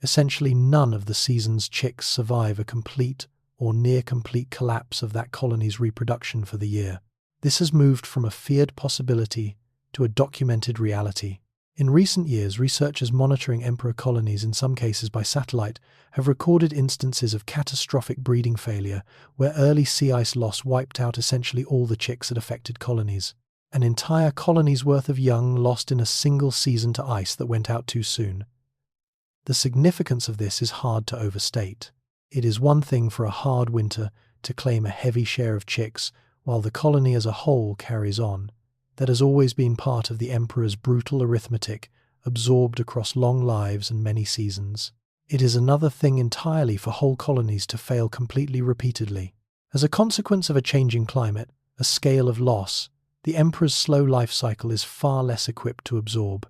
essentially none of the season's chicks survive a complete or near-complete collapse of that colony's reproduction for the year. This has moved from a feared possibility to a documented reality. In recent years, researchers monitoring emperor colonies, in some cases by satellite, have recorded instances of catastrophic breeding failure where early sea ice loss wiped out essentially all the chicks at affected colonies. An entire colony's worth of young lost in a single season to ice that went out too soon. The significance of this is hard to overstate. It is one thing for a hard winter to claim a heavy share of chicks while the colony as a whole carries on. That has always been part of the emperor's brutal arithmetic, absorbed across long lives and many seasons. It is another thing entirely for whole colonies to fail completely repeatedly. As a consequence of a changing climate, a scale of loss, the emperor's slow life cycle is far less equipped to absorb.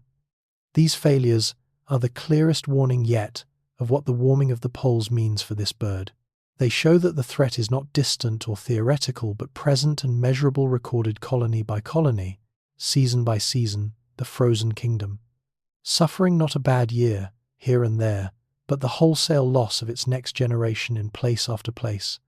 These failures are the clearest warning yet of what the warming of the poles means for this bird. They show that the threat is not distant or theoretical, but present and measurable, recorded colony by colony, season by season, the frozen kingdom. Suffering not a bad year, here and there, but the wholesale loss of its next generation in place after place,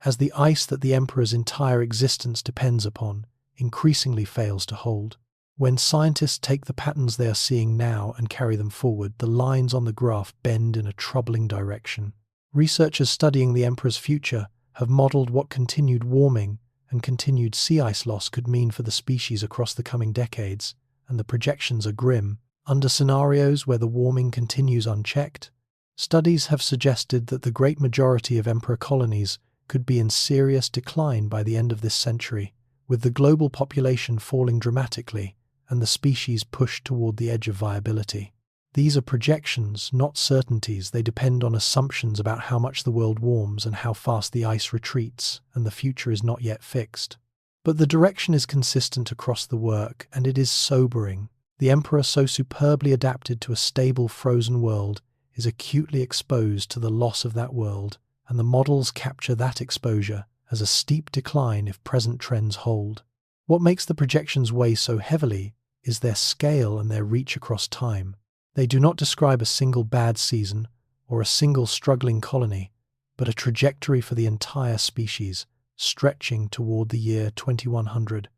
as the ice that the emperor's entire existence depends upon increasingly fails to hold. When scientists take the patterns they are seeing now and carry them forward, the lines on the graph bend in a troubling direction. Researchers studying the emperor's future have modeled what continued warming and continued sea ice loss could mean for the species across the coming decades, and the projections are grim. Under scenarios where the warming continues unchecked, studies have suggested that the great majority of emperor colonies could be in serious decline by the end of this century, with the global population falling dramatically and the species pushed toward the edge of viability. These are projections, not certainties. They depend on assumptions about how much the world warms and how fast the ice retreats, and the future is not yet fixed. But the direction is consistent across the work, and it is sobering. The emperor, so superbly adapted to a stable frozen world, is acutely exposed to the loss of that world, and the models capture that exposure as a steep decline if present trends hold. What makes the projections weigh so heavily is their scale and their reach across time. They do not describe a single bad season or a single struggling colony. but a trajectory for the entire species, stretching toward the year 2100.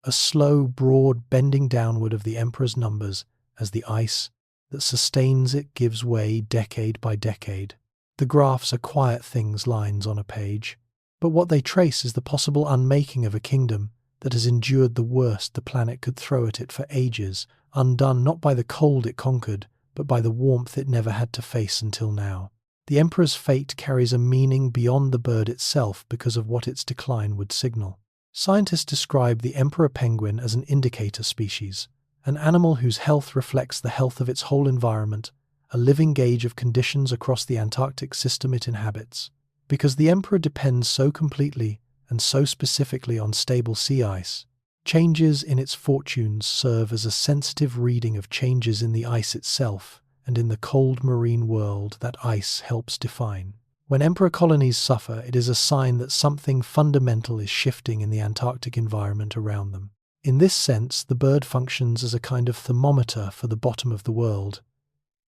A slow, broad bending downward of the emperor's numbers as the ice that sustains it gives way decade by decade. The graphs are quiet things, lines on a page, but what they trace is the possible unmaking of a kingdom that has endured the worst the planet could throw at it for ages, undone not by the cold it conquered, but by the warmth it never had to face until now. The emperor's fate carries a meaning beyond the bird itself because of what its decline would signal. Scientists describe the emperor penguin as an indicator species, an animal whose health reflects the health of its whole environment, a living gauge of conditions across the Antarctic system it inhabits. Because the emperor depends so completely and so specifically on stable sea ice, changes in its fortunes serve as a sensitive reading of changes in the ice itself and in the cold marine world that ice helps define. When emperor colonies suffer, it is a sign that something fundamental is shifting in the Antarctic environment around them. In this sense, the bird functions as a kind of thermometer for the bottom of the world,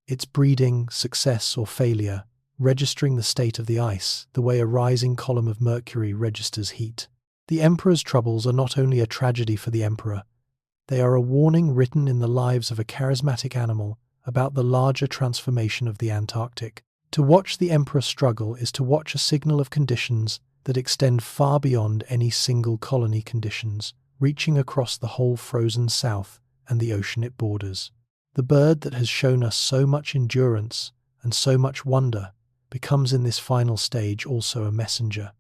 its breeding, success or failure, registering the state of the ice, the way a rising column of mercury registers heat. The emperor's troubles are not only a tragedy for the emperor, they are a warning written in the lives of a charismatic animal about the larger transformation of the Antarctic. To watch the emperor struggle is to watch a signal of conditions that extend far beyond any single colony conditions, reaching across the whole frozen south and the ocean it borders. The bird that has shown us so much endurance and so much wonder becomes in this final stage also a messenger.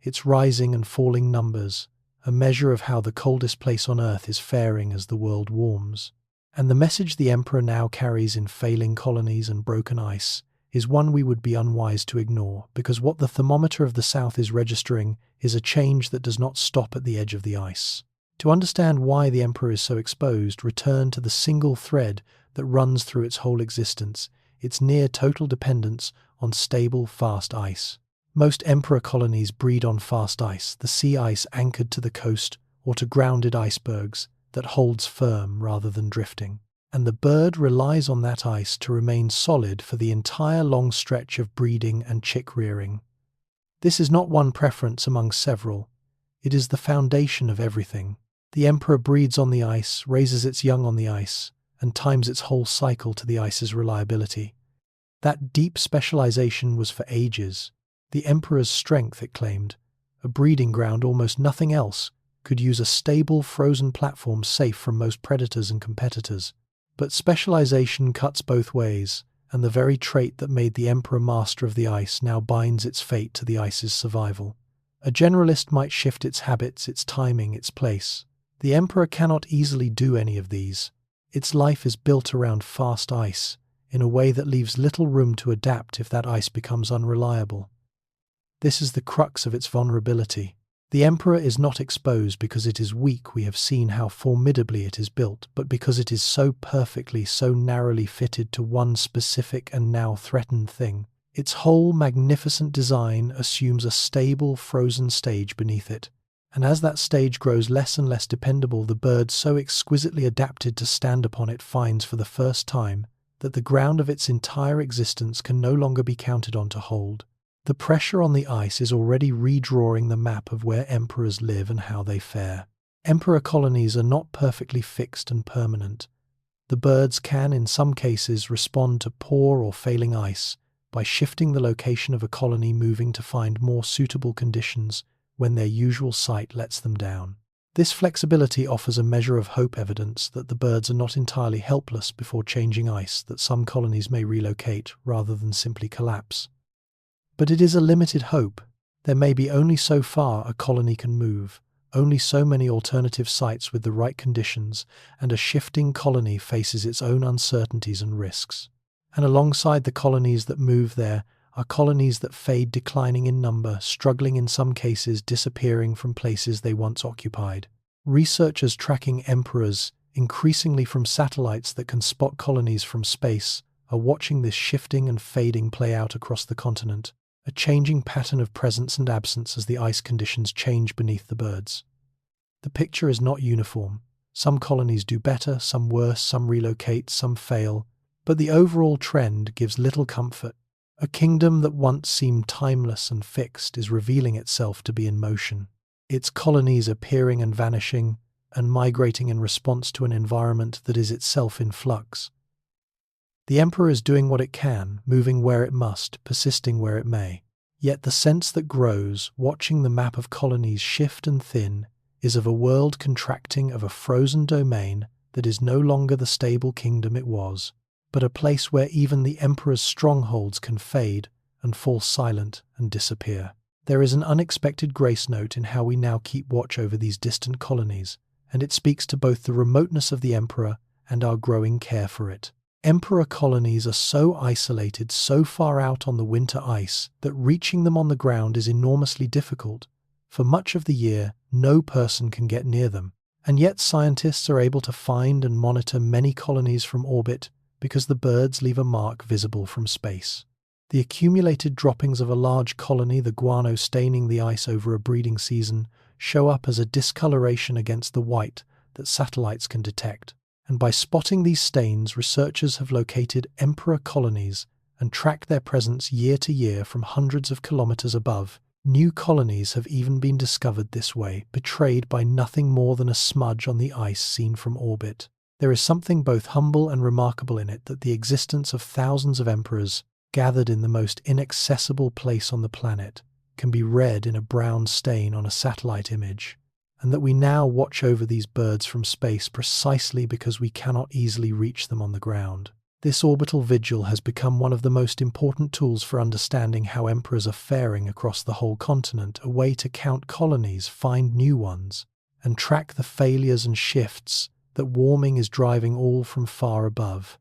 Its rising and falling numbers, a measure of how the coldest place on Earth is faring as the world warms. And the message the emperor now carries in failing colonies and broken ice is one we would be unwise to ignore, because what the thermometer of the South is registering is a change that does not stop at the edge of the ice. To understand why the emperor is so exposed, return to the single thread that runs through its whole existence, its near total dependence on stable, fast ice. Most emperor colonies breed on fast ice, the sea ice anchored to the coast or to grounded icebergs that holds firm rather than drifting. And the bird relies on that ice to remain solid for the entire long stretch of breeding and chick rearing. This is not one preference among several. It is the foundation of everything. The emperor breeds on the ice, raises its young on the ice, and times its whole cycle to the ice's reliability. That deep specialization was for ages. The emperor's strength, it claimed, a breeding ground almost nothing else, could use a stable frozen platform safe from most predators and competitors. But specialization cuts both ways, and the very trait that made the emperor master of the ice now binds its fate to the ice's survival. A generalist might shift its habits, its timing, its place. The emperor cannot easily do any of these. Its life is built around fast ice, in a way that leaves little room to adapt if that ice becomes unreliable. This is the crux of its vulnerability. The emperor is not exposed because it is weak, we have seen how formidably it is built, but because it is so perfectly, so narrowly fitted to one specific and now threatened thing. Its whole magnificent design assumes a stable, frozen stage beneath it. And as that stage grows less and less dependable, the bird so exquisitely adapted to stand upon it finds for the first time that the ground of its entire existence can no longer be counted on to hold. The pressure on the ice is already redrawing the map of where emperors live and how they fare. Emperor colonies are not perfectly fixed and permanent. The birds can, in some cases, respond to poor or failing ice by shifting the location of a colony, moving to find more suitable conditions when their usual site lets them down. This flexibility offers a measure of hope, evidence that the birds are not entirely helpless before changing ice, that some colonies may relocate rather than simply collapse. But it is a limited hope. There may be only so far a colony can move, only so many alternative sites with the right conditions, and a shifting colony faces its own uncertainties and risks. And alongside the colonies that move there are colonies that fade, declining in number, struggling in some cases, disappearing from places they once occupied. Researchers tracking emperors, increasingly from satellites that can spot colonies from space, are watching this shifting and fading play out across the continent, a changing pattern of presence and absence as the ice conditions change beneath the birds. The picture is not uniform. Some colonies do better, some worse, some relocate, some fail, but the overall trend gives little comfort. A kingdom that once seemed timeless and fixed is revealing itself to be in motion, its colonies appearing and vanishing, and migrating in response to an environment that is itself in flux. The Emperor is doing what it can, moving where it must, persisting where it may. Yet the sense that grows, watching the map of colonies shift and thin, is of a world contracting, of a frozen domain that is no longer the stable kingdom it was, but a place where even the Emperor's strongholds can fade and fall silent and disappear. There is an unexpected grace note in how we now keep watch over these distant colonies, and it speaks to both the remoteness of the Emperor and our growing care for it. Emperor colonies are so isolated, so far out on the winter ice, that reaching them on the ground is enormously difficult. For much of the year, no person can get near them, and yet scientists are able to find and monitor many colonies from orbit because the birds leave a mark visible from space. The accumulated droppings of a large colony, the guano staining the ice over a breeding season, show up as a discoloration against the white that satellites can detect. And by spotting these stains, researchers have located emperor colonies and tracked their presence year to year from hundreds of kilometers above. New colonies have even been discovered this way, betrayed by nothing more than a smudge on the ice seen from orbit. There is something both humble and remarkable in it, that the existence of thousands of emperors, gathered in the most inaccessible place on the planet, can be read in a brown stain on a satellite image, and that we now watch over these birds from space precisely because we cannot easily reach them on the ground. This orbital vigil has become one of the most important tools for understanding how emperors are faring across the whole continent, a way to count colonies, find new ones, and track the failures and shifts that warming is driving all from far above.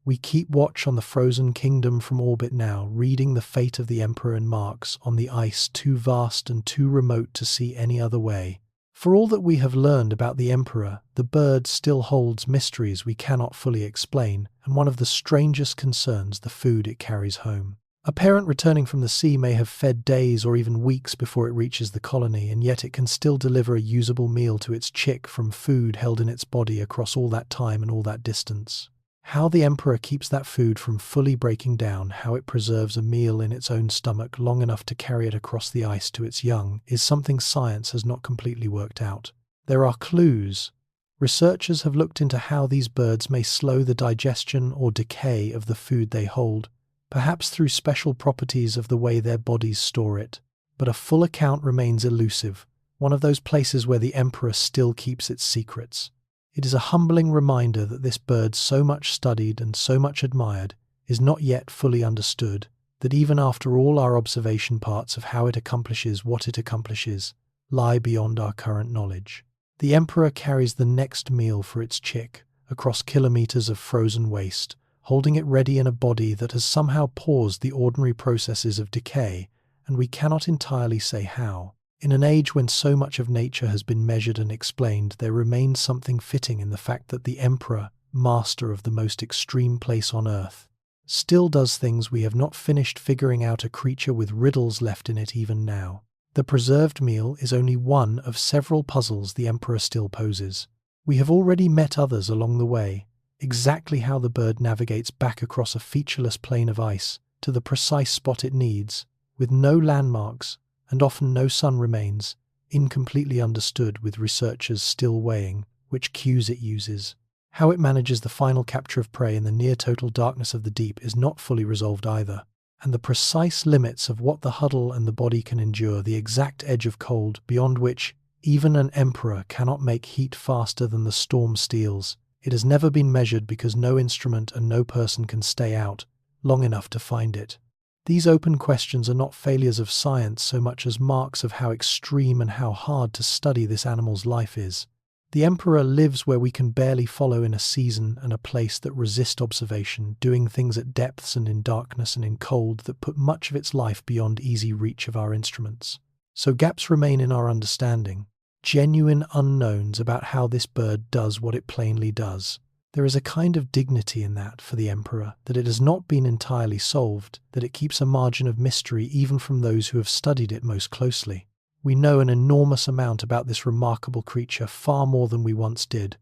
We keep watch on the frozen kingdom from orbit now, reading the fate of the emperor in marks on the ice too vast and too remote to see any other way. For all that we have learned about the Emperor, the bird still holds mysteries we cannot fully explain, and one of the strangest concerns the food it carries home. A parent returning from the sea may have fed days or even weeks before it reaches the colony, and yet it can still deliver a usable meal to its chick from food held in its body across all that time and all that distance. How the Emperor keeps that food from fully breaking down, how it preserves a meal in its own stomach long enough to carry it across the ice to its young, is something science has not completely worked out. There are clues. Researchers have looked into how these birds may slow the digestion or decay of the food they hold, perhaps through special properties of the way their bodies store it. But a full account remains elusive, one of those places where the Emperor still keeps its secrets. It is a humbling reminder that this bird, so much studied and so much admired, is not yet fully understood, that even after all our observation parts of how it accomplishes what it accomplishes lie beyond our current knowledge. The Emperor carries the next meal for its chick across kilometers of frozen waste, holding it ready in a body that has somehow paused the ordinary processes of decay, and we cannot entirely say how. In an age when so much of nature has been measured and explained, there remains something fitting in the fact that the Emperor, master of the most extreme place on Earth, still does things we have not finished figuring out, a creature with riddles left in it even now. The preserved meal is only one of several puzzles the Emperor still poses. We have already met others along the way, exactly how the bird navigates back across a featureless plain of ice to the precise spot it needs, with no landmarks, and often no sun remains, incompletely understood, with researchers still weighing which cues it uses. How it manages the final capture of prey in the near-total darkness of the deep is not fully resolved either, and the precise limits of what the huddle and the body can endure, the exact edge of cold beyond which even an emperor cannot make heat faster than the storm steals, it has never been measured because no instrument and no person can stay out long enough to find it. These open questions are not failures of science so much as marks of how extreme and how hard to study this animal's life is. The Emperor lives where we can barely follow, in a season and a place that resist observation, doing things at depths and in darkness and in cold that put much of its life beyond easy reach of our instruments. So gaps remain in our understanding, genuine unknowns about how this bird does what it plainly does. There is a kind of dignity in that for the Emperor, that it has not been entirely solved, that it keeps a margin of mystery even from those who have studied it most closely. We know an enormous amount about this remarkable creature, far more than we once did,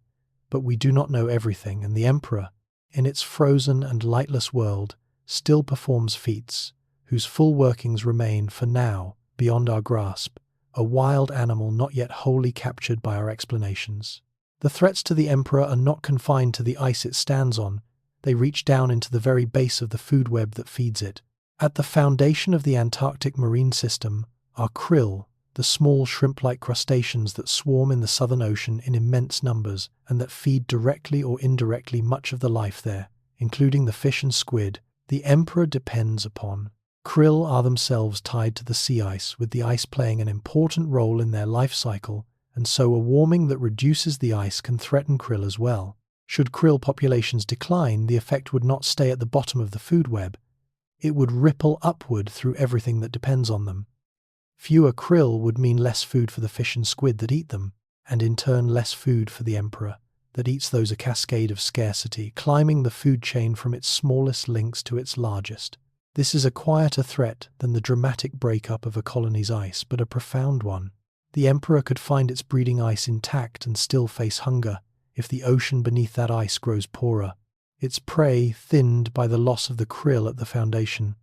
but we do not know everything, and the Emperor, in its frozen and lightless world, still performs feats, whose full workings remain, for now, beyond our grasp, a wild animal not yet wholly captured by our explanations. The threats to the emperor are not confined to the ice it stands on, they reach down into the very base of the food web that feeds it. At the foundation of the Antarctic marine system are krill, the small shrimp-like crustaceans that swarm in the Southern Ocean in immense numbers and that feed directly or indirectly much of the life there, including the fish and squid the emperor depends upon. Krill are themselves tied to the sea ice, with the ice playing an important role in their life cycle, and so a warming that reduces the ice can threaten krill as well. Should krill populations decline, the effect would not stay at the bottom of the food web. It would ripple upward through everything that depends on them. Fewer krill would mean less food for the fish and squid that eat them, and in turn less food for the emperor that eats those, a cascade of scarcity, climbing the food chain from its smallest links to its largest. This is a quieter threat than the dramatic breakup of a colony's ice, but a profound one. The emperor could find its breeding ice intact and still face hunger if the ocean beneath that ice grows poorer, its prey thinned by the loss of the krill at the foundation.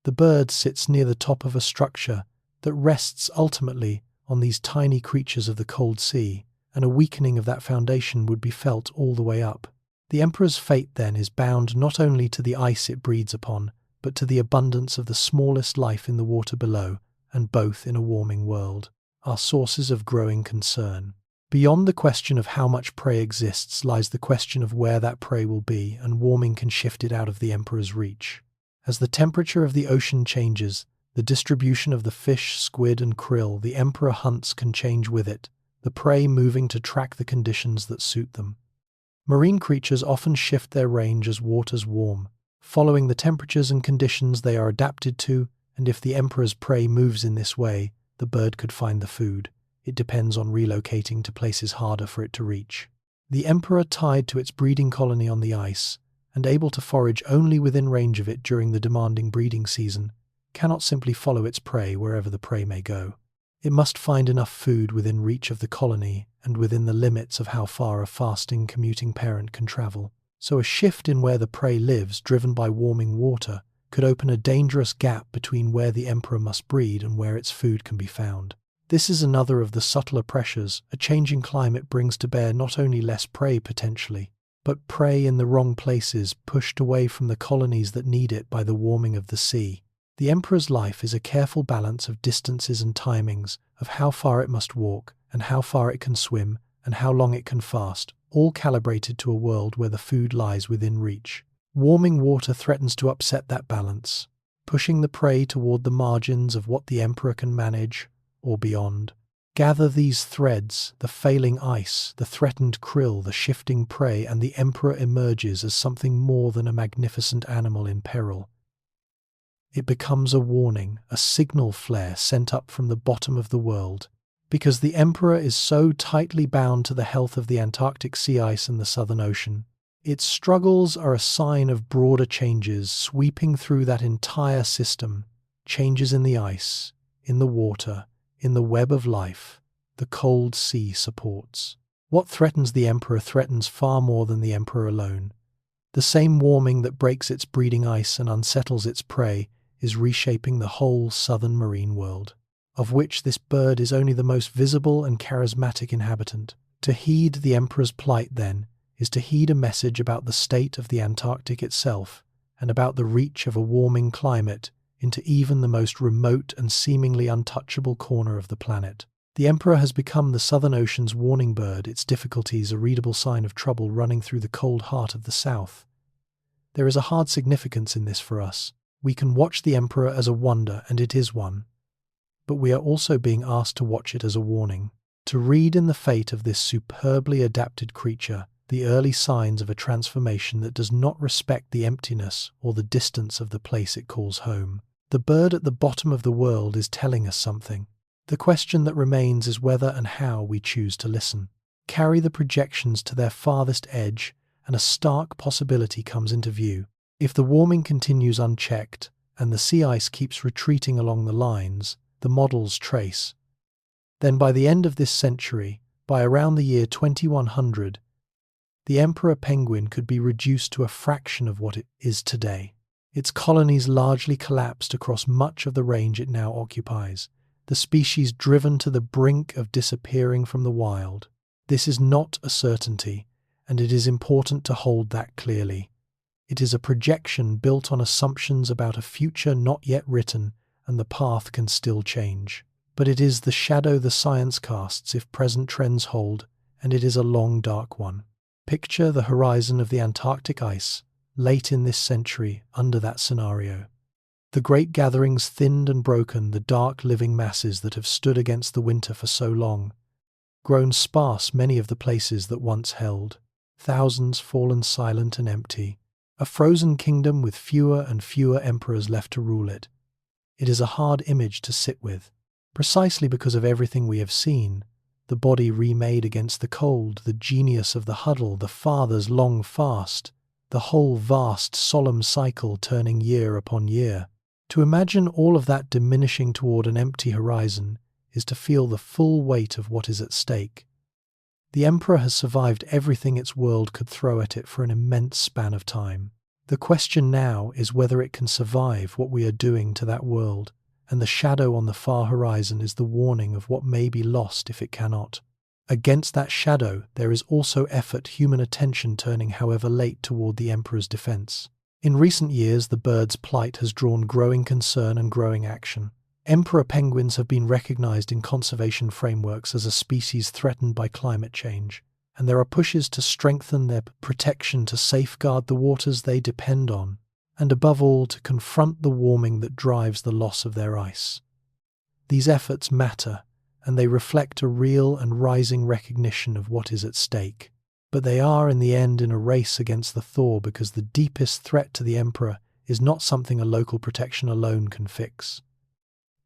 The bird sits near the top of a structure that rests ultimately on these tiny creatures of the cold sea, and a weakening of that foundation would be felt all the way up. The emperor's fate, then, is bound not only to the ice it breeds upon, but to the abundance of the smallest life in the water below, and both in a warming world are sources of growing concern. Beyond the question of how much prey exists lies the question of where that prey will be, and warming can shift it out of the emperor's reach. As the temperature of the ocean changes, the distribution of the fish, squid, and krill the emperor hunts can change with it, the prey moving to track the conditions that suit them. Marine creatures often shift their range as waters warm, following the temperatures and conditions they are adapted to, and if the emperor's prey moves in this way, the bird could find the food. It depends on relocating to places harder for it to reach. The emperor, tied to its breeding colony on the ice, and able to forage only within range of it during the demanding breeding season, cannot simply follow its prey wherever the prey may go. It must find enough food within reach of the colony and within the limits of how far a fasting, commuting parent can travel. So a shift in where the prey lives, driven by warming water, could open a dangerous gap between where the emperor must breed and where its food can be found. This is another of the subtler pressures a changing climate brings to bear, not only less prey potentially, but prey in the wrong places, pushed away from the colonies that need it by the warming of the sea. The emperor's life is a careful balance of distances and timings, of how far it must walk, and how far it can swim, and how long it can fast, all calibrated to a world where the food lies within reach. Warming water threatens to upset that balance, pushing the prey toward the margins of what the emperor can manage, or beyond. Gather these threads, the failing ice, the threatened krill, the shifting prey, and the emperor emerges as something more than a magnificent animal in peril. It becomes a warning, a signal flare sent up from the bottom of the world. Because the emperor is so tightly bound to the health of the Antarctic sea ice and the Southern Ocean, its struggles are a sign of broader changes sweeping through that entire system, changes in the ice, in the water, in the web of life the cold sea supports. What threatens the emperor threatens far more than the emperor alone. The same warming that breaks its breeding ice and unsettles its prey is reshaping the whole southern marine world, of which this bird is only the most visible and charismatic inhabitant. To heed the emperor's plight, then, is to heed a message about the state of the Antarctic itself, and about the reach of a warming climate into even the most remote and seemingly untouchable corner of the planet. The emperor has become the Southern Ocean's warning bird, its difficulties a readable sign of trouble running through the cold heart of the South. There is a hard significance in this for us. We can watch the emperor as a wonder, and it is one, but we are also being asked to watch it as a warning, to read in the fate of this superbly adapted creature the early signs of a transformation that does not respect the emptiness or the distance of the place it calls home. The bird at the bottom of the world is telling us something. The question that remains is whether and how we choose to listen. Carry the projections to their farthest edge, and a stark possibility comes into view. If the warming continues unchecked, and the sea ice keeps retreating along the lines the models trace, then by the end of this century, by around the year 2100, the emperor penguin could be reduced to a fraction of what it is today. Its colonies largely collapsed across much of the range it now occupies, the species driven to the brink of disappearing from the wild. This is not a certainty, and it is important to hold that clearly. It is a projection built on assumptions about a future not yet written, and the path can still change. But it is the shadow the science casts if present trends hold, and it is a long, dark one. Picture the horizon of the Antarctic ice, late in this century, under that scenario. The great gatherings thinned and broken, the dark living masses that have stood against the winter for so long. Grown sparse many of the places that once held. Thousands fallen silent and empty. A frozen kingdom with fewer and fewer emperors left to rule it. It is a hard image to sit with, precisely because of everything we have seen. The body remade against the cold, the genius of the huddle, the father's long fast, the whole vast solemn cycle turning year upon year. To imagine all of that diminishing toward an empty horizon is to feel the full weight of what is at stake. The emperor has survived everything its world could throw at it for an immense span of time. The question now is whether it can survive what we are doing to that world, and the shadow on the far horizon is the warning of what may be lost if it cannot. Against that shadow, there is also effort, human attention turning however late toward the emperor's defense. In recent years, the bird's plight has drawn growing concern and growing action. Emperor penguins have been recognized in conservation frameworks as a species threatened by climate change, and there are pushes to strengthen their protection to safeguard the waters they depend on, and above all to confront the warming that drives the loss of their ice. These efforts matter, and they reflect a real and rising recognition of what is at stake. But they are in the end in a race against the thaw, because the deepest threat to the emperor is not something a local protection alone can fix.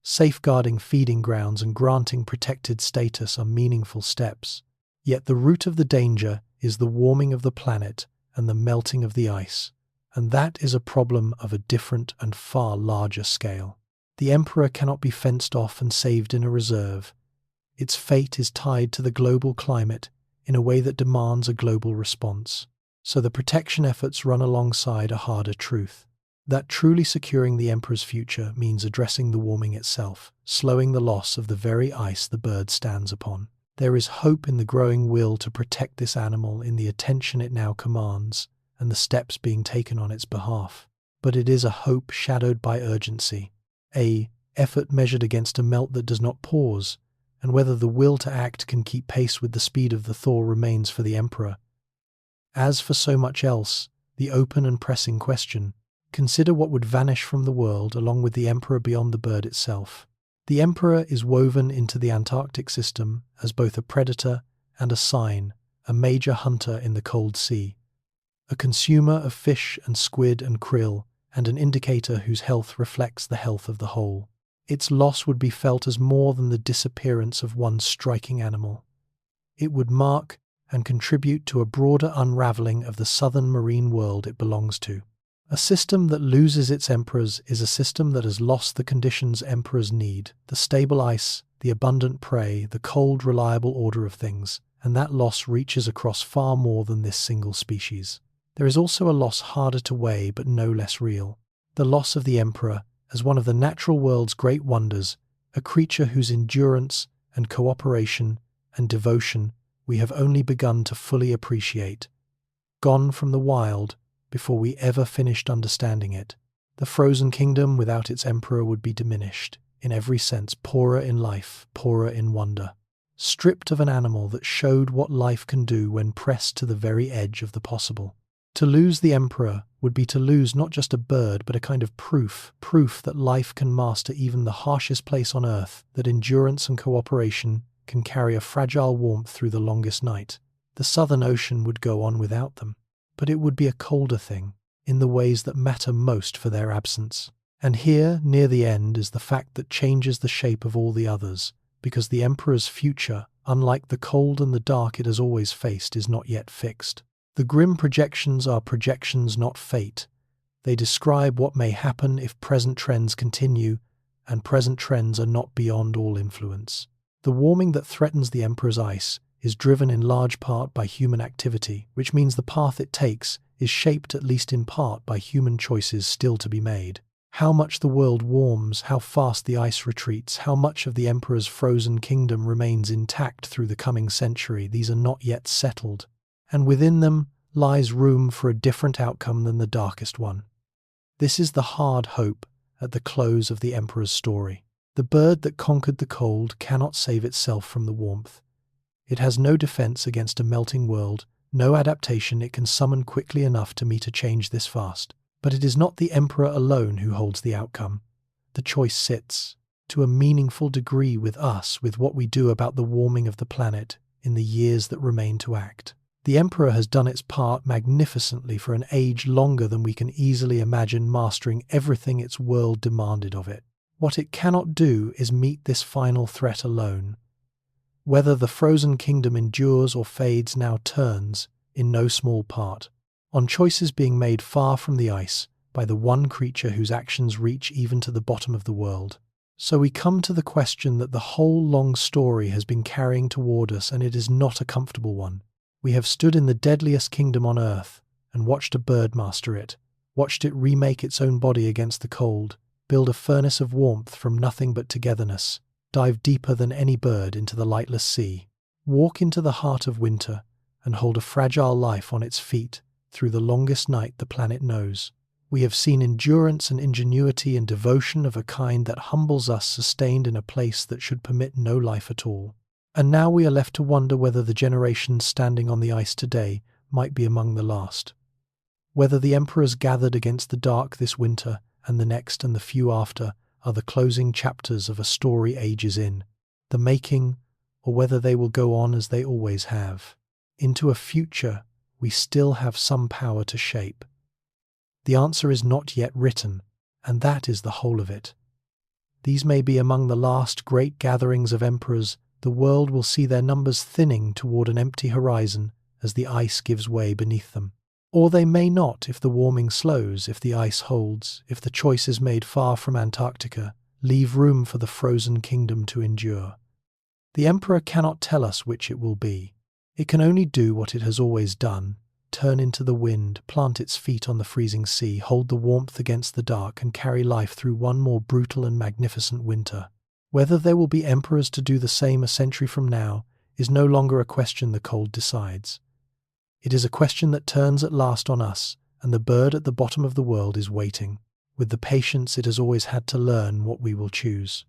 Safeguarding feeding grounds and granting protected status are meaningful steps, yet the root of the danger is the warming of the planet and the melting of the ice, and that is a problem of a different and far larger scale. The emperor cannot be fenced off and saved in a reserve. Its fate is tied to the global climate in a way that demands a global response. So the protection efforts run alongside a harder truth. That truly securing the emperor's future means addressing the warming itself, slowing the loss of the very ice the bird stands upon. There is hope in the growing will to protect this animal, in the attention it now commands, and the steps being taken on its behalf. But it is a hope shadowed by urgency, a effort measured against a melt that does not pause, and whether the will to act can keep pace with the speed of the thaw remains for the emperor. As for so much else, the open and pressing question, consider what would vanish from the world along with the emperor beyond the bird itself. The emperor is woven into the Antarctic system as both a predator and a sign, a major hunter in the cold sea, a consumer of fish and squid and krill, and an indicator whose health reflects the health of the whole. Its loss would be felt as more than the disappearance of one striking animal. It would mark and contribute to a broader unraveling of the southern marine world it belongs to. A system that loses its emperors is a system that has lost the conditions emperors need: the stable ice, the abundant prey, the cold, reliable order of things, and that loss reaches across far more than this single species. There is also a loss harder to weigh but no less real: the loss of the emperor as one of the natural world's great wonders, a creature whose endurance and cooperation and devotion we have only begun to fully appreciate. Gone from the wild before we ever finished understanding it. The frozen kingdom without its emperor would be diminished, in every sense poorer in life, poorer in wonder, stripped of an animal that showed what life can do when pressed to the very edge of the possible. To lose the emperor would be to lose not just a bird, but a kind of proof that life can master even the harshest place on earth, that endurance and cooperation can carry a fragile warmth through the longest night. The Southern Ocean would go on without them, but it would be a colder thing, in the ways that matter most for their absence. And here, near the end, is the fact that changes the shape of all the others, because the emperor's future, unlike the cold and the dark it has always faced, is not yet fixed. The grim projections are projections, not fate. They describe what may happen if present trends continue, and present trends are not beyond all influence. The warming that threatens the emperor's ice is driven in large part by human activity, which means the path it takes is shaped at least in part by human choices still to be made. How much the world warms, how fast the ice retreats, how much of the Emperor's frozen kingdom remains intact through the coming century, these are not yet settled, and within them lies room for a different outcome than the darkest one. This is the hard hope at the close of the Emperor's story. The bird that conquered the cold cannot save itself from the warmth. It has no defense against a melting world, no adaptation it can summon quickly enough to meet a change this fast. But it is not the Emperor alone who holds the outcome. The choice sits, to a meaningful degree, with us, with what we do about the warming of the planet in the years that remain to act. The Emperor has done its part magnificently for an age longer than we can easily imagine, mastering everything its world demanded of it. What it cannot do is meet this final threat alone. Whether the frozen kingdom endures or fades now turns, in no small part, on choices being made far from the ice by the one creature whose actions reach even to the bottom of the world. So we come to the question that the whole long story has been carrying toward us, and it is not a comfortable one. We have stood in the deadliest kingdom on earth and watched a bird master it, watched it remake its own body against the cold, build a furnace of warmth from nothing but togetherness, dive deeper than any bird into the lightless sea, walk into the heart of winter, and hold a fragile life on its feet through the longest night the planet knows. We have seen endurance and ingenuity and devotion of a kind that humbles us, sustained in a place that should permit no life at all. And now we are left to wonder whether the generations standing on the ice today might be among the last. Whether the emperors gathered against the dark this winter and the next and the few after are the closing chapters of a story ages in, the making, or whether they will go on as they always have, into a future we still have some power to shape. The answer is not yet written, and that is the whole of it. These may be among the last great gatherings of emperors. The world will see their numbers thinning toward an empty horizon as the ice gives way beneath them. Or they may not, if the warming slows, if the ice holds, if the choice is made far from Antarctica, leave room for the frozen kingdom to endure. The emperor cannot tell us which it will be. It can only do what it has always done: turn into the wind, plant its feet on the freezing sea, hold the warmth against the dark, and carry life through one more brutal and magnificent winter. Whether there will be emperors to do the same a century from now is no longer a question the cold decides. It is a question that turns at last on us, and the bird at the bottom of the world is waiting, with the patience it has always had, to learn what we will choose.